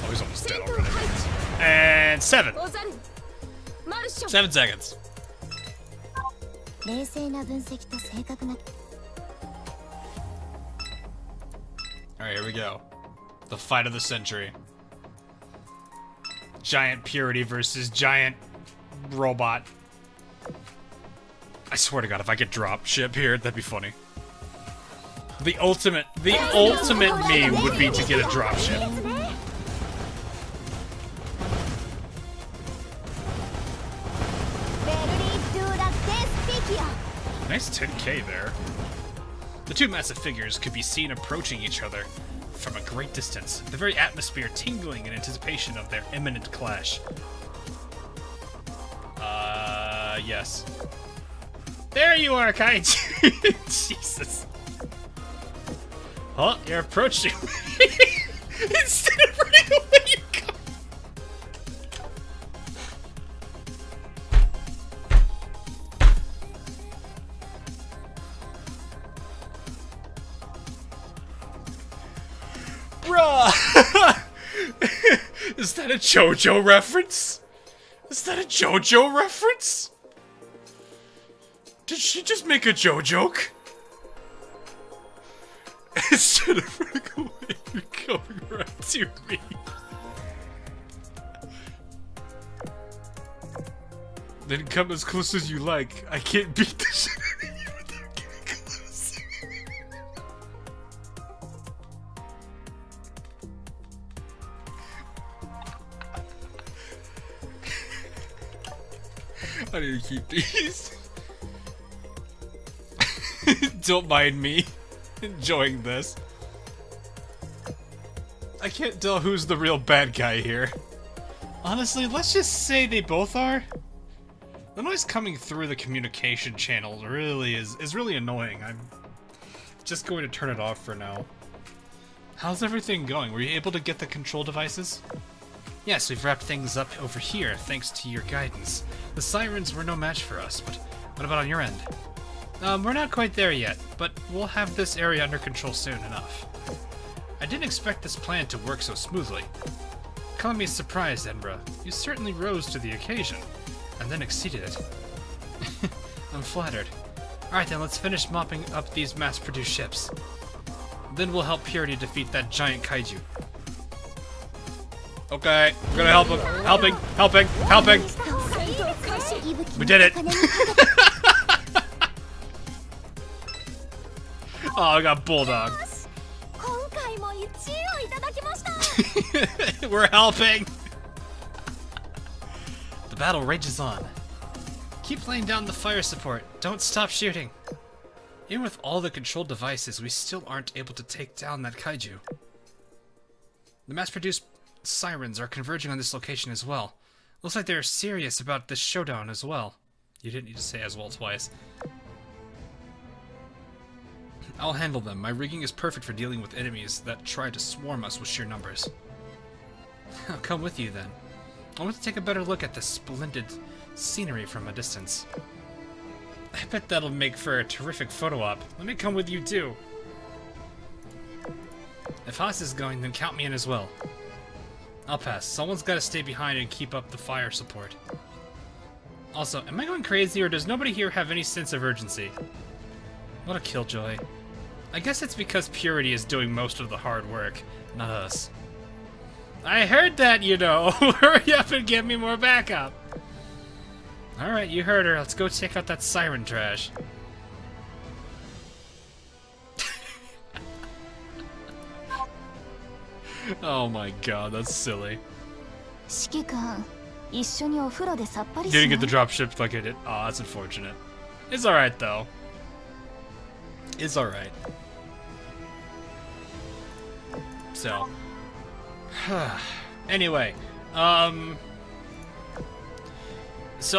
S2: he's almost dead already. And 7. 7 seconds. Alright, here we go. The fight of the century. Giant Purity versus Giant Robot. I swear to God, if I get drop ship here, that'd be funny. The ultimate me would be to get a drop ship. Nice 10k there. The two massive figures could be seen approaching each other from a great distance, the very atmosphere tingling in anticipation of their imminent clash. Yes. There you are, Kaiju! Jesus. Oh, you're approaching me. Instead of running away, you come. Bruh! Is that a JoJo reference? Is that a JoJo reference? Did she just make a JoJo joke? Instead of running away, you're coming right to me. Then come as close as you like. I can't beat the shit out of you without getting close. I need to keep these. Don't mind me enjoying this. I can't tell who's the real bad guy here. Honestly, let's just say they both are. The noise coming through the communication channel really is really annoying. I'm just going to turn it off for now. How's everything going? Were you able to get the control devices? Yes, we've wrapped things up over here, thanks to your guidance. The sirens were no match for us, but what about on your end? We're not quite there yet, but we'll have this area under control soon enough. I didn't expect this plan to work so smoothly. Calling me surprised, Enbra. You certainly rose to the occasion, and then exceeded it. I'm flattered. Alright then, let's finish mopping up these mass-produced ships. Then we'll help Purity defeat that giant kaiju. Okay, we're gonna help him. Helping! We did it! Oh, I got bulldog. We're helping! The battle rages on. Keep laying down the fire support. Don't stop shooting. Even with all the control devices, we still aren't able to take down that kaiju. The mass-produced sirens are converging on this location as well. Looks like they're serious about this showdown as well. You didn't need to say as well twice. I'll handle them. My rigging is perfect for dealing with enemies that try to swarm us with sheer numbers. I'll come with you then. I want to take a better look at this splendid scenery from a distance. I bet that'll make for a terrific photo op. Let me come with you too. If Haas is going, then count me in as well. I'll pass. Someone's got to stay behind and keep up the fire support. Also, am I going crazy or does nobody here have any sense of urgency? What a killjoy. I guess it's because Purity is doing most of the hard work, not us. I heard that, you know. Hurry up and get me more backup. Alright, you heard her. Let's go check out that siren trash. Oh my god, that's silly.
S5: 指揮官、一緒にお風呂でさっぱりし
S2: Didn't
S5: な
S2: get the
S5: い？
S2: drop ship like I did. Aw, that's unfortunate. It's alright though. It's alright. So. Anyway. So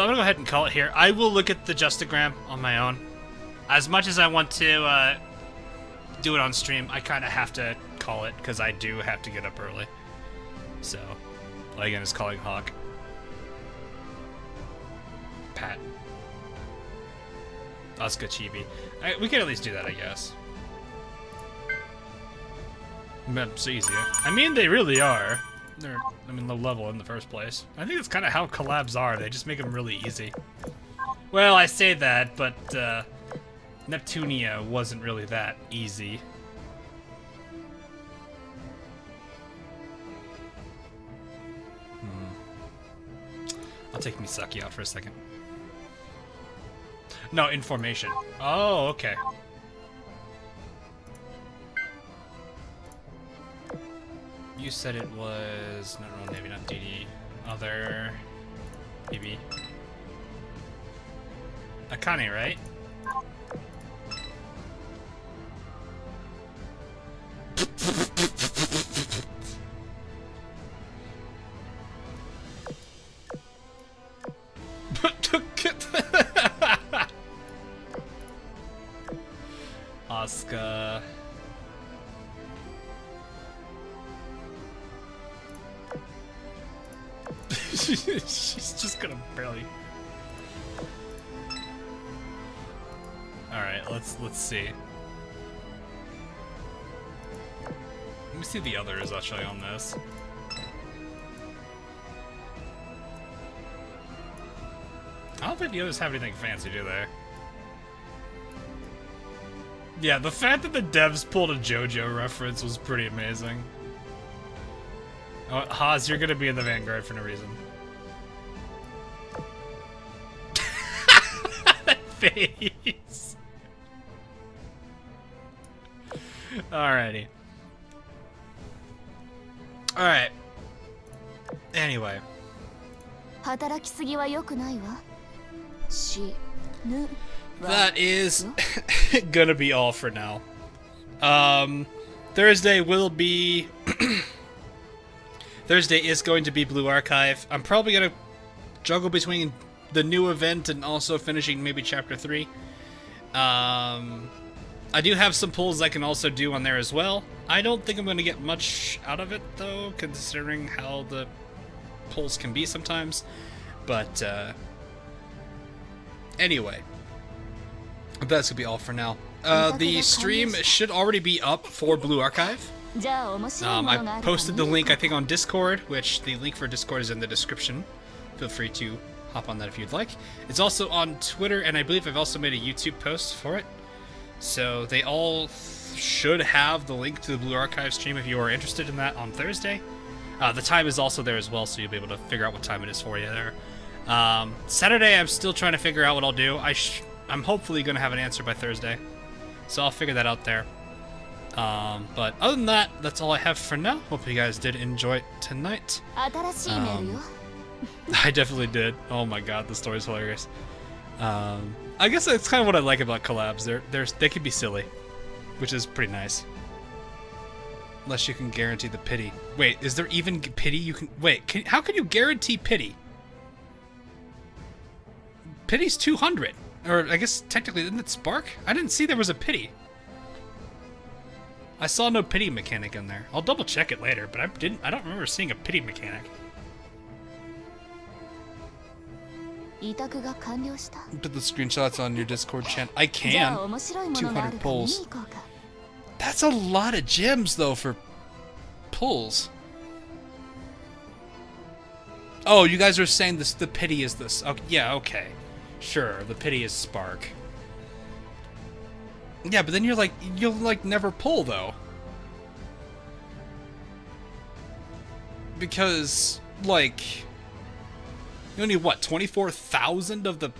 S2: I'm gonna go ahead and call it here. I will look at the Justagram on my own. As much as I want to do it on stream, I kind of have to call it because I do have to get up early. So, again, is calling Hawk. Pat. Asuka Chibi. We can at least do that, I guess. It's easier. I mean, they really are. They're, low level in the first place. I think that's kind of how collabs are. They just make them really easy. Well, I say that, but Neptunia wasn't really that easy. I'll take Misaki out for a second. No, information. Oh, okay. You said it was... No, maybe not DD. Other... maybe... Akane, right? Asuka. She's just gonna barely. All right, let's see. Let me see the others actually on this. I don't think the others have anything fancy, do they? Yeah, the fact that the devs pulled a JoJo reference was pretty amazing. Oh, Haas, you're gonna be in the Vanguard for no reason. That face. Alrighty. Alright. Anyway.
S5: 働きすぎは良くないわ。
S1: that is gonna be all for now. Thursday will be Thursday is going to be Blue Archive. I'm probably gonna juggle between the new event and also finishing maybe chapter 3. I do have some pulls I can also do on there as well. I don't think I'm going to get much out of it, though, considering how the pulls can be sometimes. But, anyway. That's going to be all for now. The stream should already be up for Blue Archive. I posted the link, I think, on Discord, which the link for Discord is in the description. Feel free to hop on that if you'd like. It's also on Twitter, and I believe I've also made a YouTube post for it. So they all should have the link to the Blue Archive stream if you are interested in that on Thursday. The time is also there as well, so you'll be able to figure out what time it is for you there. Saturday, I'm still trying to figure out what I'll do. I'm hopefully going to have an answer by Thursday, so I'll figure that out there. But other than that, that's all I have for now. Hope you guys did enjoy it tonight. I definitely did. Oh my god, the story's hilarious. I guess that's kind of what I like about collabs. They can be silly, which is pretty nice. Unless you can guarantee the pity. Wait, is there even pity you can... Wait, how can you guarantee pity? Pity's 200. Or I guess technically, isn't it Spark? I didn't see there was a pity. I saw no pity mechanic in there. I'll double check it later, but I don't remember seeing a pity mechanic. Put the screenshots on your Discord channel. I can. 200 pulls. That's a lot of gems, though, for pulls. Oh, you guys are saying this. The pity is this. Oh, yeah, okay. Sure, the pity is Spark. Yeah, but then you'll never pull, though. Because, like... You only need, what, 24,000 of the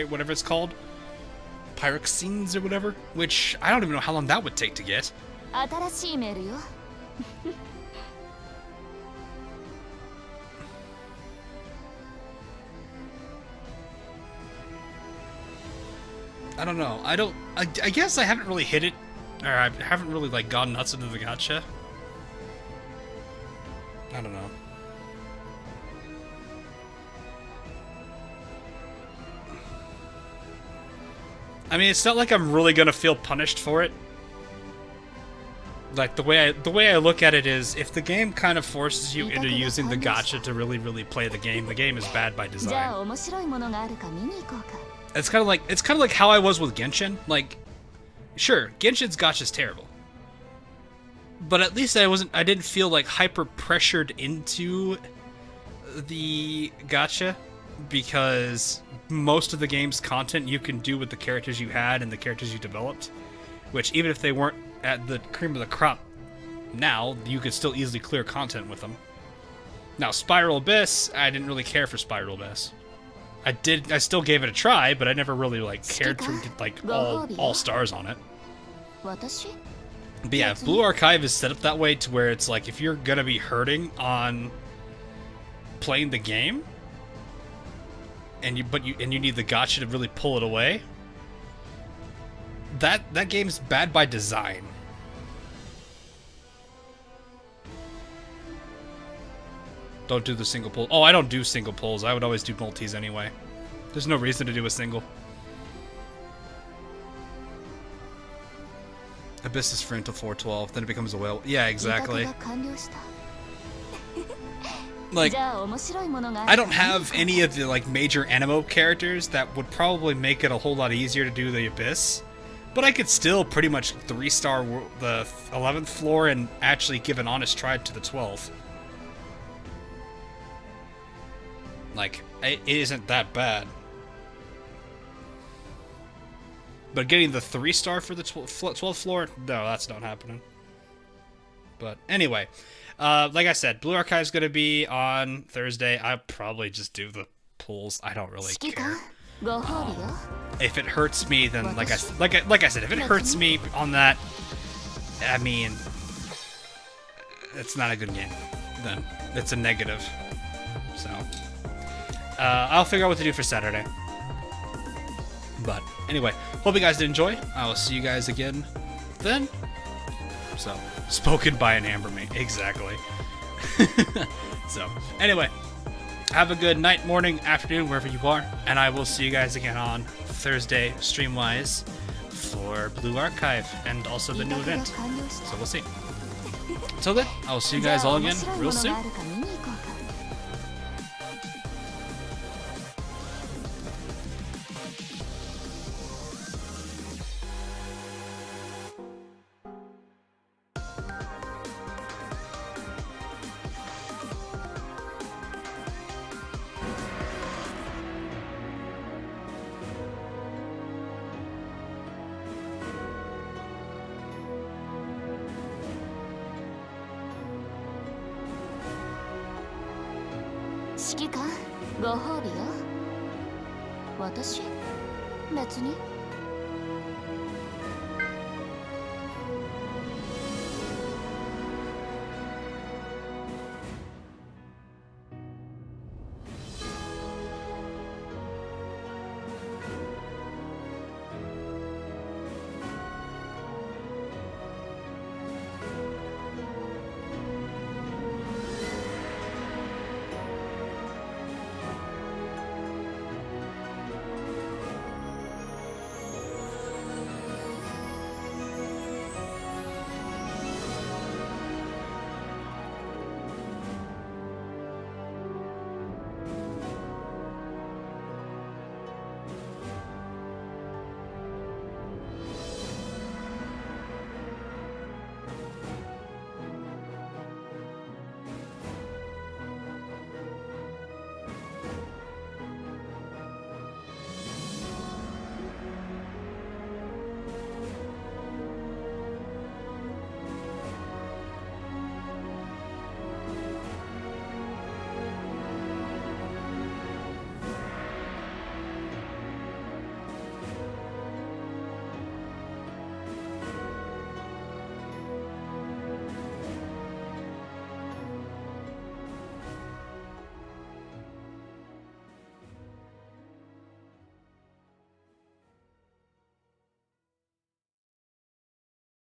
S1: whatever it's called? Pyroxenes or whatever? Which, I don't even know how long that would take to get. I don't know. I guess I haven't really hit it. Or I haven't really, like, gone nuts into the gacha. I don't know. I mean, it's not like I'm really gonna feel punished for it. Like, the way I look at it is, if the game kind of forces you into using the gacha to really play the game is bad by design. It's kind of like how I was with Genshin. Like, sure, Genshin's gacha's terrible, but at least I didn't feel like hyper pressured into the gacha, because most of the game's content you can do with the characters you had and the characters you developed, which even if they weren't at the cream of the crop now, you could still easily clear content with them. Now, Spiral Abyss, I didn't really care for Spiral Abyss. I still gave it a try, but I never really, like, cared to get, like, all stars on it. But yeah, Blue Archive is set up that way to where it's like, if you're gonna be hurting on playing the game, and you need the gacha to really pull it away, that game's bad by design. Don't do the single pull. Oh, I don't do single pulls. I would always do multis anyway. There's no reason to do a single. Abyss is free until 412, then it becomes a whale. Yeah, exactly. Like, I don't have any of the, like, major animo characters that would probably make it a whole lot easier to do the Abyss, but I could still pretty much 3-star the 11th floor and actually give an honest try to the 12th. Like, it isn't that bad. But getting the 3-star for the 12th floor, no, that's not happening. But anyway, like I said, Blue Archive's going to be on Thursday. I'll probably just do the pulls. I don't really care. If it hurts me, then like I said, if it hurts me on that, I mean, it's not a good game. Then it's a negative. So I'll figure out what to do for Saturday.
S2: But anyway, hope you guys did enjoy. I will see you guys again then. So, spoken by an Ambermate, exactly. So, anyway, have a good night, morning, afternoon, wherever you are, and I will see you guys again on Thursday, stream-wise, for Blue Archive, and also the new event. So we'll see. Until then, I will see you guys all again real soon.
S5: 指揮官、ご褒美よ。私？別に。